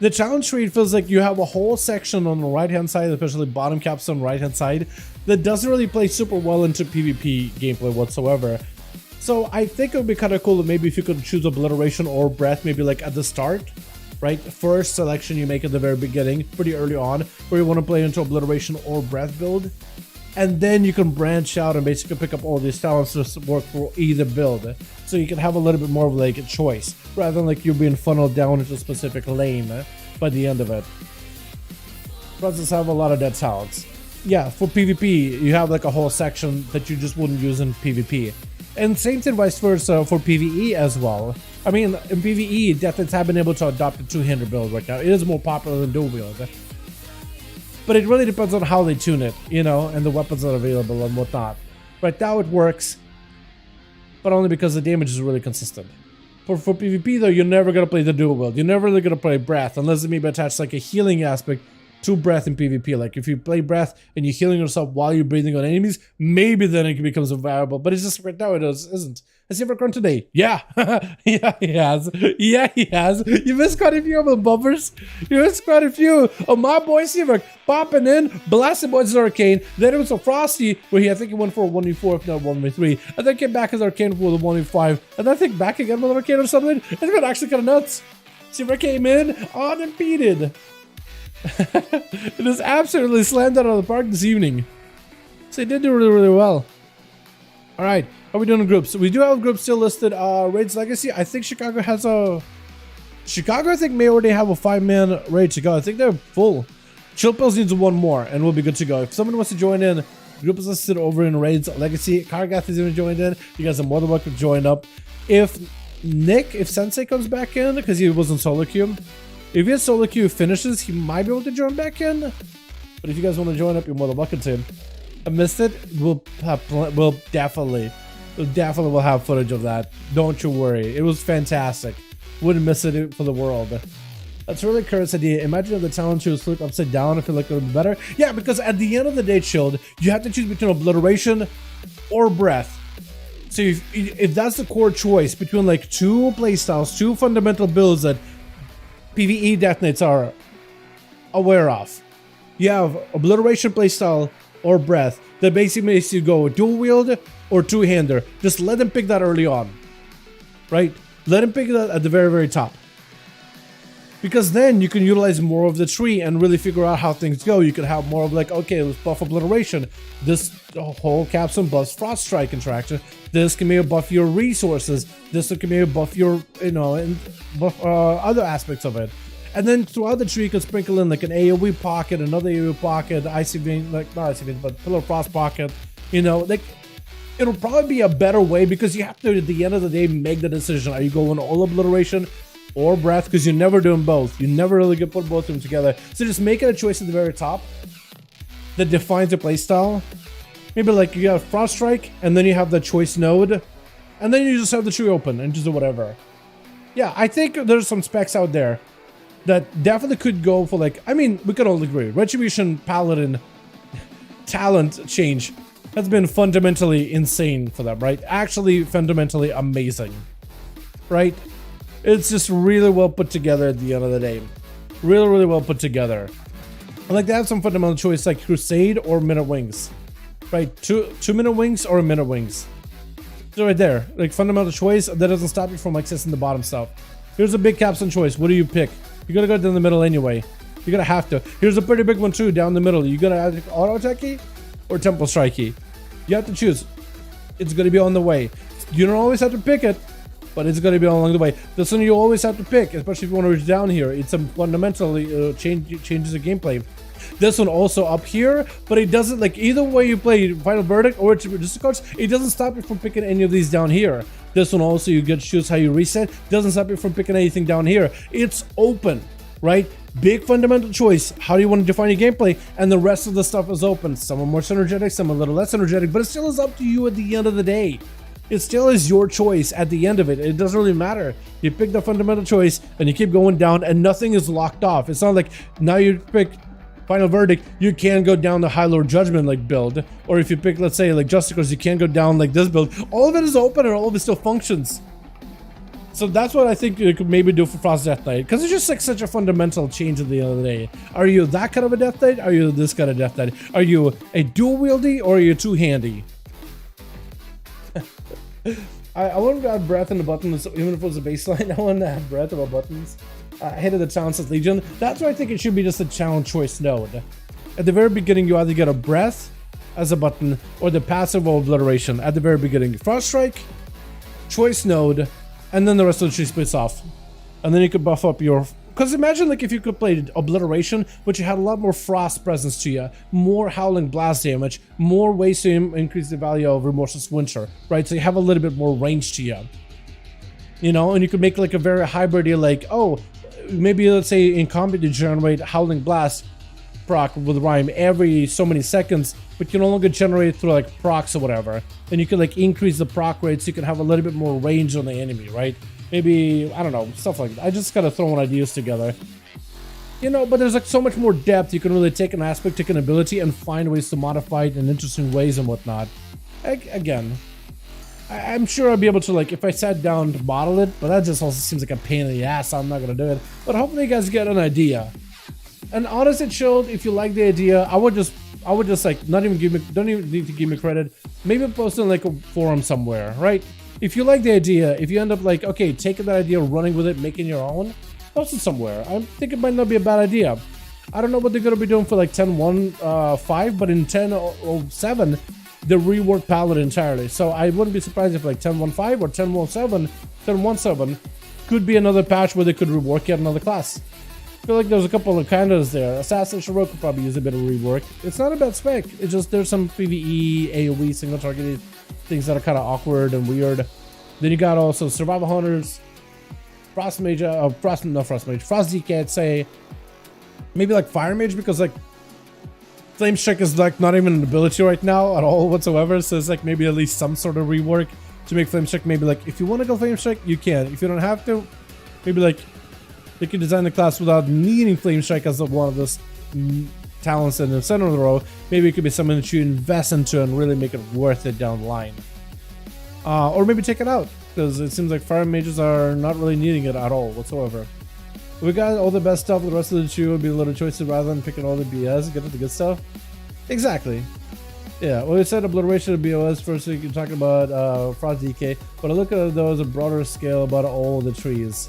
The talent tree feels like you have a whole section on the right hand side, especially bottom caps on the right hand side, that doesn't really play super well into PvP gameplay whatsoever. So I think it would be kind of cool that maybe if you could choose obliteration or breath, maybe like at the start, right? First selection you make at the very beginning, pretty early on, where you want to play into obliteration or breath build. And then you can branch out and basically pick up all these talents to work for either build. So you can have a little bit more of like a choice, rather than like you're being funneled down into a specific lane by the end of it. Process have a lot of dead talents. Yeah, for PvP, you have like a whole section that you just wouldn't use in PvP. And same thing vice versa for PvE as well. I mean, in PvE, Deathknights have been able to adopt a two-hander build right now. It is more popular than dual wield. But it really depends on how they tune it, you know, and the weapons that are available and whatnot. Right now it works, but only because the damage is really consistent. For PvP though, you're never going to play the dual wield. You're never really going to play breath, unless it maybe attach like a healing aspect to breath in PvP. Like if you play breath and you're healing yourself while you're breathing on enemies, maybe then it becomes a variable. But it's just right now it isn't. Has he ever grown today? Yeah. Yeah, he has. Yeah, he has. You missed quite a few of them, bumpers. You missed quite a few. Oh, my boy Seaver popping in, blasted boys as Arcane. Then it was a Frosty, where I think he went for a 1v4, if not 1v3. And then came back as Arcane for the 1v5. And then I think back again with Arcane or something. It's been actually kind of nuts. Seaver came in unimpeded. It is absolutely slammed out of the park this evening. So he did do really, really well. All right, how are we doing in groups? So we do have groups still listed. Raids Legacy. I think Chicago has a... Chicago, I think, may already have a 5-man raid to go. I think they're full. Chill Pills needs one more, and we'll be good to go. If someone wants to join in, group is listed over in Raids Legacy. Kargath is even joined in. You guys are more than welcome to join up. If Sensei comes back in, because he was in solo queue, if his solo queue finishes, he might be able to join back in. But if you guys want to join up, you're more than welcome to. I missed it. We'll definitely will have footage of that. Don't you worry. It was fantastic. Wouldn't miss it for the world. That's really Kurt's idea. Imagine if the talent tree was flipped upside down. I feel like it would be better. Yeah, because at the end of the day, Chilled, you have to choose between obliteration or breath. So if that's the core choice between like two playstyles, two fundamental builds that PvE Deathknights are aware of, you have obliteration playstyle or breath that basically makes you go dual wield or two-hander. Just let them pick that early on, right? Let them pick that at the very, very top. Because then you can utilize more of the tree and really figure out how things go. You can have more of like, okay, let's buff obliteration. This whole capsule buffs frost strike interaction. This can maybe buff your resources. This can maybe buff your, you know, and buff other aspects of it. And then throughout the tree, you can sprinkle in like an AoE pocket, another AoE pocket, Icy Vein, like not Icy Vein, but Pillar Frost pocket. You know, like it'll probably be a better way because you have to, at the end of the day, make the decision. Are you going all obliteration or breath? Because you're never doing both. You never really get put both of them together. So just make it a choice at the very top that defines your playstyle. Maybe like you have Frost Strike, and then you have the choice node, and then you just have the tree open and just do whatever. Yeah, I think there's some specs out there that definitely could go for like, I mean, we could all agree, Retribution Paladin talent change has been fundamentally insane for them, right? Actually, fundamentally amazing, right? It's just really well put together at the end of the day. Really, really well put together. I like to have some fundamental choice like Crusade or Minute Wings, right? Two Minute Wings or Minute Wings. So right there, like fundamental choice that doesn't stop you from accessing the bottom stuff. Here's a big capstone choice. What do you pick? You're gonna go down the middle anyway. You're gonna have to. Here's a pretty big one too, down the middle. You gonna add auto attack key or temple strike key? You have to choose. It's gonna be on the way. You don't always have to pick it, but it's gonna be along the way. This one you always have to pick, especially if you want to reach down here. It's a fundamentally changes the gameplay. This one also up here, but it doesn't, like, either way you play Final Verdict or Resistance cards, it doesn't stop you from picking any of these down here. This one also, you get to choose how you reset. Doesn't stop you from picking anything down here. It's open. right? Big fundamental choice. How do you want to define your gameplay? And the rest of the stuff is open. Some are more synergetic, some are a little less synergetic, but it still is up to you at the end of the day. It still is your choice at the end of it. It doesn't really matter. You pick the fundamental choice and you keep going down and nothing is locked off. It's not like now you pick Final Verdict, you can go down the High Lord Judgment like build. Or if you pick, let's say, like Justicles, you can go down like this build. All of it is open and all of it still functions. So that's what I think you could maybe do for Frost Death Knight, because it's just like such a fundamental change at the end of the day. Are you that kind of a Death Knight? Are you this kind of Death Knight? Are you a dual wieldy or are you two handy? I wanted to add breath in the buttons, even if it was a baseline. I wanted to add breath about buttons. I hated the Talentless Legion. That's why I think it should be just a challenge choice node. At the very beginning, you either get a breath as a button or the passive obliteration at the very beginning. Frost Strike, choice node, and then the rest of the tree splits off. And then you could buff up your... Because imagine like if you could play Obliteration, but you had a lot more Frost presence to you, more Howling Blast damage, more ways to increase the value of Remorseless Winter, right? So you have a little bit more range to you. You know, and you could make like a very hybrid, like, oh, maybe let's say in combat you generate Howling Blast proc with Rhyme every so many seconds, but you can no longer generate through like procs or whatever. And you could like increase the proc rate so you can have a little bit more range on the enemy, right? Maybe, I don't know, stuff like that. I just gotta throw ideas together. You know, but there's like so much more depth. You can really take an aspect, take an ability, and find ways to modify it in interesting ways and whatnot. Again, I'm sure I'll be able to, like, if I sat down to model it, but that just also seems like a pain in the ass, so I'm not gonna do it. But hopefully you guys get an idea. And honestly, Chilled, if you like the idea, I would just like not even don't even need to give me credit. Maybe post it in like a forum somewhere, right? If you like the idea, if you end up like, okay, taking that idea, running with it, making your own, post it somewhere. I think it might not be a bad idea. I don't know what they're gonna be doing for like 10.1.5, but in 10.07, they reworked Paladin entirely. So I wouldn't be surprised if like 10.1.5 or 10.1.7 could be another patch where they could rework yet another class. I feel like there's a couple of kindas there. Assassin Shiro could probably use a bit of rework. It's not a bad spec. It's just there's some PvE, AoE, single targeted things that are kind of awkward and weird. Then you got also Survival Hunters, Frost Mage, Frost DK, I'd say. Maybe like Fire Mage, because like Flame Strike is like not even an ability right now at all whatsoever. So it's like maybe at least some sort of rework to make Flame Strike. Maybe like if you want to go Flame Strike, you can. If you don't have to, maybe like you can design the class without needing Flame Strike as one of those talents in the center of the row. Maybe it could be something that you invest into and really make it worth it down the line. Or maybe take it out, because it seems like Fire Mages are not really needing it at all whatsoever. We got all the best stuff, the rest of the shoe would be a little choices rather than picking all the BS, get to the good stuff. Exactly. Yeah, well, we said Obliteration of BOS first week, you're talking about Frost DK, but I look at those a broader scale about all the trees.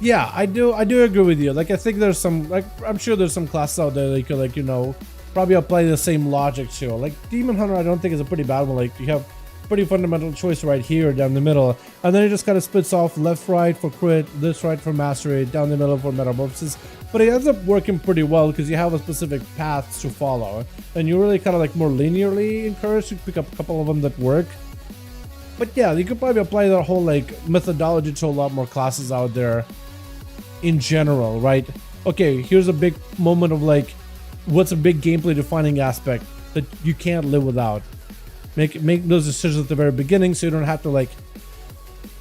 Yeah, I do agree with you. Like, I think there's some, like, I'm sure there's some classes out there that you could, like, you know, probably apply the same logic to. Like, Demon Hunter, I don't think is a pretty bad one. Like, you have pretty fundamental choice right here down the middle, and then it just kind of splits off left, right for crit, this right for mastery, down the middle for metamorphosis. But it ends up working pretty well because you have a specific path to follow, and you're really kind of like more linearly encouraged to pick up a couple of them that work. But yeah, you could probably apply that whole like methodology to a lot more classes out there in general, right? Okay, here's a big moment of like, what's a big gameplay defining aspect that you can't live without? Make those decisions at the very beginning so you don't have to like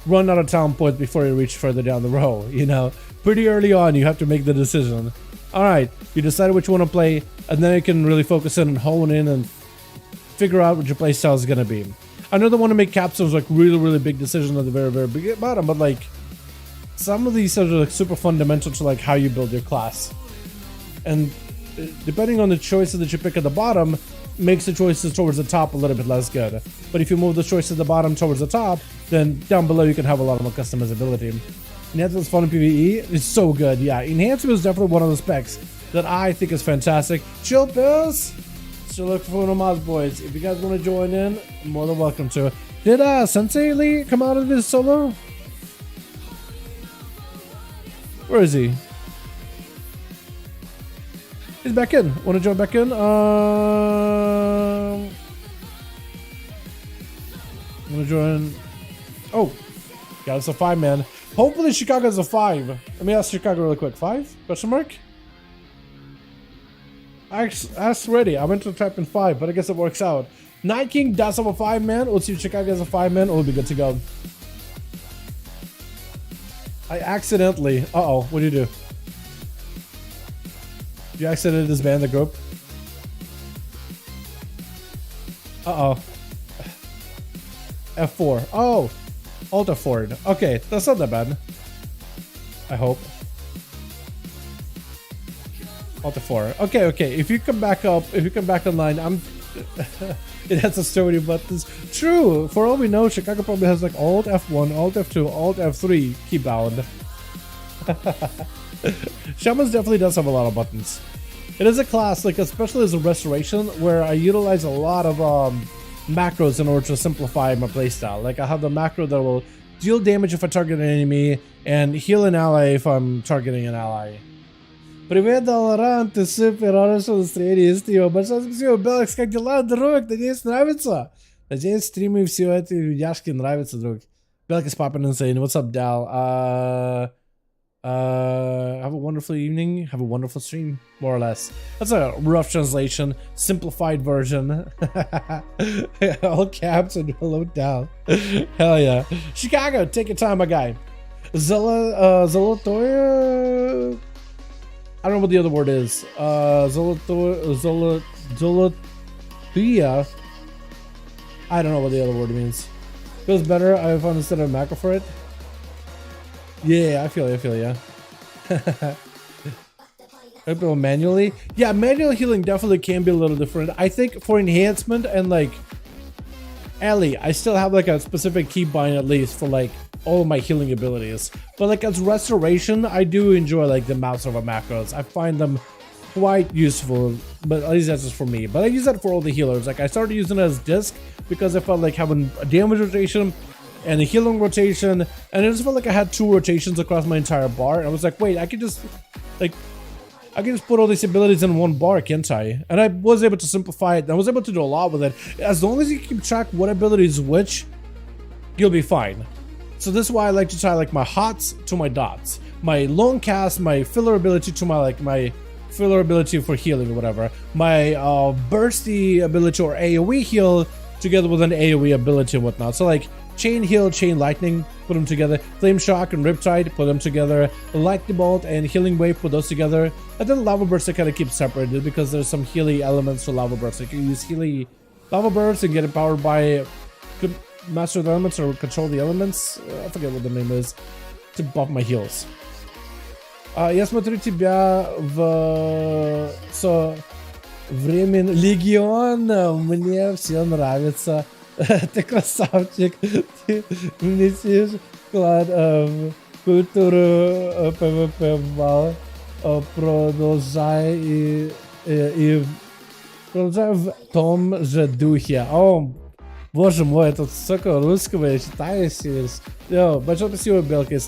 run out of talent points before you reach further down the row, you know? Pretty early on, you have to make the decision. All right, you decide what you want to play, and then you can really focus in and hone in and figure out what your playstyle is going to be. I know they want to make capsules like really big decisions at the very bottom, but like some of these are like super fundamental to like how you build your class. And depending on the choices that you pick at the bottom, makes the choices towards the top a little bit less good. But if you move the choices at the bottom towards the top, then down below you can have a lot more customizability. Enhancement's fun in PvE is so good. Yeah, Enhancement is definitely one of the specs that I think is fantastic. Chill Pills! Still look for no mods, boys. If you guys want to join in, you're more than welcome to. Did Sensei Lee come out of his solo? Where is he? He's back in. Want to join back in? Want to join? Oh, got us a 5-man. Hopefully Chicago's a 5. Let me ask Chicago really quick. 5? Question mark? Ask ready. I went to type in 5, but I guess it works out. Night King does have a 5-man. Let's see if Chicago has a 5-man. We'll be good to go. I accidentally... Uh-oh. What do you do? You accidentally disband the group? Uh-oh. F4. Oh! Alt F4. Okay, that's not that bad. I hope. Alt F4. Okay, okay. If you come back up, if you come back online, I'm... It has so many buttons. True! For all we know, Chicago probably has like Alt F1, Alt F2, Alt F3 keybound. Shamans definitely does have a lot of buttons. It is a class, like especially as a restoration, where I utilize a lot of macros in order to simplify my playstyle. Like I have the macro that will deal damage if I target an enemy and heal an ally if I'm targeting an ally. Привет, Dalaran, ты супер, хорошо настроение из тебя. Большое спасибо, Белакс, как дела, друг? Надеюсь, нравится? Надеюсь, стримы все эти видяшки нравятся, друг. Belak is popping and saying, what's up, Dal? Have a wonderful evening, have a wonderful stream, more or less. That's a rough translation, simplified version. All caps and hello, Dal. Hell yeah. Chicago, take your time, my guy. Zolotoya... I don't know what the other word is. Zolotoya. I don't know what the other word means. Feels better. I've understood a macro for it. Yeah, I feel you. Manually? Yeah, manual healing definitely can be a little different. I think for enhancement and like Ellie, I still have like a specific keybind at least for like all of my healing abilities. But like as restoration, I do enjoy like the mouse over macros. I find them quite useful, but at least that's just for me. But I use that for all the healers. Like I started using it as disc because I felt like having a damage rotation and a healing rotation, and I just felt like I had 2 rotations across my entire bar. And I was like, wait, I can just put all these abilities in one bar, can't I? And I was able to simplify it, and I was able to do a lot with it. As long as you keep track what ability is which, you'll be fine. So this is why I like to tie like my hots to my dots, my long cast, my filler ability to my filler ability for healing or whatever, my bursty ability or AoE heal together with an AoE ability and whatnot. So like chain heal, chain lightning, put them together. Flame shock and riptide, put them together. Lightning bolt and healing wave, put those together. And then lava burst I kind of keep separated because there's some healy elements to lava burst. Like you use healy lava burst and get it powered by master the elements or control the elements. I forget what the name is, to buff my heals. Я смотрю тебя в времен Легиона, мне все нравится. Ты красавчик, ты внесешь вклад в культуру ПВП бал. Продолжай и продолжай в том же духе. О, боже мой, тут столько русского, я читаю здесь. Большое спасибо, Белка.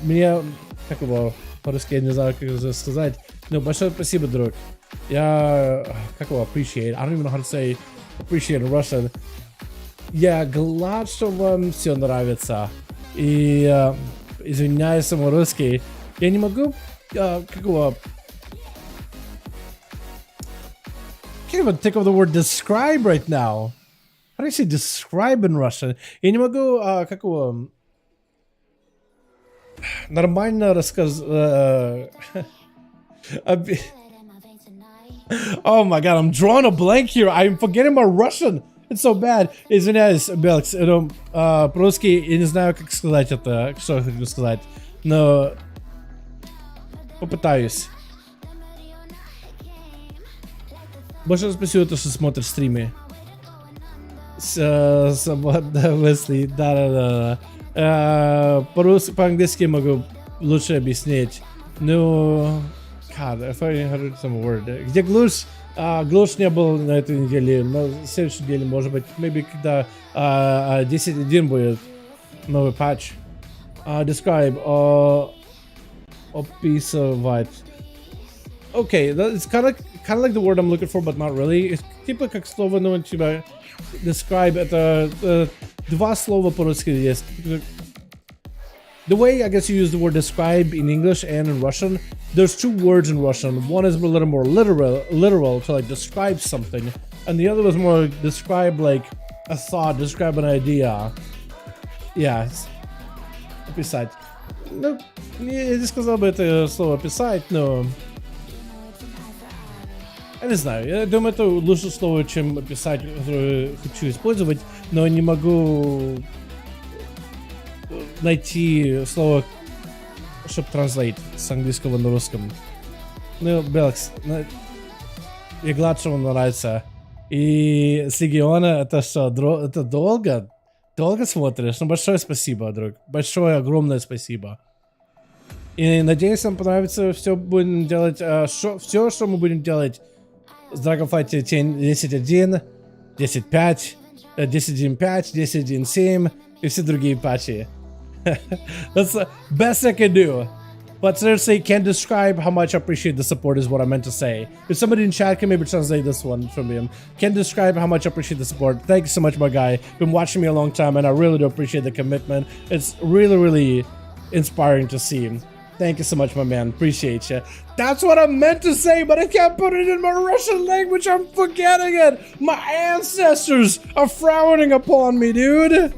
Мне, как его по-русски, я не знаю, как это сказать. Но большое спасибо, друг. Я, как его, appreciate. I don't even know how to say appreciate in Russian. Я глад, что вам все нравится. И извиняюсь, самый русский. Я не могу, как его... I can't even think of the word describe right now. How do you say describe in Russian? Я не могу, как его... Нормально рассказать... Oh my god, I'm drawing a blank here. I'm forgetting my Russian. It's so bad. Извиняюсь, Белкс. По-русски я не знаю, как сказать это. Что я хочу сказать. Но... попытаюсь. Большое спасибо, что смотришь стримы. Свободно мысли. Да. По-русски, по-английски могу лучше объяснить. Ну... God, if I heard some word. Где глушь? Глушь не был на этой неделе, но в следующей неделе, может быть, maybe когда 10.1 будет новый патч. Describe, описывать. Okay, it's kind of like the word I'm looking for, but not really. It's типа как слово, ну, типа describe, это два слова по-русски есть. the way I guess you use the word describe in English and in Russian, there's two words in Russian. One is a little more literal to like describe something, and the other was more describe like a thought, describe an idea. Yeah, описать. Ну, я не сказал бы это слово описать, но я не знаю, я думаю, это лучшее слово, чем описать, которое хочу использовать, но не могу найти слово, чтобы translate с английского на русском. Ну, Белкс, и гладшему нравится. И с Легиона это что, это долго? Долго смотришь? Ну, большое спасибо, друг. Большое, огромное спасибо. И надеюсь, вам понравится все будем делать, все, что мы будем делать с Dragonflight 10.1, 10.5, 10.1.5, 10.1.7 и все другие патчи. That's the best I can do. But seriously, can't describe how much I appreciate the support is what I meant to say. If somebody in chat can maybe translate this one from him. Can't describe how much I appreciate the support. Thank you so much, my guy. Been watching me a long time and I really do appreciate the commitment. It's really, really inspiring to see. Thank you so much, my man. Appreciate you. That's what I meant to say, but I can't put it in my Russian language. I'm forgetting it. My ancestors are frowning upon me, dude.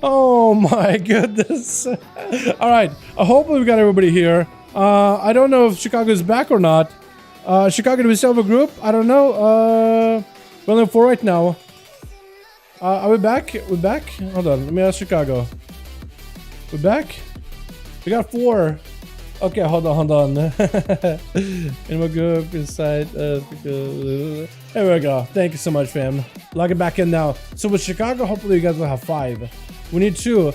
Oh my goodness. All right. Hopefully we got everybody here. I don't know if Chicago is back or not. Chicago, do we still have a group? I don't know. We're only 4 right now. Are we back? We're back? Hold on. Let me ask Chicago. We're back? We got 4. Okay, hold on. In my group inside. There we go. Thank you so much, fam. Logging back in now. So with Chicago, hopefully you guys will have 5. We need 2.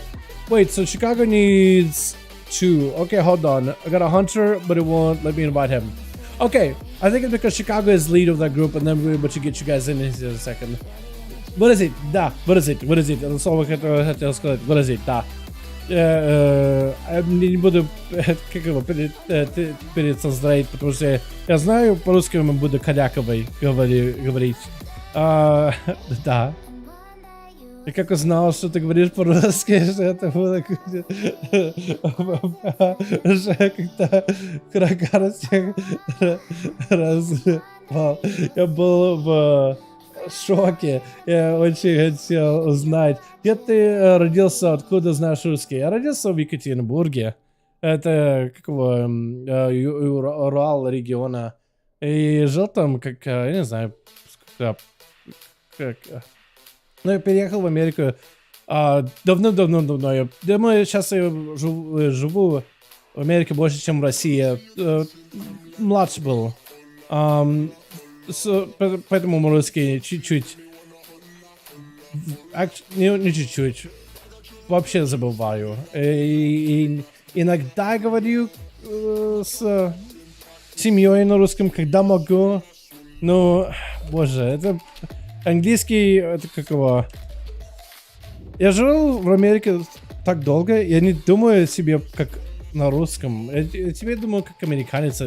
Wait, so Chicago needs 2. Okay, hold on. I got a hunter, but it won't let me invite him. Okay, I think it's because Chicago is lead of that group, and then we're able to get you guys in here in a second. What is it? Да, what is it? That's all I хотел сказать. What is it? Да. Не буду как его пересоздать, потому что я знаю по-русски мы буду каляковой говорить. Да. Я как узнал, что ты говоришь по-русски, что это было когда развал. Я был в шоке. Я очень хотел узнать, где ты родился, откуда знаешь русский. Я родился в Екатеринбурге. Это какого Урал региона. И жил там, как, я не знаю, как... Ну, я переехал в Америку давно. Я думаю, сейчас я живу в Америке больше, чем в России. Младше был. Поэтому русский чуть-чуть, не чуть-чуть, вообще забываю. И иногда говорю с семьей на русском, когда могу. Но, боже, это английский, это какого? Я жил в Америке так долго, я не думаю о себе как на русском. Я тебе думаю как американец,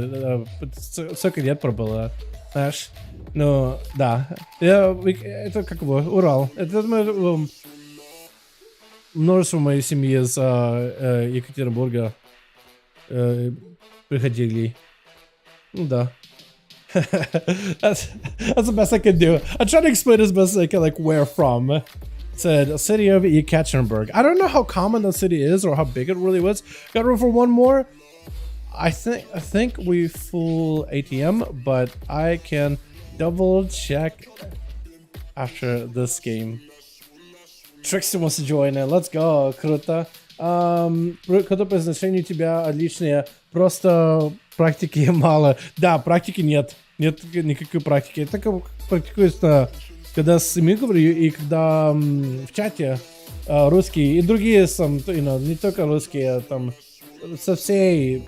сколько лет пробыл. Знаешь, ну, да. Это как бы Урал. Это множество моей семьи из Екатеринбурга приходили. Ну, да. That's the best I can do. I try to explain as best as I can, like, where from. It said, a city of Ekaterinburg. I don't know how common that city is or how big it really was. Got room for one more? I think we full ATM, but I can double check after this game. Trixie wants to join in. Let's go. Круто. Круто произношение у тебя отличное. Просто практики мало. Да, практики нет. Нет никакой практики. Это как практикуешь, когда с семьей говорю и когда в чате русские и другие сам, не только русские, там со всей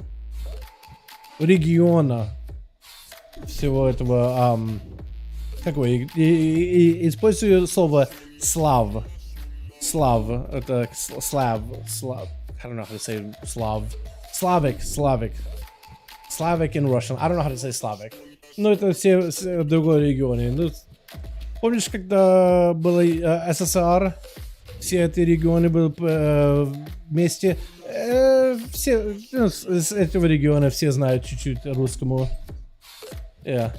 региона всего этого, как вы, и использую слово слав. Слав, это слав. I don't know how to say Slav. Slavic in Russian. I don't know how to say Slavic. Ну, это все в другой регионе. Ну, помнишь, когда было СССР, все эти регионы были вместе? все, ну, из этого региона все знают чуть-чуть русскому. Yeah.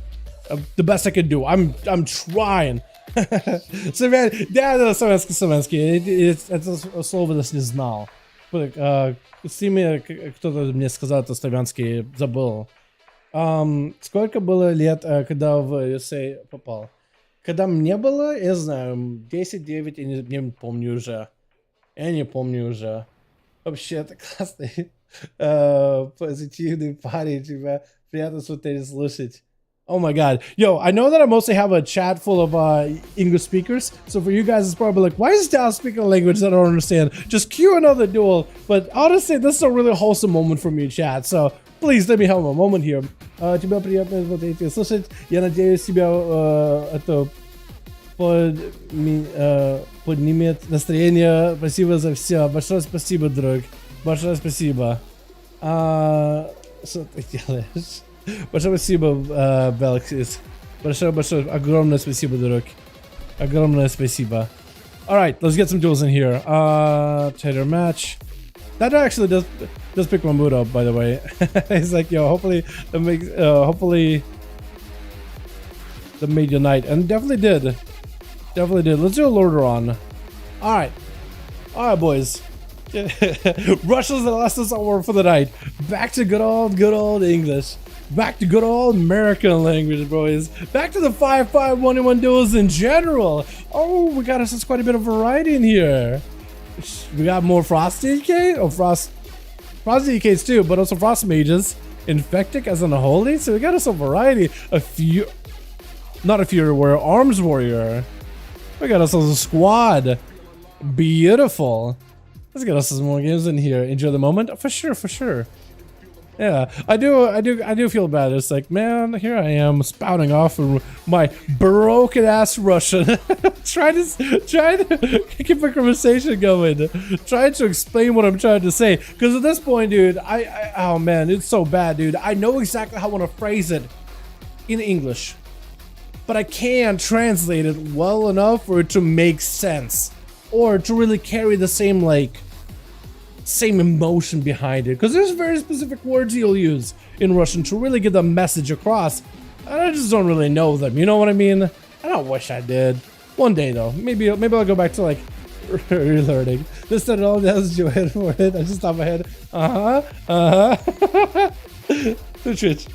The best I can do. I'm trying. Да, славянский. Это слово даже не знал. С ними кто-то мне сказал, это славянский, забыл. Сколько было лет, когда в USA попал? Когда мне было, я знаю, 10-9, я не помню уже. Я не помню уже. Вообще, это классный, позитивный парень, тебя приятно смотреть, слушать. Oh my god. Yo, I know that I mostly have a chat full of English speakers, so for you guys it's probably like, why is Dal speaking a language that I don't understand? Just cue another duel. But honestly, this is a really wholesome moment for me, chat, so please let me have a moment here. Тебя приятно смотреть и слушать. Я надеюсь, тебя это поднимет настроение. Спасибо за все. Большое спасибо, друг. Большое спасибо. Что ты делаешь? Большое спасибо, Белксис. Большое, огромное спасибо, друг. Огромное спасибо. Alright, let's get some duels in here. Tighter match. That actually does pick my mood up, by the way. He's like, yo, hopefully that makes, hopefully that made your night. And definitely did. Definitely did. Let's do a Lordaeron. Alright. Alright, boys. Russia's the last hour for the night. Back to good old English. Back to good old American language, boys. Back to the 5V5 1v1 duels in general. Oh, we got us quite a bit of variety in here. We got more Frosty EK, Frosty EKs too, but also Frost Mages, Infectic as in a holy. So we got us a variety. Not a Fury Warrior, Arms Warrior. We got ourselves a squad. Beautiful. Let's get us some more games in here. Enjoy the moment, for sure. Yeah, I do feel bad. It's like, man, here I am spouting off of my broken ass Russian, trying to keep a conversation going, trying to explain what I'm trying to say. Because at this point, dude, oh man, it's so bad, dude. I know exactly how I want to phrase it in English, but I can't translate it well enough for it to make sense or to really carry the same same emotion behind it, because there's very specific words you'll use in Russian to really get the message across, and I just don't really know them, you know what I mean? I don't wish I did. One day though, maybe I'll go back to relearning. This said it all does do it for it. I just stopped my head. The Twitch.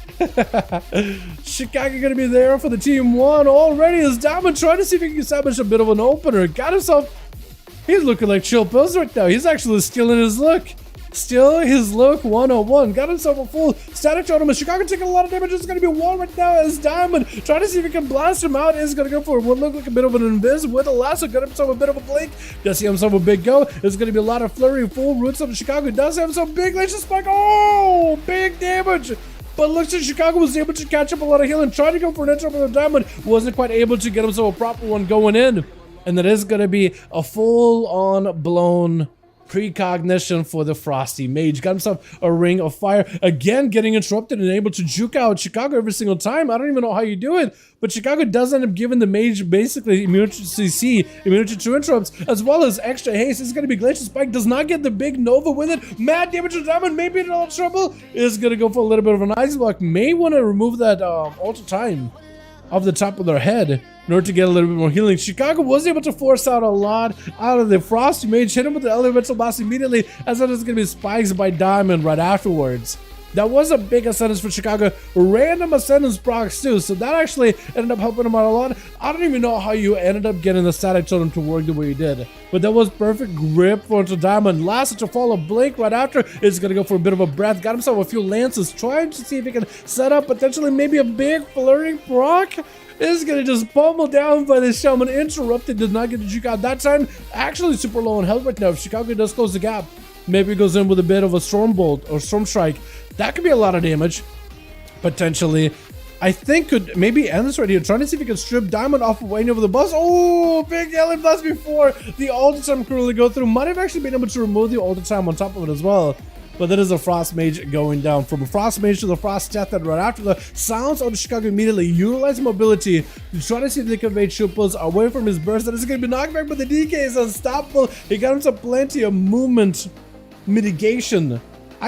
Chicago gonna be there for the team one already as Diamond trying to see if he can establish a bit of an opener. Got himself. He's looking like chill pills right now. He's actually stealing his look. Still his look 101. Got himself a full static totem. Chicago taking a lot of damage. It's going to be one right now as Diamond trying to see if he can blast him out. Is going to go for what look like a bit of an invis with a lasso. Got himself a bit of a blink. Does he have himself a big go? There's going to be a lot of flurry. Full roots of Chicago. Does have some big laser spike. Oh, big damage. But looks like Chicago was able to catch up a lot of healing. Trying to go for an intro for the Diamond. Wasn't quite able to get himself a proper one going in. And that is going to be a full-on blown precognition for the Frosty Mage. Got himself a ring of fire. Again, getting interrupted and able to juke out Chicago every single time. I don't even know how you do it. But Chicago does end up giving the Mage basically immunity to CC, immunity to interrupts, as well as extra haste. It's going to be Glacier Spike. Does not get the big Nova with it. Mad damage to Diamond. Maybe in a little trouble. Is going to go for a little bit of an Ice Block. May want to remove that Ultra Time off the top of their head in order to get a little bit more healing. Chicago was able to force out a lot out of the Frosty Mage, hit him with the elemental blast immediately, as that is going to be spikes by Diamond right afterwards. That was a big ascendance for Chicago. Random ascendance procs too, so that actually ended up helping him out a lot. I don't even know how you ended up getting the static totem to work the way you did, but that was perfect grip for Diamond. Last to follow Blink right after is going to go for a bit of a breath. Got himself a few lances, trying to see if he can set up potentially maybe a big flurry proc. Is going to just pummel down by the Shaman. Interrupted, did not get the juke out that time. Actually super low on health right now. If Chicago does close the gap, maybe it goes in with a bit of a Storm Bolt or Storm Strike. That could be a lot of damage, potentially. I think could maybe end this right here. Trying to see if he can strip Diamond off of Wayne over the bus. Oh, big alien blast before the Ultra Time could really go through. Might have actually been able to remove the Ultra Time on top of it as well. But that is a Frost Mage going down. From a Frost Mage to the Frost Death, and right after the sounds of Chicago immediately utilize mobility to try to see if they can evade shield pulls away from his burst. That is going to be knocked back, but the DK is unstoppable. He got himself plenty of movement mitigation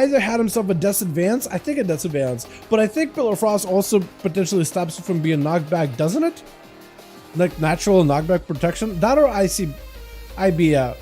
either had himself a Death's Advance, I think a Death's Advance, but I think Pillar of Frost also potentially stops you from being knocked back, doesn't it? Like natural knockback protection? That or IBF.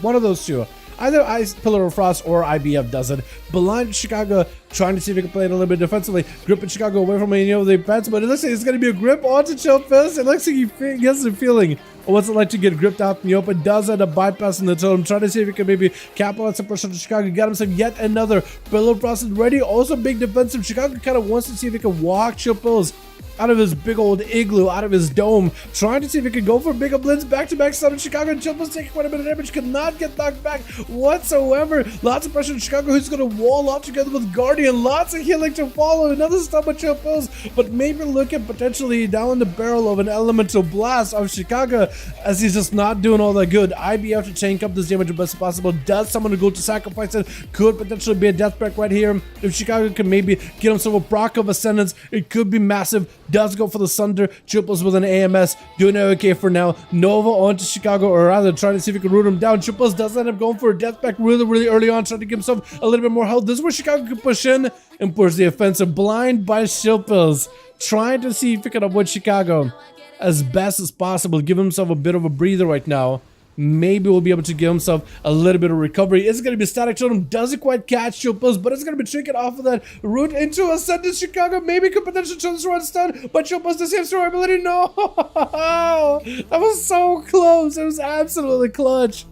One of those two. Either Pillar of Frost or IBF does it. Blind Chicago trying to see if he can play it a little bit defensively. Gripping Chicago away from any of the pets, but it looks like it's going to be a grip onto Chill Fist. It looks like he gets the feeling of what's it like to get gripped out in the open. Does end up bypassing the totem, trying to see if he can maybe capitalize some pressure to Chicago. Got himself yet another Pillar of Frost ready. Also big defensive. Chicago kind of wants to see if he can walk Chill Fist out of his big old igloo, out of his dome, trying to see if he could go for a big blitz, back-to-back stun in Chicago, and Chill Fist taking quite a bit of damage, cannot get knocked back whatsoever. Lots of pressure in Chicago, who's going to wall off together with Guardian, lots of healing to follow, another stun by Chill Fist, but maybe look at potentially down the barrel of an elemental blast of Chicago, as he's just not doing all that good. IBF to tank up this damage as best as possible, does someone to go to sacrifice it, could potentially be a death break right here. If Chicago can maybe get himself a proc of Ascendance, it could be massive. Does go for the Sunder, triples with an AMS, doing okay for now. Nova onto Chicago, or rather trying to see if he can root him down. Triples does end up going for a death back really early on, trying to give himself a little bit more health. This is where Chicago can push in and push the offensive. Blind by Shilpils, trying to see if he can avoid Chicago as best as possible, give himself a bit of a breather right now. Maybe we'll be able to give himself a little bit of recovery. It's going to be static totem, doesn't quite catch Chilpils, but it's going to be tricking off of that route into Ascendant Chicago. Maybe could potentially turn this around stun, but Chilpils does have survivability. No! That was so close. It was absolutely clutch.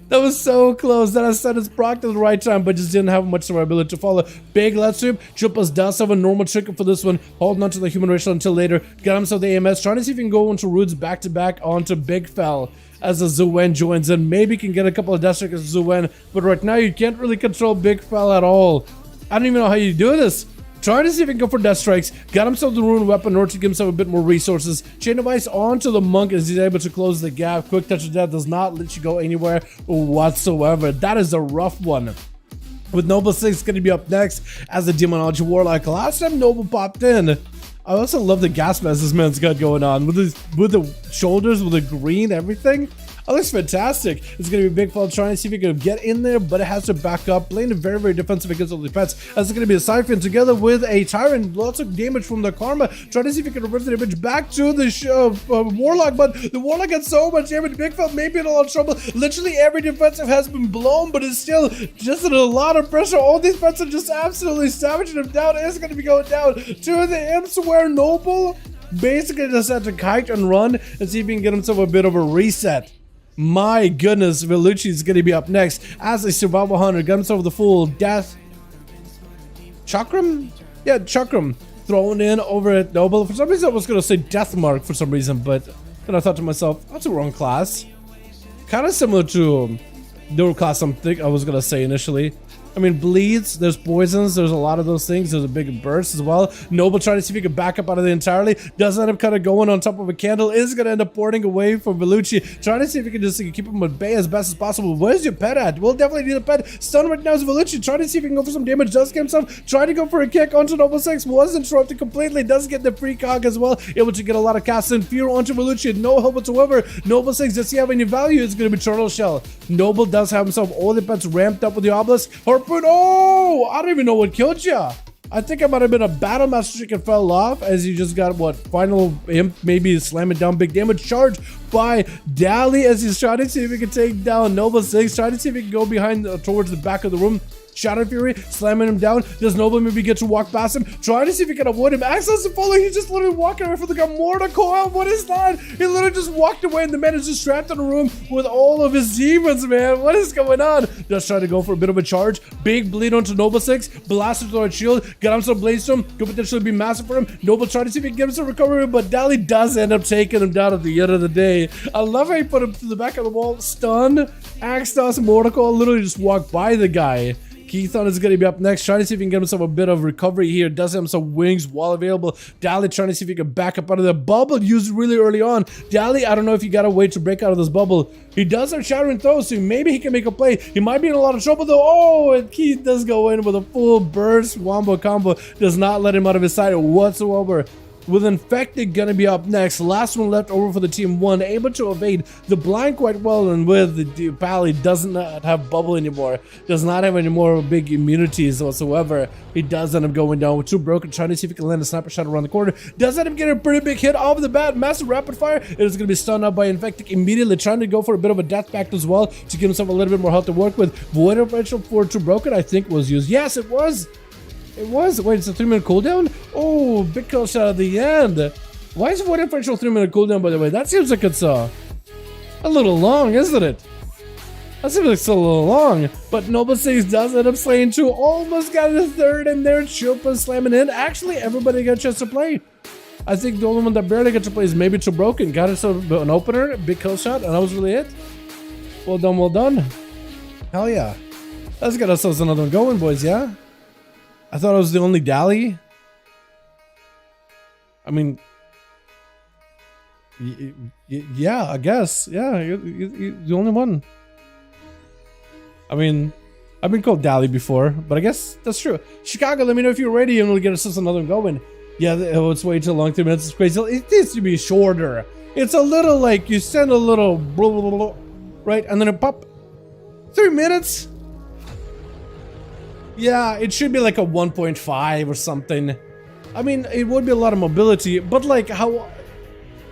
That was so close. That Ascendant's procced at the right time, but just didn't have much survivability to follow. Big let's sweep. Chilpils does have a normal trigger for this one, holding on to the human racial until later. Got himself the AMS, trying to see if he can go into roots back to back onto Big Fell. As a Zuen joins in, maybe can get a couple of death strikes as Zuen, but right now you can't really control Big Fell at all. I don't even know how you do this. Trying to see if he can go for death strikes, got himself the rune weapon in order to give himself a bit more resources. Chain of Ice onto the monk as he's able to close the gap. Quick touch of death does not let you go anywhere whatsoever. That is a rough one. With Noble 6 going to be up next as a Demonology Warlock. Last time Noble popped in, I also love the gas mask this man's got going on with the shoulders, with the green, everything. That looks fantastic. It's going to be a big fall trying to see if he can get in there, but it has to back up. Playing it very defensive against all the pets. As it's going to be a Siphon together with a Tyrant. Lots of damage from the Karma. Trying to see if he can reverse the damage back to the Warlock, but the Warlock got so much damage. Big Fell may be in a lot of trouble. Literally every defensive has been blown, but it's still just in a lot of pressure. All these pets are just absolutely savaging him down. It's going to be going down to the Imps, where Noble basically just had to kite and run and see if he can get himself a bit of a reset. My goodness, Vellucci is going to be up next as a survival hunter. Got himself the full death chakram? Yeah, chakram thrown in over at Noble. For some reason I was going to say death mark for some reason, but then I thought to myself, that's the wrong class. Kind of similar to the class I was going to say initially. I mean, bleeds, there's poisons, there's a lot of those things. There's a big burst as well. Noble trying to see if he can back up out of it entirely. Does end up kind of going on top of a candle. Is going to end up porting away from Vellucci. Trying to see if he can just keep him at bay as best as possible. Where's your pet at? We'll definitely need a pet. Stun right now is Vellucci. Trying to see if he can go for some damage. Does get himself. Trying to go for a kick onto Noble 6. Was interrupted completely. Does get the free cog as well. Able to get a lot of cast and fear onto Vellucci. No help whatsoever. Noble 6, does he have any value? It's going to be Turtle Shell. Noble does have himself all the pets ramped up with the Obelisk. Harpoon. Oh! I don't even know what killed ya. I think it might have been a Battle Master Trick and fell off as you just got what final imp, maybe slamming down big damage. Charge by Dally as he's trying to see if he can take down Noble 6, trying to see if he can go behind towards the back of the room. Shadow Fury slamming him down. Does Noble maybe get to walk past him? Trying to see if he can avoid him. Access to follow. He's just literally walking away from the guy. Mortar Coil. What is that? He literally just walked away and the man is just trapped in a room with all of his demons, man. What is going on? Just trying to go for a bit of a charge. Big bleed onto Noble 6. Blasted through a shield. Got himself Bladestorm. Could potentially be massive for him. Noble trying to see if he can get himself recovery, but Dally does end up taking him down at the end of the day. I love how he put him to the back of the wall. Stun. Axe Toss. Mortar Coil literally just walked by the guy. Keithon is going to be up next, trying to see if he can get himself a bit of recovery here. Does have some wings while available. Dally trying to see if he can back up out of the bubble used really early on. Dally, I don't know if you got to wait to break out of this bubble. He does have Shattering Throw, so maybe he can make a play. He might be in a lot of trouble though. Oh, and Keith does go in with a full burst wombo combo. Does not let him out of his sight whatsoever. With Infected gonna be up next. Last one left over for the team 1. Able to evade the blind quite well, and with the Pally does not have bubble anymore. Does not have any more big immunities whatsoever. He does end up going down with 2 broken, trying to see if he can land a sniper shot around the corner. Does end up getting a pretty big hit off the bat. Massive rapid fire. It is gonna be stunned up by Infected immediately, trying to go for a bit of a death pact as well to give himself a little bit more health to work with. Void differential for 2 broken, I think, was used. Yes, it was. It was. Wait, it's a 3-minute cooldown? Oh, big kill shot at the end. Why is void differential 3-minute cooldown, by the way? That seems like it's a little long, isn't it? That seems like it's a little long. But Noble 6 does end up slaying 2. Almost got a 3rd in there. Chupa slamming in. Actually, everybody got a chance to play. I think the only one that barely got to play is maybe 2 broken. Got us an opener, big kill shot, and that was really it. Well done, well done. Hell yeah. Let's get ourselves another one going, boys, yeah? I thought I was the only Dally. I mean, yeah, I guess. Yeah, you're the only one. I mean, I've been called Dally before, but I guess that's true. Chicago, let me know if you're ready and we'll get us another one going. Yeah, it's way too long. 3 minutes is crazy. It needs to be shorter. It's a little like you send a little blah, blah, blah, right? And then it pop. 3 minutes? Yeah, it should be like a 1.5 or something. I mean, it would be a lot of mobility, but like how...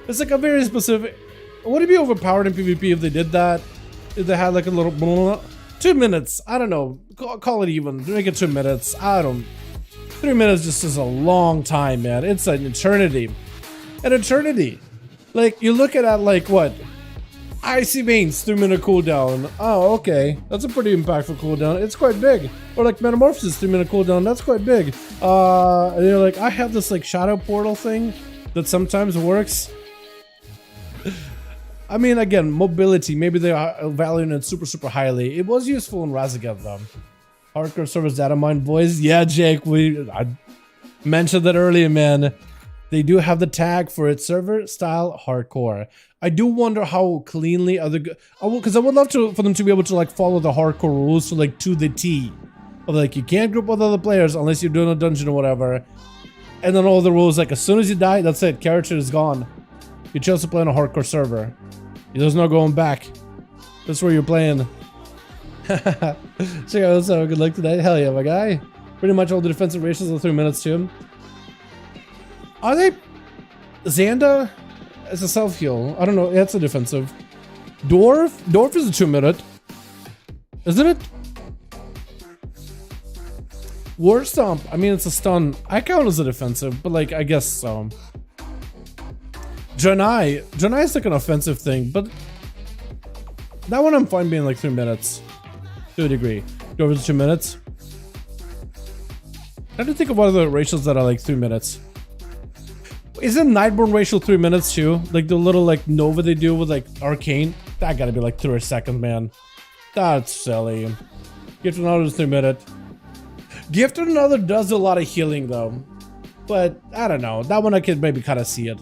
It's like a very specific... Would it be overpowered in PvP if they did that? If they had like a little... Blah, 2 minutes. I don't know. Call it even. Make it 2 minutes. I don't... 3 minutes just is a long time, man. It's an eternity. An eternity. Like, you look at like, what? Icy Veins, 3-minute cooldown. Oh, okay. That's a pretty impactful cooldown. It's quite big. Or like Metamorphosis, 3-minute cooldown. That's quite big. And you're like, I have this like shadow portal thing that sometimes works. I mean, again, mobility. Maybe they are valuing it super highly. It was useful in Razagat though. Hardcore servers data mine, boys. Yeah, Jake, I mentioned that earlier, man. They do have the tag for it, server style hardcore. I do wonder how cleanly other, because I would love for them to be able to like follow the hardcore rules to the T. Of like, you can't group with other players unless you're doing a dungeon or whatever. And then all the rules, like as soon as you die, that's it, character is gone. You chose to play on a hardcore server. There's no going back. That's where you're playing. Check out this out, good luck today. Hell yeah, my guy. Pretty much all the defensive ratios are 3 minutes too. Are they... Xanda? It's a self-heal. I don't know, that's a defensive. Dwarf is a 2 minute. Isn't it? War Stomp, I mean it's a stun. I count as a defensive, but like, I guess so. Janai is like an offensive thing, but... That one I'm fine being like 3 minutes. To a degree. Dwarf is 2 minutes. I have to think of what other ratios that are like 3 minutes. Isn't Nightborn racial 3 minutes too? Like the little like Nova they do with like Arcane? That gotta be like 3 seconds, man. That's silly. Gifted Another is 3 minute. Gifted Another does a lot of healing though. But I don't know. That one I could maybe kind of see it.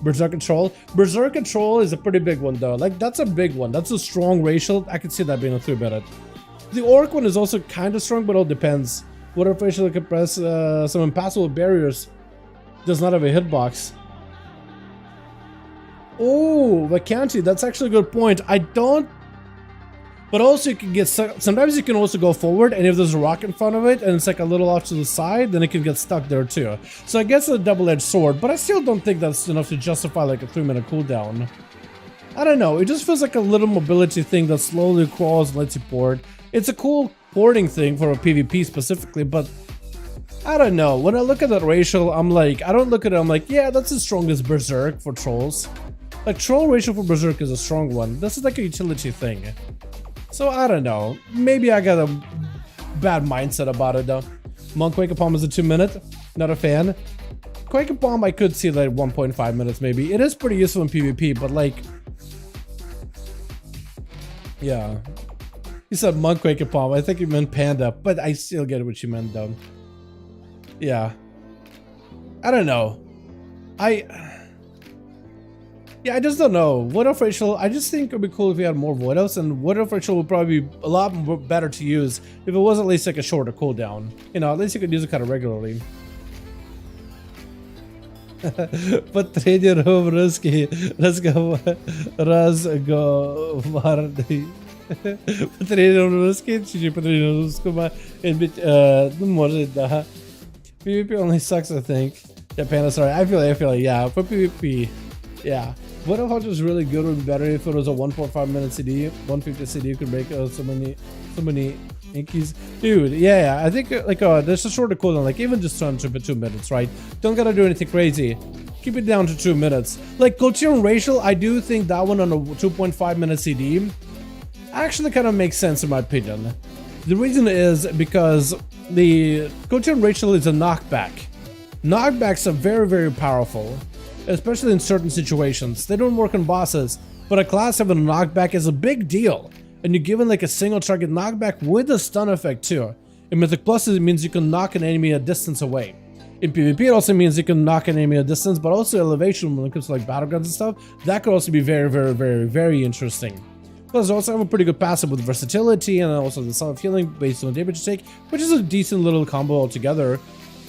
Berserk Control. Berserk Control is a pretty big one though. Like that's a big one. That's a strong racial. I could see that being a 3 minute. The Orc one is also kind of strong, but it all depends. What if racial can press some impassable barriers? Does not have a hitbox. Oh, vacancy. That's actually a good point. I don't. But also you can get stuck. Sometimes you can also go forward, and if there's a rock in front of it and it's like a little off to the side, then it can get stuck there too. So I guess it's a double-edged sword, but I still don't think that's enough to justify like a 3 minute cooldown. I don't know. It just feels like a little mobility thing that slowly crawls and lets you port. It's a cool porting thing for a PvP specifically, but I don't know. When I look at that racial, I'm like, I don't look at it, I'm like, yeah, that's as strong as Berserk for trolls. Like, troll racial for Berserk is a strong one. This is like a utility thing. So, I don't know. Maybe I got a bad mindset about it, though. Monk Quake Palm is a 2 minute. Not a fan. Quake Palm, I could see like 1.5 minutes, maybe. It is pretty useful in PvP, but like... Yeah. You said Monk Quake Palm. I think you meant Panda, but I still get what you meant, though. Yeah. I don't know. Yeah, I just don't know. Void of Racial, I just think it would be cool if we had more Void Elves, and Void of Racial would probably be a lot more better to use if it was at least like a shorter cooldown. You know, at least you could use it kind of regularly. По тренеру русский разговорный. По тренеру русский, чуть-чуть по тренеру русскому. Ну, может, да. PvP only sucks, I think. Japan, sorry. I feel like, yeah. For PvP, yeah. What if it was really good would be better if it was a 1.5 minute CD, 150 CD. You could make so many inkies. Dude, yeah. I think like there's a shorter cooldown, like even just turn to 2 minutes, right? Don't gotta do anything crazy. Keep it down to 2 minutes. Like culture and racial, I do think that one on a 2.5 minute CD actually kind of makes sense in my opinion. The reason is because the culture and racial is a knockback. Knockbacks are very, very powerful, especially in certain situations. They don't work on bosses, but a class having a knockback is a big deal. And you're given like a single target knockback with a stun effect too. In Mythic Plus, it means you can knock an enemy a distance away. In PvP, it also means you can knock an enemy a distance, but also elevation when it comes to like battlegrounds and stuff. That could also be very, very, very, very interesting. Plus, also have a pretty good passive with versatility and also the self-healing based on the damage you take, which is a decent little combo altogether.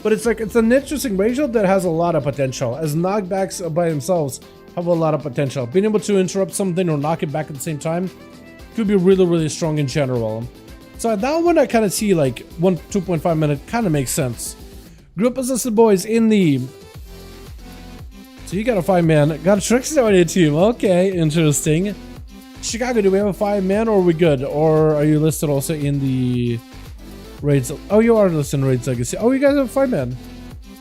But it's like, it's an interesting ratio that has a lot of potential, as knockbacks by themselves have a lot of potential. Being able to interrupt something or knock it back at the same time could be really, really strong in general. So that one I kind of see like 2.5 minute kind of makes sense. Group assisted boys in the... So you got a 5-man, got a Trixie on your team, okay, interesting. Chicago, do we have a 5-man or are we good? Or are you listed also in the... Raids. Oh, you are listed in Raids Legacy. Oh, you guys have 5-man.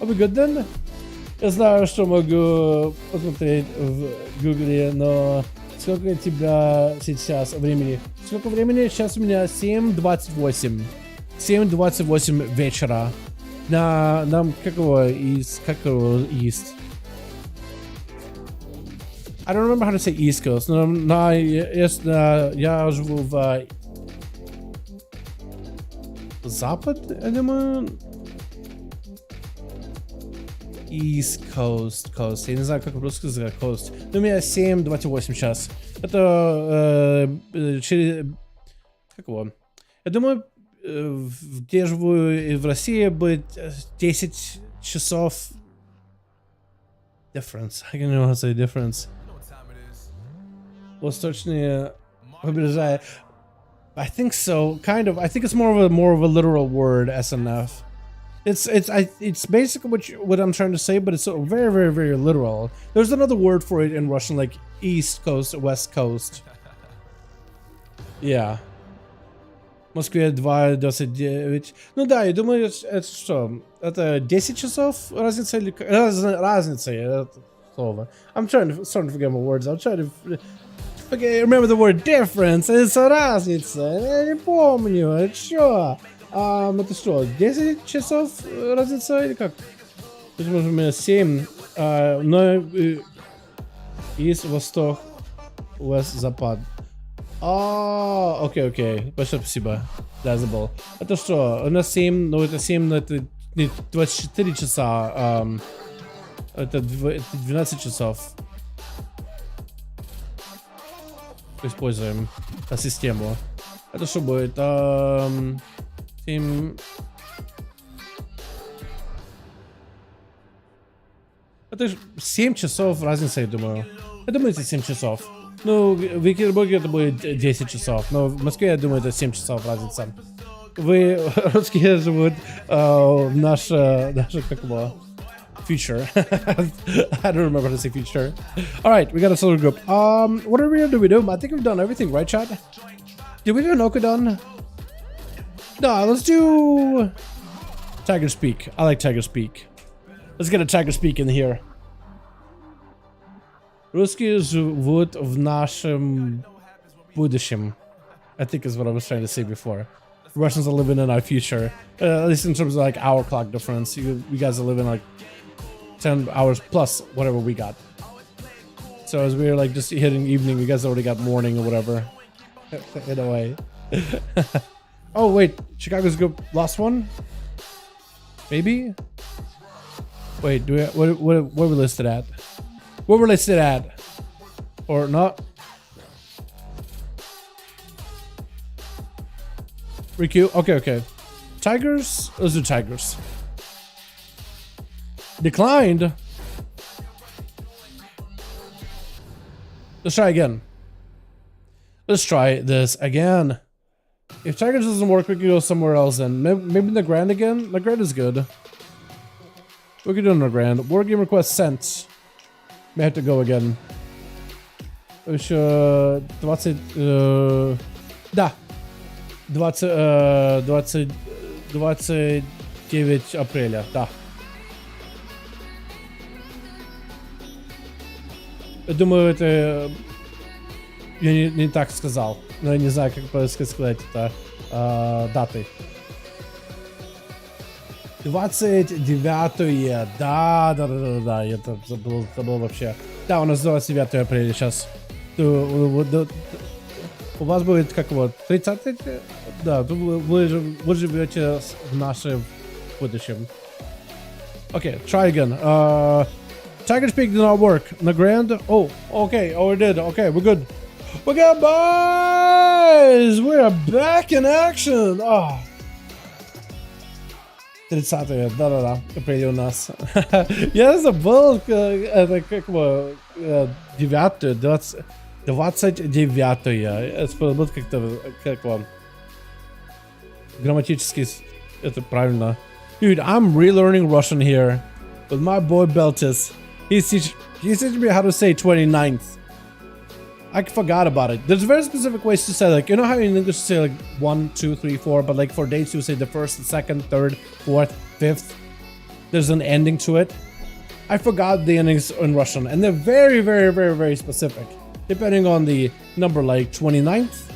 Are we good then? Я знаю, что могу посмотреть в Гугле, но сколько у тебя сейчас времени? Сколько времени? Сейчас у меня 7:28. 7:28 вечера. Нам какого East? I don't remember how to say East Coast. Но я живу в Запад, я думаю. East Coast. Я не знаю, как по-русски сказать Coast. Но у меня 7:28 сейчас. Это через... Как его? Я думаю, где я живу в России будет 10 часов... Difference. I don't know how to say difference. Восточные побережья. I think so, kind of. I think it's more of a literal word, SNF. It's basically what I'm trying to say, but it's so very, very, very literal. There's another word for it in Russian, like East Coast, West Coast. Yeah. Москве 2:29. Ну да, я думаю, это что? Это 10 часов разница или... Разница, это слово. Starting to forget my words. I'm trying to... Okay, remember the word difference. Это разница. Я не помню. Это что? Это что? 10 часов разница или как? То есть, может, у меня 7. Но есть восток, west, запад. Окей. Большое спасибо. Да, забыл. Это что? У нас 7, но это 7, но это не 24 часа. Это 12 часов. Используем систему. Это что будет? 7... Это 7 часов разница, я думаю. Я думаю, это 7 часов. Ну, в Екатеринбурге это будет 10 часов, но в Москве, я думаю, это 7 часов разница. Вы, русские, живут в наша, как его, future. I don't remember how to say future. Alright, we got a solo group. What are we gonna do? I think we've done everything, right, chat? Did we do an Okadon? No, let's do Tiger Speak. I like Tiger Speak. Let's get a Tiger Speak in here. Русские живут в нашем будущем. I think is what I was trying to say before. Russians are living in our future. At least in terms of like our clock difference. You guys are living like 10 hours plus whatever we got. So as we're like just hitting evening, you guys already got morning or whatever. In a way. Oh wait, Chicago's group lost one? Maybe? Wait, do we what we listed at? What we're listed at? Or not? Riku? Okay. Tigers? Let's do Tigers. Declined? Let's try again. Let's try this again. If Tigers doesn't work, we can go somewhere else then. Maybe the Grand again? The Grand is good. We can do the Grand. War game request sent. May have to go again. Już 20... Da. 29 апреля, да. Я думаю, это... Я не так сказал. Но я не знаю, как сказать это даты. 29-е. Да, я это забыл вообще. Да, у нас 29 апреля сейчас. У вас будет как вот 30, да, вы живете в нашем будущем. Okay, try again. Tiger Speak did not work. The Grand. Oh, okay. Oh, it did. Okay, we're good. We're good, boys. We are back in action. Oh. 30-е, да-да-да, апреля у нас. Я забыл, это как бы 9-е, 29-е. Это будет как вам грамматически это правильно. Dude, I'm relearning Russian here with my boy Beltis. He's teaching me how to say 29th. I forgot about it. There's very specific ways to say, like, you know how in English you say like 1, 2, 3, 4, but like for dates you say the first, the second, third, fourth, fifth. There's an ending to it. I forgot the endings in Russian, and they're very, very, very, very specific. Depending on the number, like 29th,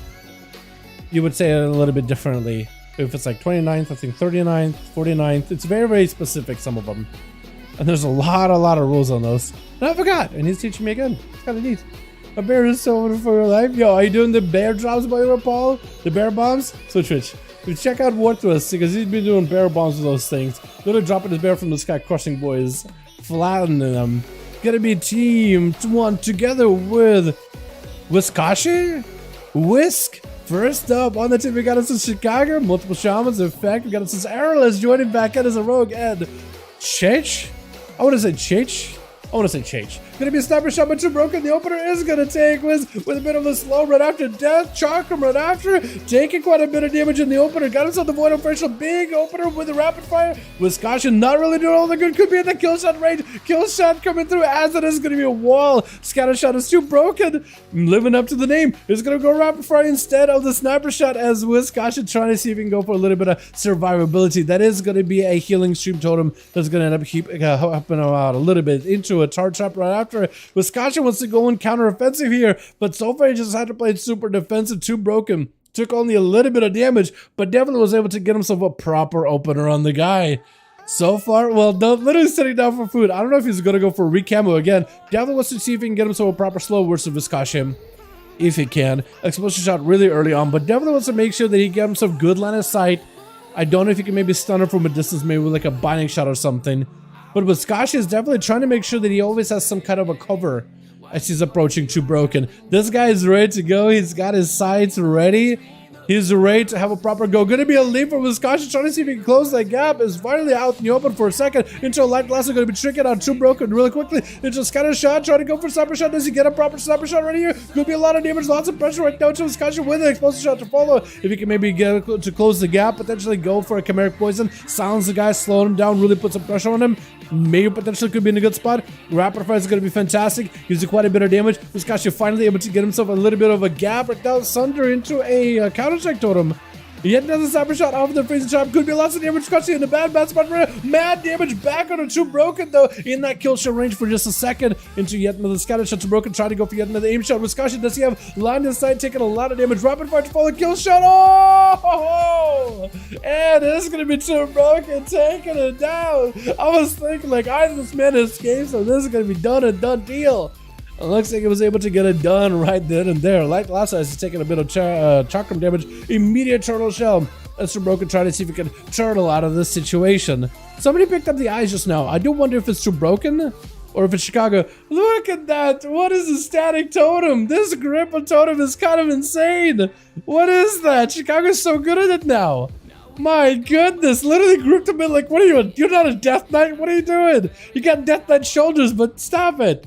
you would say it a little bit differently. If it's like 29th, I think 39th, 49th, it's very, very specific, some of them. And there's a lot of rules on those. And I forgot, and he's teaching me again. It's kind of neat. A bear is so wonderful for your life. Yo, are you doing the bear drops by your Paul? The bear bombs? So Twitch. Check out Warcraft because he's been doing bear bombs with those things. Literally dropping his bear from the sky, crushing boys. Flattening them. Gonna be team one together with Whiskashi? Whisk? First up on the team, we got us in Chicago. Multiple shamans, in fact. We got us as Airless joining back in as a rogue. And Chich? I want to say Chich. Gonna be a sniper shot, but too broken. The opener is gonna take with a bit of a slow right after death. Chalk him right after, taking quite a bit of damage in the opener. Got himself the void official big opener with a rapid fire. Wisconsin not really doing all the good. Could be in the kill shot range. Kill shot coming through as it is gonna be a wall. Scatter shot is too broken. Living up to the name. It's gonna go rapid fire instead of the sniper shot as Wisconsin trying to see if he can go for a little bit of survivability. That is gonna be a healing stream totem that's gonna end up helping him out a little bit into a tar trap right after. Wisconsin wants to go in counter-offensive here, but so far he just had to play super defensive, too broken. Took only a little bit of damage, but definitely was able to get himself a proper opener on the guy. So far, well, literally sitting down for food. I don't know if he's going to go for a recamo again. Definitely wants to see if he can get himself a proper slow versus Wisconsin. If he can. Explosion shot really early on, but definitely wants to make sure that he gets himself good line of sight. I don't know if he can maybe stun her from a distance, maybe with like a binding shot or something. But Wisconsin is definitely trying to make sure that he always has some kind of a cover as he's approaching Too Broken. This guy is ready to go. He's got his sights ready. He's ready to have a proper go. Gonna be a leap for Wisconsin, trying to see if he can close that gap. Is finally out in the open for a second. Into a light blast is gonna be tricking out Too Broken really quickly. Into a scatter shot, trying to go for sniper shot. Does he get a proper sniper shot right here? Could be a lot of damage, lots of pressure right now to Wisconsin with an explosive shot to follow. If he can maybe get to close the gap, potentially go for a chimeric poison, silence the guy, slow him down, really put some pressure on him. Maybe potentially could be in a good spot. Rapid fire is going to be fantastic. Using quite a bit of damage. Wisconsin finally able to get himself a little bit of a gap right now. Sunder into a counter-check totem. Yet another sniper shot off the freezing trap. Could be lots of damage. Wisconsin in the bad spot. Mad damage back on a Too Broken though. In that kill shot range for just a second. Into yet another scatter shot. Too Broken trying to go for yet another aim shot. Wisconsin does he have line of sight, taking a lot of damage. Rapid fire to follow kill shot. Oh! And this is going to be Too Broken taking it down. I was thinking like, either this man escapes or this is going to be done and done deal. It looks like he was able to get it done right then and there. Like last time, he's taking a bit of chakram damage. Immediate turtle shell. That's Too Broken trying to see if he can turtle out of this situation. Somebody picked up the eyes just now. I do wonder if it's Too Broken or if it's Chicago. Look at that. What is a static totem? This grip of totem is kind of insane. What is that? Chicago's so good at it now. My goodness, literally gripped him in like, what are you doing? You're not a Death Knight. What are you doing? You got Death Knight shoulders, but stop it.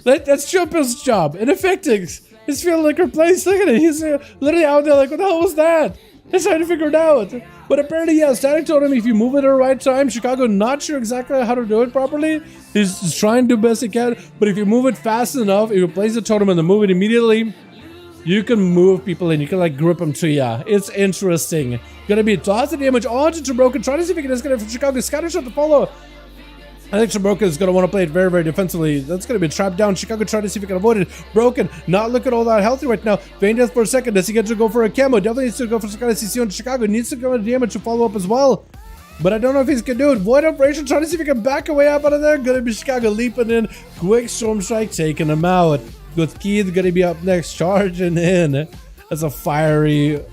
That's Chompel's job. And Effectix is feeling like replaced. Look at it. He's literally out there like, what the hell was that? He's trying to figure it out. But apparently, yeah, Static told him if you move it at the right time, Chicago not sure exactly how to do it properly. He's just trying to do best he can. But if you move it fast enough, if you place the totem and then move it immediately, you can move people in. You can like grip them to ya. It's interesting. Gonna be toss the damage onto Tobroken. Try to see if he can escape from Chicago. Scatter shot to follow. I think Tobroken is going to want to play it very, very defensively. That's going to be trapped down. Chicago trying to see if he can avoid it. Broken, not looking all that healthy right now. Feign death for a second. Does he get to go for a camo? Definitely needs to go for some kind of CC on Chicago. Needs to go into damage to follow up as well. But I don't know if he's going to do it. Void Operation, trying to see if he can back away up out of there. Going to be Chicago leaping in. Quick Storm Strike, taking him out. With Keith going to be up next, charging in. That's a fiery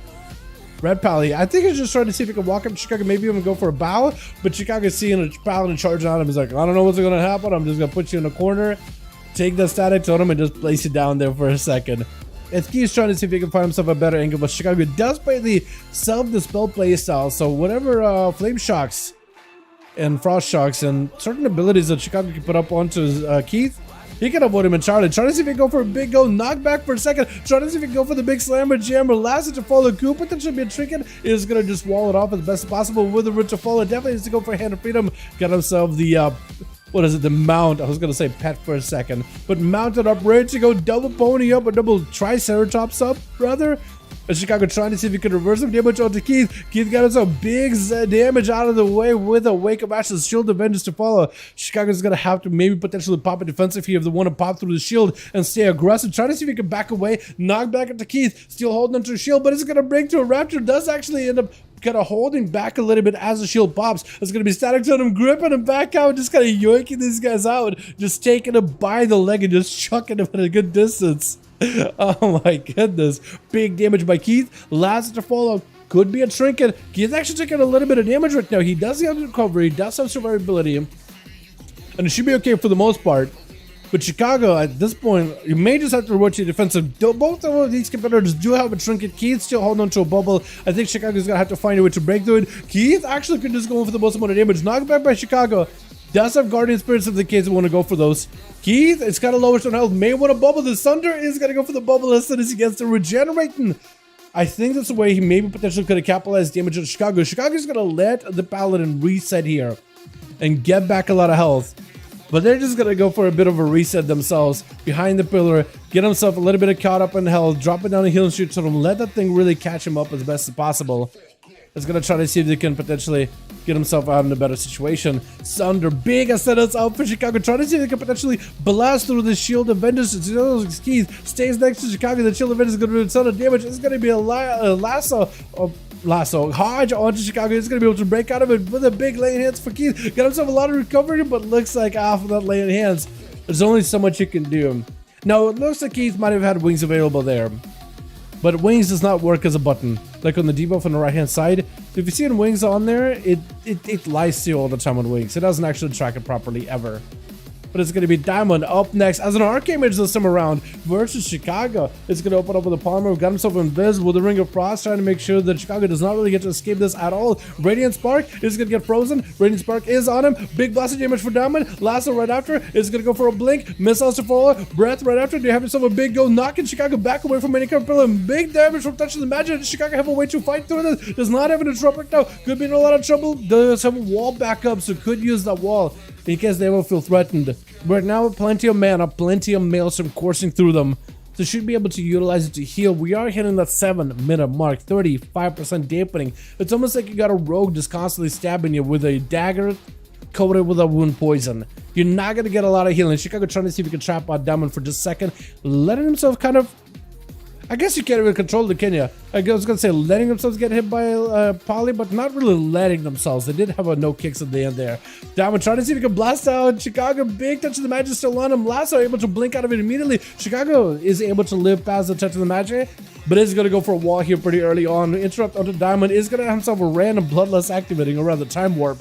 Red Pally. I think he's just trying to see if he can walk up to Chicago, maybe even go for a bow. But Chicago's seeing a Paladin charging on him. He's like, I don't know what's going to happen. I'm just going to put you in a corner, take the static totem, and just place you down there for a second. And Keith's trying to see if he can find himself a better angle. But Chicago does play the self-dispel playstyle. So whatever Flame Shocks and Frost Shocks and certain abilities that Chicago can put up onto Keith, he can avoid him entirely. Trying to see if he can go for a big go, knock back for a second. Trying to see if he can go for the big slammer jammer. Last to follow Coop, but that should be a trinket. Is going to just wall it off as best as possible with the root to follow. Definitely needs to go for Hand of Freedom. Got himself the, what is it, the mount. I was going to say pet for a second. But mounted up, ready to go. Double pony up or double triceratops up, rather. And Chicago trying to see if he could reverse some damage onto Keith. Keith got himself big damage out of the way with a Wake of Ashes Shield of Vengeance to follow. Chicago's going to have to maybe potentially pop a defensive here if they want to pop through the shield and stay aggressive. Trying to see if he can back away, knock back into Keith, still holding onto the shield, but it's going to break to a Raptor. Does actually end up kind of holding back a little bit as the shield pops. It's going to be Static Totem gripping him back out, just kind of yoinking these guys out, just taking him by the leg and just chucking him at a good distance. Oh my goodness. Big damage by Keith. Last to follow. Could be a trinket. Keith's actually taking a little bit of damage right now. He does have recovery. He does have survivability. And it should be okay for the most part. But Chicago, at this point, you may just have to watch your defensive. Both of these competitors do have a trinket. Keith still holding on to a bubble. I think Chicago's going to have to find a way to break through it. Keith actually could just go for the most amount of damage. Knocked back by Chicago. Does have Guardian Spirits if the kids want to go for those. Keith, it's got a lower stone health. May want to bubble. The Thunder is going to go for the bubble as soon as he gets to regenerating. I think that's the way he maybe potentially could have capitalized damage on Chicago. Chicago's going to let the Paladin reset here and get back a lot of health. But they're just going to go for a bit of a reset themselves behind the pillar, get himself a little bit of caught up in health, drop it down a healing streak to him, let that thing really catch him up as best as possible. It's going to try to see if they can potentially get himself out in a better situation. Thunder, big setups out for Chicago, trying to see if they can potentially blast through the Shield of Vengeance. Keith stays next to Chicago. The Shield of Vengeance is going to do a ton of damage. It's going to be a lasso. Hodge onto Chicago. He's going to be able to break out of it with a big laying hands for Keith. Got himself a lot of recovery, but looks like off of that laying hands, there's only so much you can do. Now, it looks like Keith might have had wings available there. But wings does not work as a button, like on the debuff on the right hand side. So if you see wings on there, it lies still all the time on wings. It doesn't actually track it properly ever. But it's going to be Diamond up next as an Arcane Mage this time around versus Chicago. It's going to open up with a Palmer. Got himself invisible with the Ring of Frost, trying to make sure that Chicago does not really get to escape this at all. Radiant Spark is going to get frozen. Radiant Spark is on him. Big blasting damage for Diamond. Lasso right after is going to go for a blink. Missiles to follow. Breath right after. They have himself a big go, knocking Chicago back away from any kind of pillar. Big damage from touching the magic. Chicago have a way to fight through this. Does not have any trouble right now. Could be in a lot of trouble. Does have a wall back up, so could use that wall in case they ever feel threatened. Right now, plenty of mana, plenty of maelstrom coursing through them, so should be able to utilize it to heal. We are hitting that 7-minute mark, 35% dampening. It's almost like you got a rogue just constantly stabbing you with a dagger coated with a wound poison. You're not going to get a lot of healing. Chicago trying to see if he can trap out Diamond for just a second, letting himself kind of, I guess you can't really control the Kenya. I was going to say letting themselves get hit by Poly, but not really letting themselves. They did have a no kicks at the end there. Diamond trying to see if he can blast out Chicago. Big touch of the magic still on him. Lasso able to blink out of it immediately. Chicago is able to live past the touch of the magic, but is going to go for a wall here pretty early on. Interrupt onto Diamond is going to have himself a random Bloodlust activating around the time warp.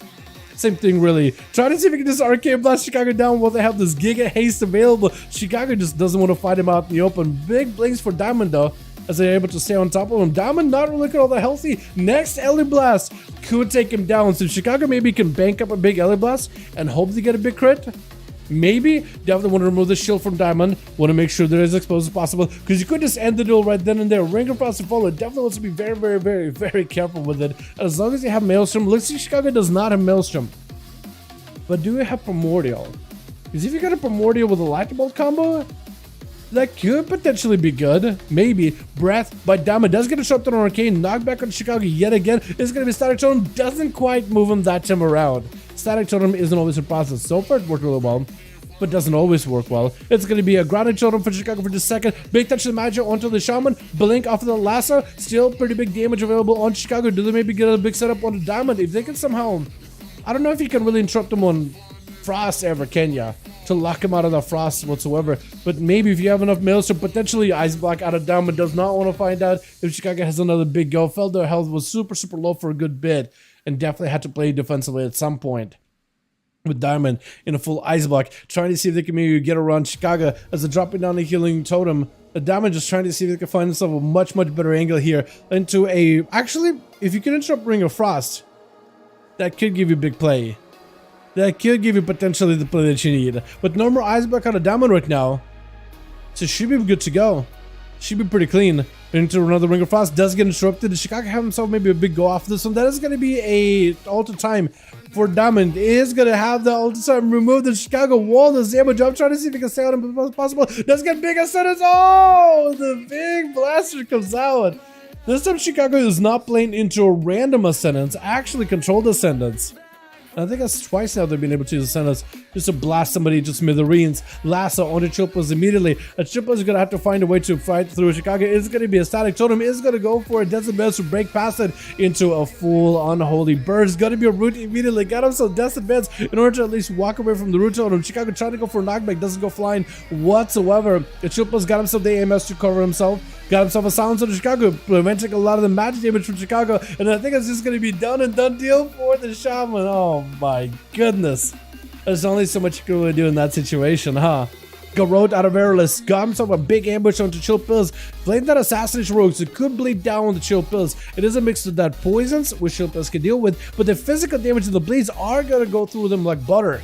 Same thing, really. Trying to see if he can just arcane blast Chicago down while they have this Giga Haste available. Chicago just doesn't want to fight him out in the open. Big blinks for Diamond, though, as they're able to stay on top of him. Diamond not really looking all that healthy. Next Ellie Blast could take him down. So Chicago maybe can bank up a big Ellie Blast and hope to get a big crit. Maybe definitely want to remove the shield from Diamond. Want to make sure they're as exposed as possible, because you could just end the duel right then and there. Ring of Frost and Follow definitely wants to be very, very, very, very careful with it. As long as you have Maelstrom. Looks like Chicago does not have Maelstrom. But do you have Primordial? Because if you got a Primordial with a Lightning Bolt combo, that could potentially be good. Maybe. Breath, but Diamond does get a shot on Arcane. Knockback on Chicago yet again. It's going to be Static Totem. Doesn't quite move him that time around. Static Totem isn't always a process. So far it worked really well, but doesn't always work well. It's going to be a Grounded Totem for Chicago for just a second. Big touch of the Magic onto the Shaman. Blink off of the Lasso. Still pretty big damage available on Chicago. Do they maybe get a big setup on the Diamond? If they can somehow... I don't know if you can really interrupt them on Frost ever, can ya? To lock him out of the Frost whatsoever. But maybe if you have enough Maelstrom, potentially Ice Block out of Diamond. Does not want to find out if Chicago has another big go. Felt their health was super, super low for a good bit, and definitely had to play defensively at some point. With Diamond in a full Ice Block, trying to see if they can maybe get around Chicago as they're dropping down the healing totem. The Diamond just trying to see if they can find themselves a much, much better angle here into a... Actually, if you can interrupt Ring of Frost, that could give you big play. That could give you potentially the play that you need. But no more Ice Block on a Diamond right now, so should be good to go. Should be pretty clean. Into another Ring of Frost, does get interrupted. Does Chicago have himself maybe a big go off this one? That is going to be a ultra time for Diamond. Is going to have the ultra time remove the Chicago wall. The damage. I'm trying to see if he can stay on him as possible. Does get big ascendants. Oh, the big blaster comes out. This time Chicago is not playing into a random ascendance, actually controlled ascendance. I think that's twice now they've been able to use Ascendants just to blast somebody to smithereens. Lasso onto Chilpas immediately. A Chilpas is going to have to find a way to fight through Chicago. It's going to be a Static Totem. Is going to go for it. Doesn't manage to break past it into a full Unholy Burst. Going to be a Root immediately. Got himself Death Advance in order to at least walk away from the Root Totem. Chicago trying to go for a knockback. Doesn't go flying whatsoever. The Chilpas got himself the AMS to cover himself. Got himself a silence on Chicago, preventing a lot of the magic damage from Chicago, and I think it's just going to be done and done deal for the Shaman. Oh my goodness. There's only so much you can really do in that situation, huh? Garrote out of Airless, got himself a big ambush onto Chill Pills, playing that Assassination Rogues. It could bleed down on the Chill Pills. It is a mix of that poisons, which Chill Pills can deal with, but the physical damage of the bleeds are going to go through them like butter.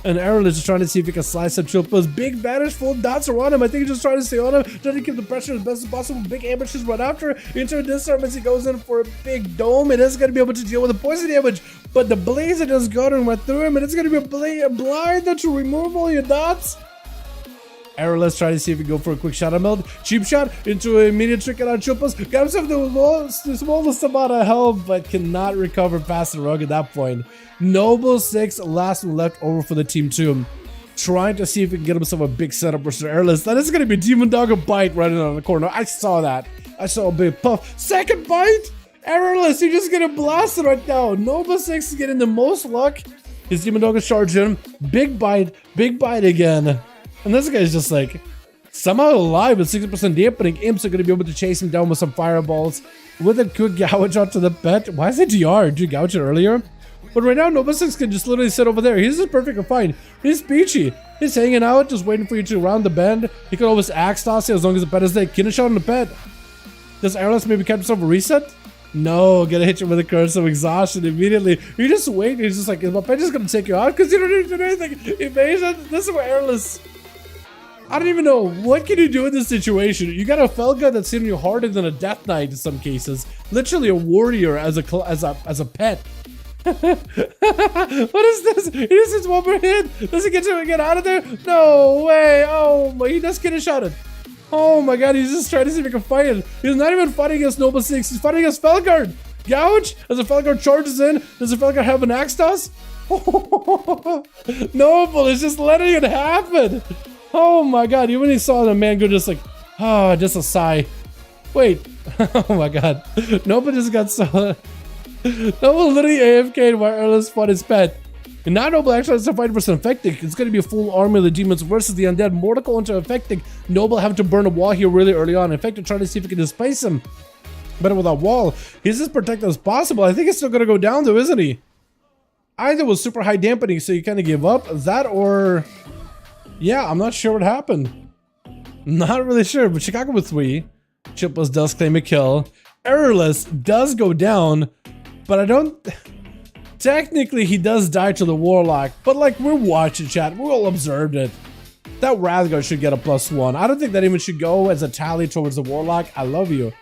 And Aaron is just trying to see if he can slice up Chilpa's big vanish, full dots around him. I think he's just trying to stay on him, trying to keep the pressure as best as possible. Big ambushes right after. Into a disarm as he goes in for a big dome. It is going to be able to deal with the poison damage, but the blaze that just got and went through him, and it's going to be a blind to remove all your dots. Arrow, let's try to see if we can go for a quick Shadow Meld. Cheap shot into an immediate trick out of Chilpas. Got himself the smallest amount of health, but cannot recover past the rug at that point. Noble 6, last one left over for the team 2. Trying to see if he can get himself a big setup versus Airless. That is going to be Demon Dog a bite right in on the corner. I saw that. I saw a big puff. Second bite? Airless, you're just getting blasted right now. Noble 6 is getting the most luck. His Demon Dog is charged in. Big bite again. And this guy's just like, somehow alive with 60% dampening. Imps are going to be able to chase him down with some fireballs. With a good gouge onto the pet. Why is it DR? Did you gouge it earlier? But right now, Nova 6 can just literally sit over there. He's just perfectly fine. He's peachy. He's hanging out, just waiting for you to round the bend. He can always axe toss you as long as the pet is there. Get a shot on the pet. Does Airless maybe catch himself a reset? No, gonna hit you with a curse of exhaustion immediately. You just wait. He's just like, is my pet just gonna take you out? Because you don't need to do anything. Evasion. This is where Airless. I don't even know. What can you do in this situation? You got a Felga that's hitting you harder than a Death Knight in some cases. Literally a warrior as a pet. What is this? He just hits one more hit. Does he get out of there? No way. Oh my, he does get a shot at. Oh my god, he's just trying to see if he can fight it. He's not even fighting against Noble 6. He's fighting against Felguard. Gouge? As the Felguard charges in, does the Felguard have an axe toss? Noble is just letting it happen. Oh my god, even when he saw the man go just like, oh, just a sigh. Wait. Oh my god. Noble just got so... Noble literally AFK'd while Airless fought his pet. And now Noble actually has to fight versus Infecting. It's going to be a full army of the demons versus the undead. Mortical into Infecting. Noble having to burn a wall here really early on. Infecting trying to see if he can displace him. But with that wall, he's as protected as possible. I think he's still going to go down though, isn't he? Either was super high dampening, so you kind of give up. That or... yeah, I'm not sure what happened. Not really sure, but Chicago with 3. Chiplas does claim a kill. Errorless does go down, but I don't... technically he does die to the Warlock, but like we're watching chat, we all observed it. That Rathgar should get a +1. I don't think that even should go as a tally towards the Warlock. I love you,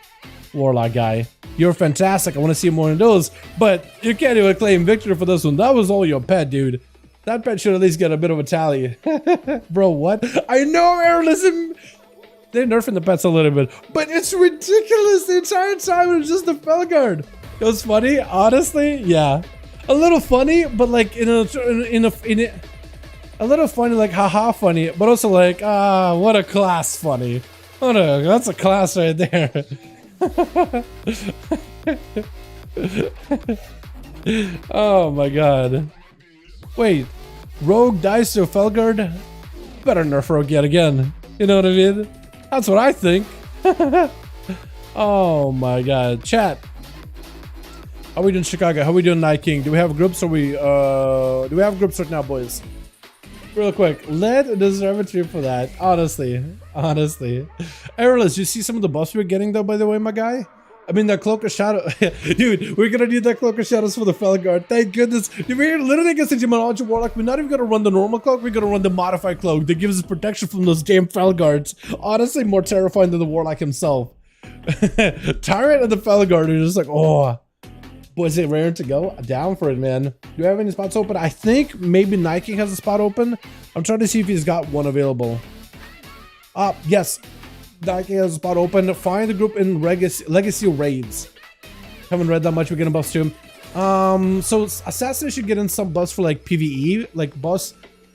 Warlock guy. You're fantastic. I want to see more of those, but you can't even claim victory for this one. That was all your pet, dude. That pet should at least get a bit of a tally. Bro, what? I know, Aaron, listen. They're nerfing the pets a little bit, but it's ridiculous. The entire time it was just the Felguard. It was funny, honestly. Yeah, a little funny, but like in a little funny, like haha funny, but also like what a class funny. That's a class right there. Oh my god. Wait, Rogue dies to a Felguard? Better nerf Rogue yet again. You know what I mean? That's what I think. Oh my god. Chat. How are we doing Chicago? How are we doing Night King? Do we have groups or do we have groups right now, boys? Real quick, let deserve a treat for that. Honestly. Airless, you see some of the buffs we're getting though, by the way, my guy? I mean, that Cloak of Shadow. Dude, we're gonna need that Cloak of Shadows for the Felguard. Thank goodness. Dude, we're literally against the Demonology Warlock. We're not even gonna run the normal Cloak. We're gonna run the Modified Cloak that gives us protection from those damn Felguards. Honestly, more terrifying than the Warlock himself. Tyrant and the Felguard are just like, oh. Boy, is it rare to go? Down for it, man. Do you have any spots open? I think maybe Night King has a spot open. I'm trying to see if he's got one available. Yes. Night King has a spot open. Find the group in Legacy Raids. Haven't read that much. We're getting buffs too. So Assassin should get in some buffs for like PvE, like buffs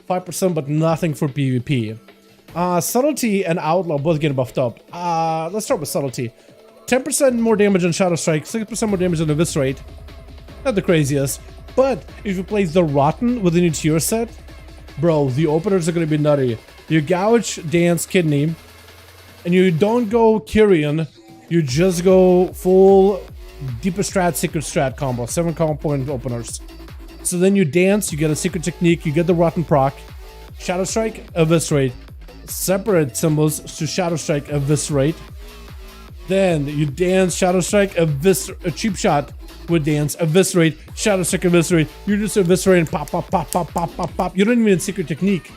5%, but nothing for PvP. Subtlety and Outlaw both getting buffed up. Let's start with Subtlety. 10% more damage on Shadow Strike, 6% more damage on Eviscerate. Not the craziest. But if you play the Rotten with a new tier set, bro, the openers are going to be nutty. You gouge, dance, kidney, and you don't go Kyrian, you just go full Deeper Strat, Secret Strat combo, 7 combo point openers. So then you dance, you get a Secret Technique, you get the Rotten proc, Shadow Strike, Eviscerate, separate symbols to Shadow Strike, Eviscerate. Then you dance, Shadow Strike, a cheap shot with dance, Eviscerate, Shadow Strike, Eviscerate. You just Eviscerate and pop, pop, pop, pop, pop, pop, pop. You don't even need Secret Technique.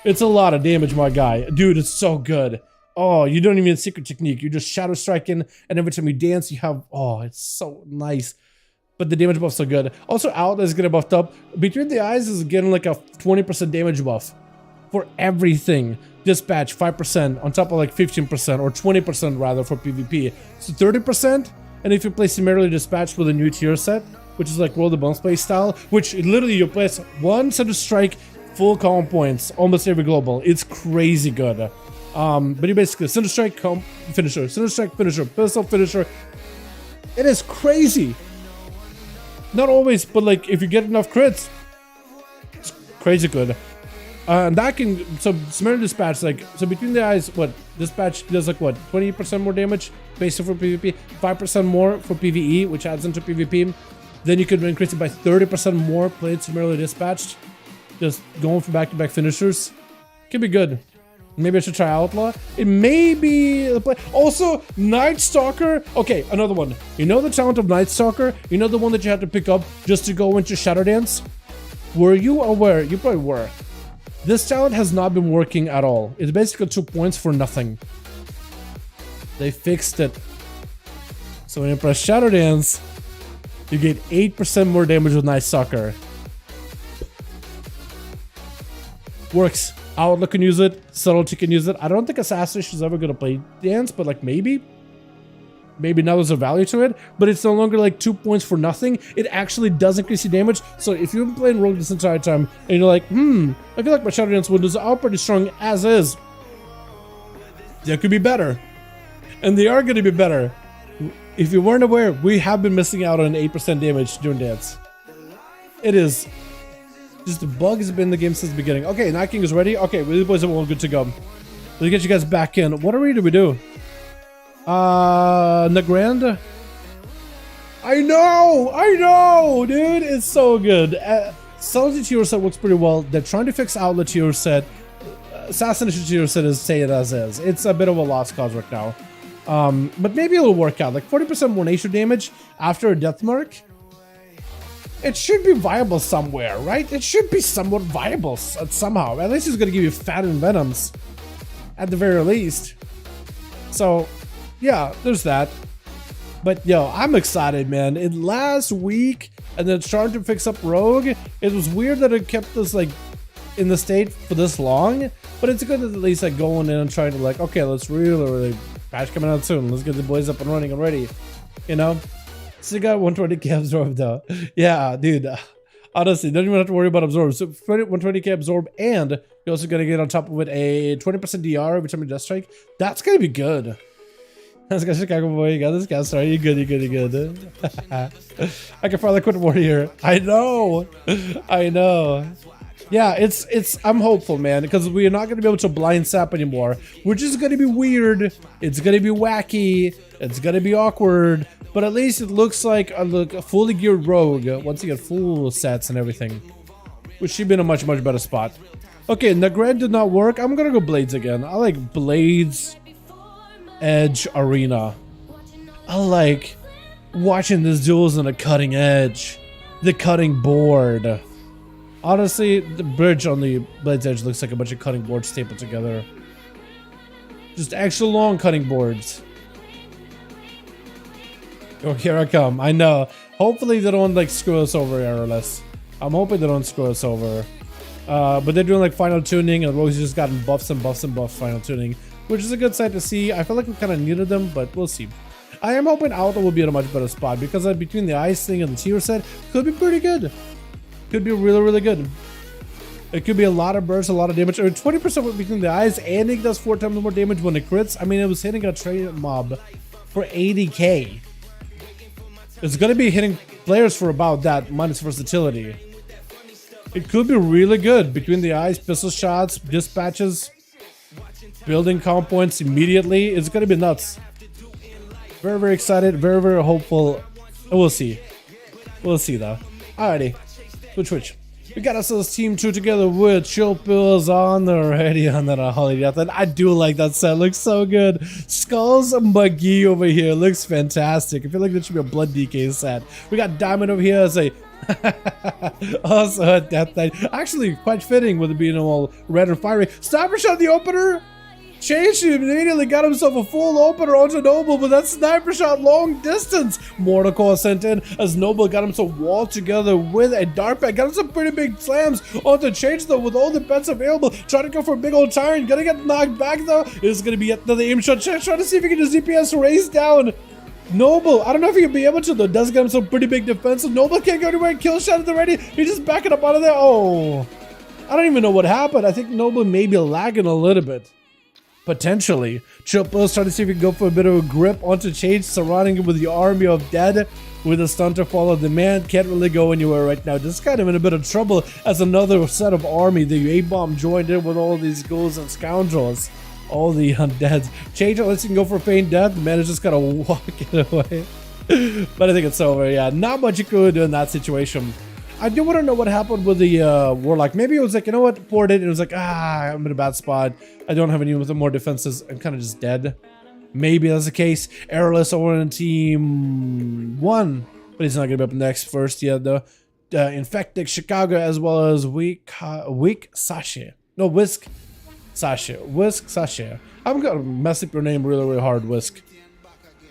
It's a lot of damage, my guy. Dude, it's so good. Oh, you don't even need Secret Technique. You just Shadow Striking, and every time you dance, you have... Oh, it's so nice. But the damage buff's so good. Also, Outlaw is getting buffed up. Between the Eyes is getting like a 20% damage buff for everything. Dispatch 5% on top of like 15% or 20% rather for PvP. So 30%, and if you play similarly Dispatched with a new tier set, which is like Roll the Bones play style, which literally you place one Shadow Strike, full combo points, almost every global. It's crazy good. But you basically Cinder Strike, finisher, Cinder Strike, finisher, pistol, finisher. It is crazy. Not always, but like if you get enough crits, it's crazy good. And that can, so similar Dispatch, like, so between the Eyes, what, Dispatch does like what, 20% more damage, basically for PvP, 5% more for PvE, which adds into PvP. Then you could increase it by 30% more played similarly Dispatched. Just going for back-to-back finishers. Could be good. Maybe I should try Outlaw. It may be the play. Also, Night Stalker. Okay, another one. You know the talent of Night Stalker? You know the one that you had to pick up just to go into Shadow Dance? Were you aware? You probably were. This talent has not been working at all. It's basically 2 points for nothing. They fixed it. So when you press Shadow Dance, you get 8% more damage with Night Stalker. Works. Outlaw can use it. Subtlety can use it. I don't think Assassination is ever going to play Dance, but like maybe. Maybe now there's a value to it, but it's no longer like 2 points for nothing. It actually does increase your damage. So if you've been playing Rogue this entire time and you're like, I feel like my Shadow Dance windows are pretty strong as is. They could be better. And they are going to be better. If you weren't aware, we have been missing out on 8% damage during Dance. It is just a bug has been in the game since the beginning. Okay, Night King is ready. Okay, these boys are all good to go. Let's get you guys back in. What do we do? Nagrand? I know, dude, it's so good. Subtlety tier set works pretty well. They're trying to fix Outlet tier set. Assassination tier set is say it as is. It's a bit of a lost cause right now. But maybe it'll work out. Like 40% more nature damage after a death mark. it should be viable somewhere, right? It should be somewhat viable somehow. At least it's gonna give you fat and venoms, at the very least. So, yeah, there's that. But yo, I'm excited, man. It last week, and then started to fix up Rogue. It was weird that it kept us like in the state for this long, but it's good at least like going in and trying to like, okay, let's really patch coming out soon. Let's get the boys up and running already, you know. So you got 120k absorb though. Yeah, dude. Honestly, don't even have to worry about absorb. So 120k absorb, and you're also gonna get on top of it a 20% DR every time you death strike. That's gonna be good. Let's go, Chicago boy. You got this guy. Sorry, you good. You good. I can finally quit Warrior. I know. Yeah, it's. I'm hopeful, man, because we are not gonna be able to blind sap anymore, which is gonna be weird. It's gonna be wacky. It's gonna be awkward. But at least it looks like a fully geared Rogue once you get full sets and everything, which should be in a much better spot. Okay, Nagred did not work. I'm gonna go Blades again. I like Blades. Edge Arena. I like watching these duels on the cutting edge, the cutting board. Honestly, the bridge on the Blades Edge looks like a bunch of cutting boards stapled together. Just extra long cutting boards. Oh, here I come. I know. Hopefully they don't like screw us over, Errorless. I'm hoping they don't screw us over. But they're doing like final tuning, and Rosie's just gotten buffs and buffs and buffs final tuning, which is a good sight to see. I feel like we kind of needed them, but we'll see. I am hoping Auto will be in a much better spot, because between the ice thing and the tier set, could be pretty good. Could be really good. It could be a lot of bursts, a lot of damage, or 20% between the eyes, and it does 4 times more damage when it crits. I mean, it was hitting a trade mob for 80k. It's gonna be hitting players for about that minus versatility. It could be really good between the eyes, pistol shots, dispatches, building comp points immediately. It's gonna be nuts. Very excited, very hopeful. We'll see. We'll see though. Alrighty, switch. We got ourselves Team 2 together with Chill Pills on already on that Holiday Death. And I do like that set. Looks so good. Skulls McGee over here. Looks fantastic. I feel like that should be a Blood DK set. We got Diamond over here as a also a Death Knight. Actually, quite fitting with it being all red and fiery. Sniper shot the opener. Changed him, immediately got himself a full opener onto Noble, but that sniper shot long distance. Mortal Core sent in as Noble got himself walled together with a dart pack. Got him some pretty big slams onto Change though with all the bets available. Trying to go for a big old tyrant. Gonna get knocked back though. It's gonna be another aim shot. Trying to see if he can just DPS raise down Noble. I don't know if he can be able to though. Does get him some pretty big defense. Noble can't go anywhere. Kill shot already. He's just backing up out of there. Oh, I don't even know what happened. I think Noble may be lagging a little bit. Potentially. Chillpill's trying to see if he can go for a bit of a grip onto Change, surrounding him with the army of dead with a stun to follow. The man can't really go anywhere right now. Just kind of in a bit of trouble as another set of army. The A-bomb joined in with all these ghouls and scoundrels. All the undeads. Change unless you can go for feign death. The man is just kind of walking away. But I think it's over. Yeah, not much you could do in that situation. I do want to know what happened with the Warlock. Maybe it was like, you know what, poured it, and it was like, I'm in a bad spot. I don't have any more defenses. I'm kind of just dead. Maybe that's the case. Errorless over in Team 1, but he's not going to be up next first yet, though. Infected Chicago, as well as Wick Sasha. No, Whisk Sasha. Whisk Sasha. I'm going to mess up your name really hard, Whisk.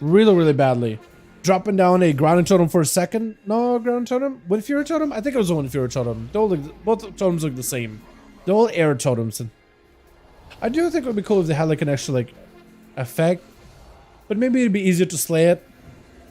Really badly. Dropping down a grounding totem for a second. No, ground totem? Wind Fury totem? I think it was a Wind Fury totem. Both totems look the same. They're all air totems. I do think it would be cool if they had like an extra like effect. But maybe it'd be easier to slay it.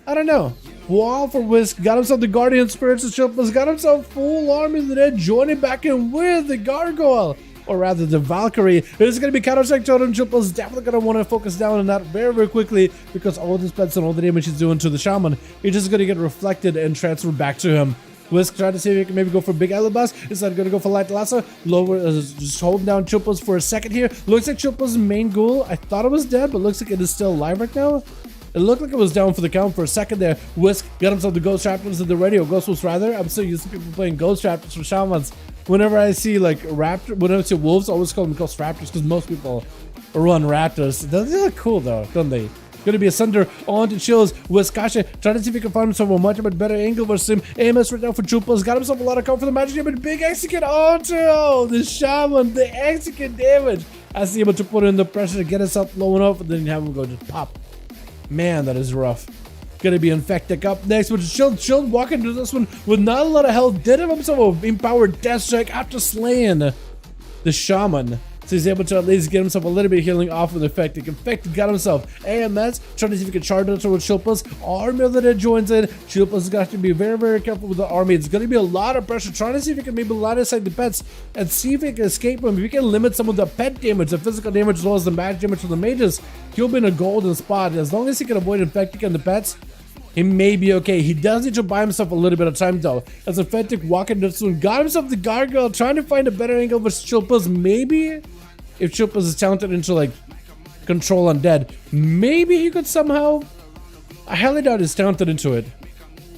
I don't know. Wall for Whisk. Got himself the Guardian Spirits of Chillpills. Got himself full army of the dead. Joining back in with the Gargoyle. Or rather the Valkyrie. It is going to be counter-strike totem. Chillpills is definitely going to want to focus down on that very quickly, because all the spells and all the damage he's doing to the Shaman, it's just going to get reflected and transferred back to him. Whisk trying to see if he can maybe go for big Alibas. Is that going to go for Light Lasso? Lower, just holding down Chillpills for a second here. Looks like Chillpills' main ghoul. I thought it was dead, but looks like it is still alive right now. It looked like it was down for the count for a second there. Whisk got himself the Ghost Raptors in the radio. Ghost Wolves rather. I'm so used to people playing Ghost Raptors for Shamans. Whenever I see like whenever I see wolves, I always call them Ghost Raptors, because most people run Raptors. They look cool though, don't they? Going to be a Sunder onto Chills with Kasha, trying to see if he can find himself a much better angle versus him. AMS right now for Chupas, got himself a lot of cover for the magic damage. Big execute onto the Shaman, the execute damage. As he's able to put in the pressure to get himself low enough, and then have him go just pop. Man, that is rough. Gonna be Infectic up next, which is Shield walking into this one with not a lot of health. Did have himself an empowered death strike after slaying the Shaman. So he's able to at least get himself a little bit of healing off of the Infectic. Infectic got himself AMS, trying to see if he can charge it towards Shilpa's army that joins in. Shilpa's got to be very, very careful with the army. It's going to be a lot of pressure, trying to see if he can maybe line aside the pets and see if he can escape him. If he can limit some of the pet damage, the physical damage, as well as the magic damage from the mages, he'll be in a golden spot. As long as he can avoid Infectic and the pets, he may be okay. He does need to buy himself a little bit of time though. As Infectic walking this one, got himself the gargoyle, trying to find a better angle for Shilpa's. Maybe if Shilpa's is talented into like control undead, maybe he could somehow. I highly doubt he's talented into it,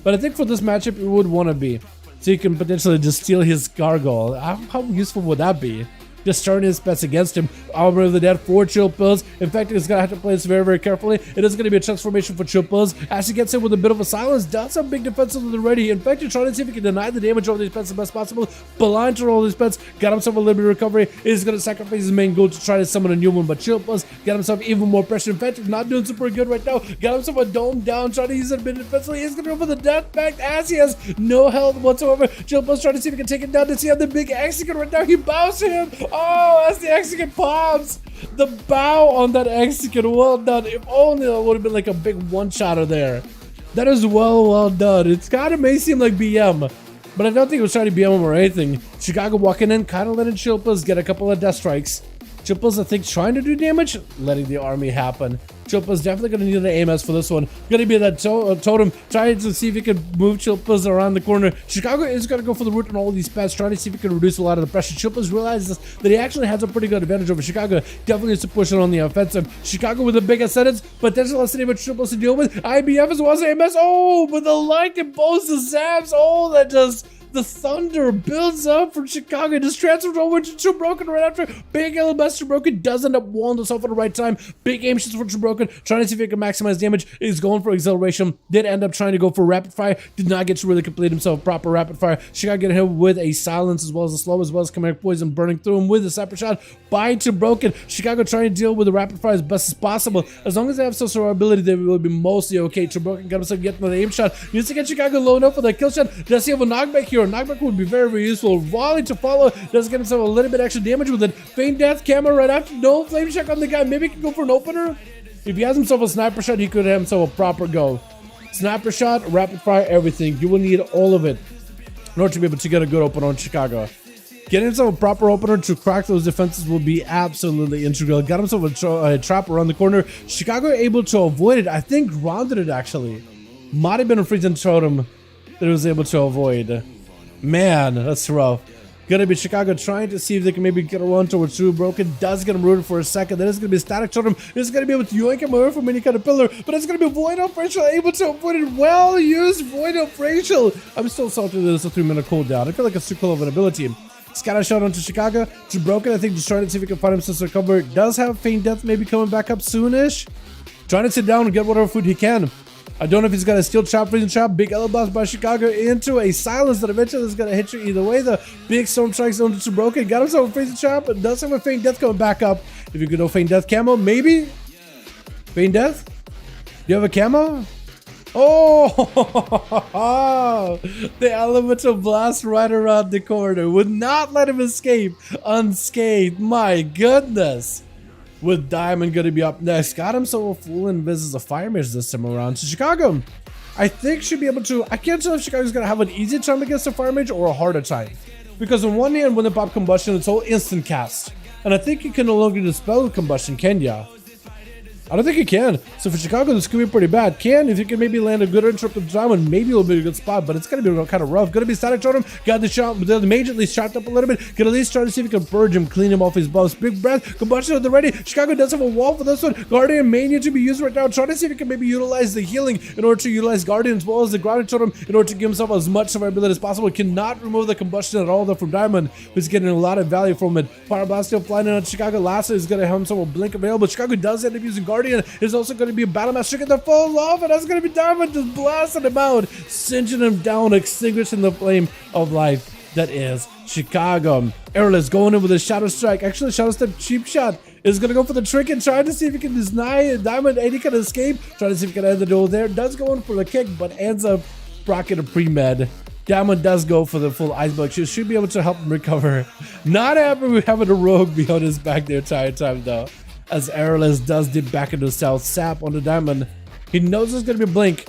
but I think for this matchup it would want to be, so you can potentially just steal his gargoyle. How useful would that be? Just turn his pets against him. Armor of the Dead for Chilpills. In fact, he's gonna have to play this very, very carefully. It is gonna be a transformation for Chilpills. As he gets in with a bit of a silence, does have big defenses already. In fact, he's trying to see if he can deny the damage of these pets the best possible. Blind to all these pets. Got himself a little bit of recovery. He's gonna sacrifice his main goal to try to summon a new one. But Chilpills got himself even more pressure. In fact, he's not doing super good right now. Got himself a dome down, trying to use it a bit defensively. He's gonna go for the death pact as he has no health whatsoever. Chilpills trying to see if he can take it down. Does he have the big execute right now? He bows to him. Oh, as the execute pops. The bow on that execute, well done. If only it would have been like a big one-shotter there. That is well done. It's kind of may seem like BM, but I don't think it was trying to BM him or anything. Chicago walking in, kind of letting Chilpas get a couple of death strikes. Chilpas, I think, trying to do damage, letting the army happen. Chilpa's definitely going to need an AMS for this one. Going to be that totem, trying to see if he can move Chilpa's around the corner. Chicago is going to go for the root on all these pets, trying to see if he can reduce a lot of the pressure. Chilpa's realizes that he actually has a pretty good advantage over Chicago. Definitely needs to push it on the offensive. Chicago with a big ascendance, but there's less than even Chilpa's to deal with. IBF as well as AMS. Oh, but the light imposes the zaps. Oh, that just... The thunder builds up from Chicago, just transfers over to Too Broken right after. Big LMS Too Broken does end up walling himself at the right time. Big aim shots for Too Broken, trying to see if he can maximize damage. He's going for acceleration. Did end up trying to go for rapid fire. Did not get to really complete himself proper rapid fire. Chicago getting hit with a silence as well as a slow, as well as chimeric poison burning through him with a sniper shot by Too Broken. Chicago trying to deal with the rapid fire as best as possible. As long as they have some survivability, they will be mostly okay. Too Broken got himself getting the aim shot. Needs to get Chicago low enough for that kill shot. Does he have a knockback here? A knockback would be very, very useful. Volley to follow. Does get himself a little bit extra damage with it. Feign death camera right after. No flame check on the guy. Maybe he can go for an opener. If he has himself a sniper shot, he could have himself a proper go. Sniper shot, rapid fire, everything. You will need all of it in order to be able to get a good opener on Chicago. Getting himself a proper opener to crack those defenses will be absolutely integral. Got himself a trap around the corner. Chicago able to avoid it. I think grounded it actually. Might have been a freezing totem that it was able to avoid. Man, that's rough. Gonna be Chicago trying to see if they can maybe get around towards Too Broken. Does get him rooted for a second. Then it's gonna be a static totem. It's gonna be able to yoink him away from any kind of pillar. But it's gonna be Void of Racial able to avoid it. Well used Void of Racial. I'm still salty that it's a 3-minute cooldown. I feel like it's too cool of an ability. Scatter shot onto Chicago. Too Broken, I think, just trying to see if he can find himself to recover. Does have Feign Death maybe coming back up soonish. Trying to sit down and get whatever food he can. I don't know if he's got a steel trap, freezing trap, big L blast by Chicago into a silence that eventually is going to hit you either way. The big storm strikes onto Too Broken. Got himself a freezing trap, but does have a Feign Death coming back up. If you could know Feign Death camo, maybe? Feign Death? Do you have a camo? Oh, the elemental blast right around the corner would not let him escape unscathed. My goodness. With Diamond going to be up next. Got himself a full invis as a fire mage this time around. So Chicago, I think, should be able to... I can't tell if Chicago's going to have an easy time against a fire mage or a harder time. Because on one hand, when they pop combustion, it's all instant cast. And I think you can no longer dispel combustion, can ya? I don't think he can. So for Chicago, this could be pretty bad. If you can maybe land a good interrupted diamond, maybe it'll be a good spot, but it's going to be kind of rough. Going to be static totem. Got the shot, the mage at least chopped up a little bit. Can at least try to see if he can purge him, clean him off his buffs. Big breath, combustion at the ready. Chicago does have a wall for this one. Guardian Mania to be used right now. Trying to see if he can maybe utilize the healing in order to utilize Guardian as well as the grounded totem in order to give himself as much survivability as possible. Cannot remove the combustion at all though from Diamond, who's getting a lot of value from it. Fire Blast still flying in on Chicago. Lastly is going to have himself a blink available. Chicago does end up using Guardian. Guardian is also going to be a Battle Master get the full off, and that's going to be Diamond just blasting him out, singeing him down, extinguishing the flame of life that is Chicago. Airless going in with a Shadow Strike. Actually, Shadow Step cheap shot is going to go for the trick and trying to see if he can deny Diamond. AD can escape, trying to see if he can end the duel there. Does go in for the kick, but ends up rocking a pre-med. Diamond does go for the full ice block. She should be able to help him recover. Not happy with having a rogue behind his back the entire time though, as Airless does dip back into stealth. Sap on the Diamond. He knows there's going to be a blink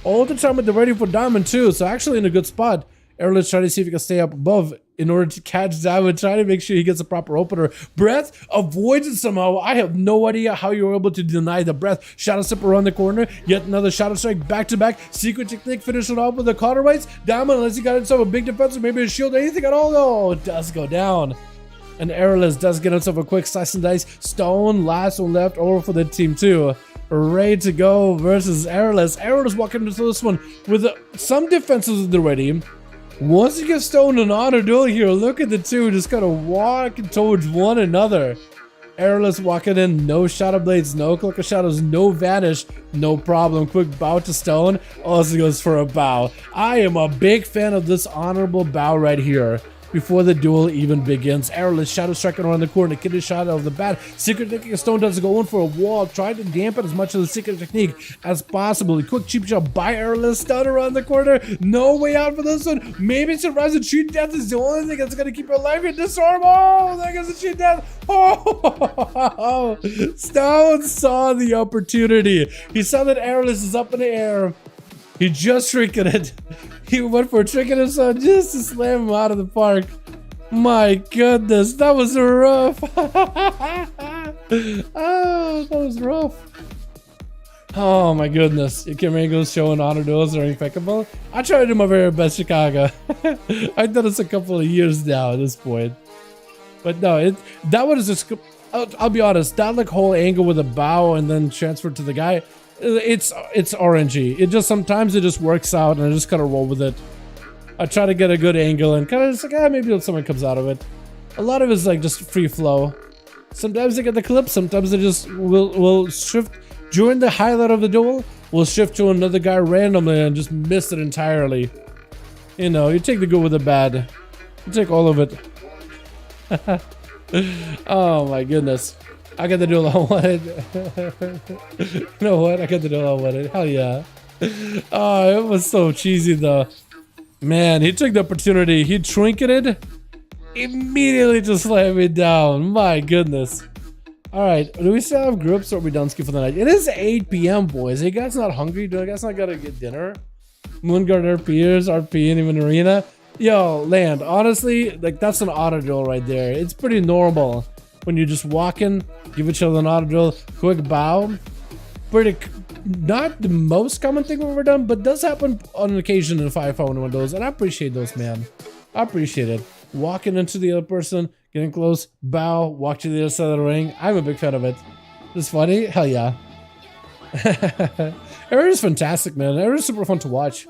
all the time, but they're ready for Diamond too, so actually in a good spot. Airless trying to see if he can stay up above in order to catch Diamond, trying to make sure he gets a proper opener. Breath avoids it somehow. I have no idea how you were able to deny the breath. Shadow Step around the corner. Yet another Shadow Strike back to back. Secret technique, finish it off with the counter rights. Diamond, unless he got himself a big defense or maybe a shield, anything at all. Oh, it does go down. And Airless does get himself a quick slice and dice. Stone, last one left over for the team too. Ready to go versus Airless. Airless walking into this one with some defenses already. Once you get Stone and Honor Duel here, look at the two just kind of walking towards one another. Airless walking in, no Shadow Blades, no Cloak of Shadows, no Vanish, no problem. Quick bow to Stone, also goes for a bow. I am a big fan of this honorable bow right here. Before the duel even begins, Airless Shadow striking around the corner, kidney shot out of the bat. Secret technique, Stone does go in for a wall, trying to dampen as much of the secret technique as possible. A quick cheap shot by Airless, stun around the corner. No way out for this one. Maybe surprise and cheat death is the only thing that's gonna keep her alive here. Disarm. Oh, there goes the cheat death. Oh, Stone saw the opportunity. He saw that Airless is up in the air. He just trinketed it. He went for a trinket and son just to slam him out of the park. My goodness, that was rough. Oh, that was rough. Oh my goodness. Kirango's showing honor duels are impeccable. I try to do my very best, Chicago. I've done this a couple of years now at this point. But no, that one is just, I'll be honest, that like whole angle with a bow and then transfer to the guy, it's RNG. It just sometimes it just works out and I just kind of roll with it. I try to get a good angle and kind of just like, maybe something comes out of it. A lot of it is like just free flow. Sometimes they get the clip, sometimes they just will shift during the highlight of the duel. We'll shift to another guy randomly and just miss it entirely. You know, you take the good with the bad. You take all of it. Oh my goodness. I got the duel I wanted. You know what? I got the duel I wanted. Hell yeah. Oh, it was so cheesy though. Man, he took the opportunity. He trinketed. Immediately just slammed me down. My goodness. Alright, do we still have groups or are we done ski for the night? It is 8 p.m. boys. Are you guys not hungry? Do you guys not gotta get dinner? Moonguard RPers, RP, and even Arena. Yo, Land, honestly, like that's an auto duel right there. It's pretty normal. When you just walk in, give each other an auto drill, quick bow. Pretty, not the most common thing we've ever done, but does happen on occasion in 5V5 1v1 DUELS, and I appreciate those, man. I appreciate it. Walking into the other person, getting close, bow, walk to the other side of the ring. I'm a big fan of it. It's funny? Hell yeah. Everything's fantastic, man. Everything's super fun to watch.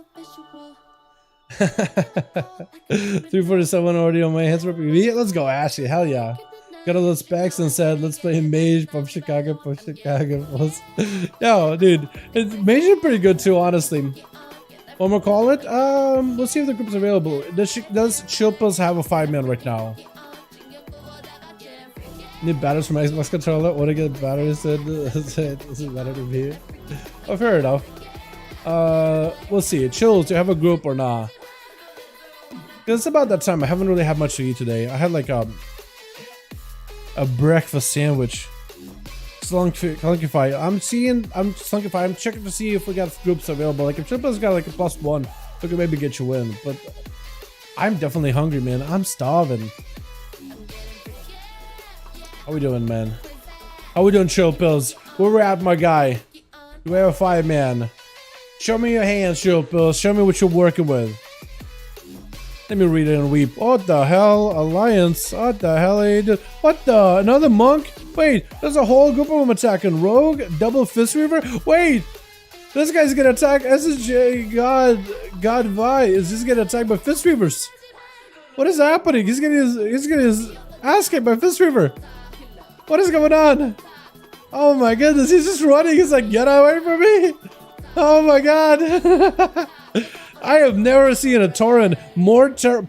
347 already on my hands for PV. Let's go, Ashley. Hell yeah. Got all those specs and said, let's play Mage, Pump Chicago, Yo, dude, Mage is pretty good too, honestly. What am I call it? Let's see if the group's available. Does Chilpas have a 5-man right now? Need batteries from Xbox controller? Want to get batteries? This is better to be. Oh, fair enough. We'll see. Chills, do you have a group or not? Because it's about that time. I haven't really had much to eat today. I had like a breakfast sandwich. Slunkify. I'm Slunkify. I'm checking to see if we got groups available. Like if Chilpa's got like a +1, we could maybe get you in. But I'm definitely hungry, man. I'm starving. How we doing, man? How we doing, Chill Pills? Where we at, my guy? Do we have a 5-man? Show me your hands, Chill Pills. Show me what you're working with. Let me read it and weep. What the hell? Alliance? What the hell are you doing? What the? Another monk? Wait, there's a whole group of them attacking. Rogue? Double Fist Reaver? Wait! This guy's gonna attack SSJ God Vi. Is this gonna attack by Fist Reavers? What is happening? He's getting his ass kicked by Fist Reaver. What is going on? Oh my goodness, he's just running. He's like, get away from me. Oh my god. I have never seen a Tauren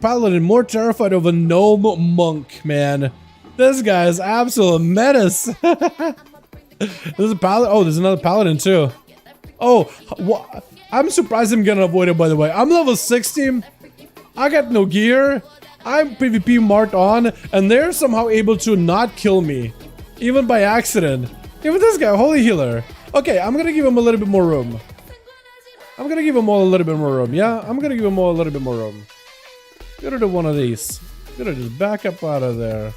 paladin more terrified of a gnome monk, man. This guy is absolute menace. There's a paladin. Oh, there's another paladin too. Oh, I'm surprised I'm gonna avoid it, by the way. I'm level 60. I got no gear. I'm PvP marked on, and they're somehow able to not kill me, even by accident. Even this guy, holy healer. Okay, I'm gonna give him a little bit more room. I'm gonna give him all a little bit more room. Yeah, I'm gonna give him all a little bit more room. Gonna do one of these. Gonna just back up out of there.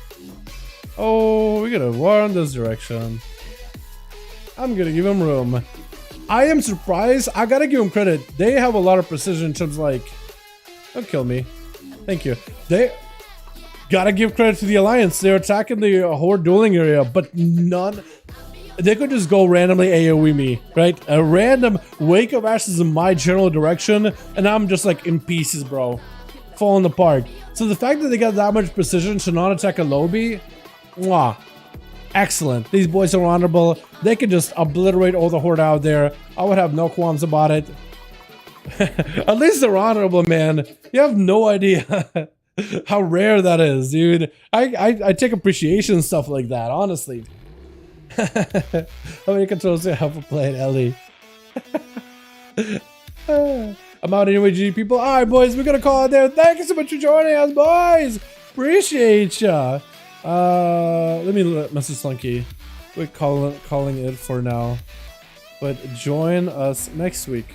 Oh, we got a war in this direction. I'm gonna give him room. I am surprised. I gotta give him credit. They have a lot of precision in terms of like, don't kill me. Thank you. They gotta give credit to the Alliance. They're attacking the Horde dueling area, but none. They could just go randomly AoE me, right? A random wake of ashes in my general direction, and I'm just like in pieces, bro. Falling apart. So the fact that they got that much precision to not attack a lobby, mwah. Excellent. These boys are honorable. They could just obliterate all the Horde out there. I would have no qualms about it. At least they're honorable, man. You have no idea how rare that is, dude. I take appreciation and stuff like that, honestly. How many controls do you have for playing Ellie? I'm out anyway, G people. All right, boys, we're gonna call it there. Thank you so much for joining us, boys. Appreciate ya. Let me message Slunky. We're calling it for now. But join us next week.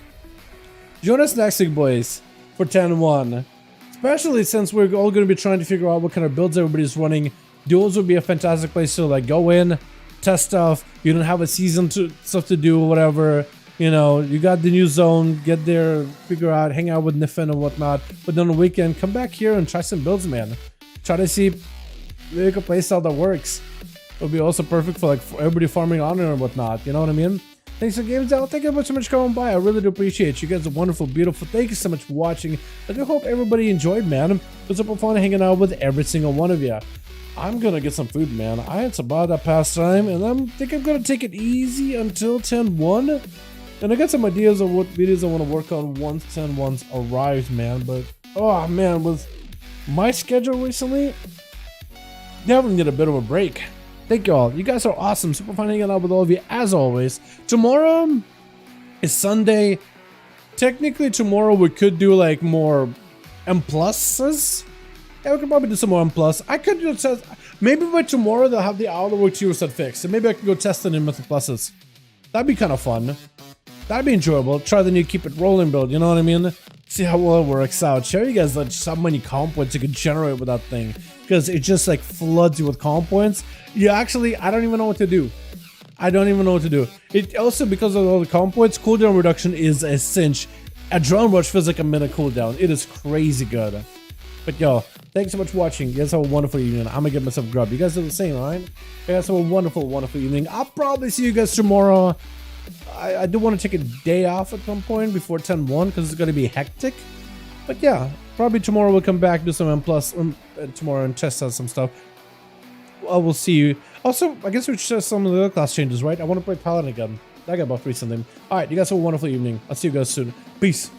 Join us next week, boys, for 10-1. Especially since we're all going to be trying to figure out what kind of builds everybody's running. Duels would be a fantastic place to like go in, test stuff. You don't have a season stuff to do, whatever. You know, you got the new zone. Get there, figure out, hang out with Niffen and whatnot. But then on the weekend, come back here and try some builds, man. Try to see make a playstyle that works. It would be also perfect for like everybody farming honor and whatnot. You know what I mean? Thanks for games out. Thank you so much for coming by. I really do appreciate you guys. Are wonderful, beautiful. Thank you so much for watching. I do hope everybody enjoyed, man. It was super fun hanging out with every single one of you. I'm gonna get some food, man. I had some about that pastime, and I think I'm gonna take it easy until 10-1. And I got some ideas of what videos I want to work on once 10-1's arrives, man. But oh man, with my schedule recently, definitely need a bit of a break. Thank you all. You guys are awesome. Super fun hanging out with all of you as always. Tomorrow is Sunday. Technically tomorrow we could do like more M pluses. Yeah, we could probably do some more M plus. I could do test. Maybe by tomorrow they'll have the Hour Work 2 set fixed. So maybe I could go test it in with the pluses. That'd be kind of fun. That'd be enjoyable. Try the new keep it rolling build, you know what I mean? See how well it works out. Show you guys like so many comp points you can generate with that thing. Because it just like floods you with comp points. You actually, I don't even know what to do. I don't even know what to do. It also, because of all the comp points, cooldown reduction is a cinch. Adrenaline Rush feels like a minute cooldown. It is crazy good. But yo, thanks so much for watching. You guys have a wonderful evening. I'm gonna get myself a grub. You guys do the same, alright? You guys have a wonderful, wonderful evening. I'll probably see you guys tomorrow. I do want to take a day off at some point before 10-1 because it's going to be hectic. But yeah, probably tomorrow we'll come back, do some M plus tomorrow and test out some stuff. We'll see you. Also, I guess we should test some of the other class changes, right? I want to play Paladin again. That got buffed recently. Alright, you guys have a wonderful evening. I'll see you guys soon. Peace.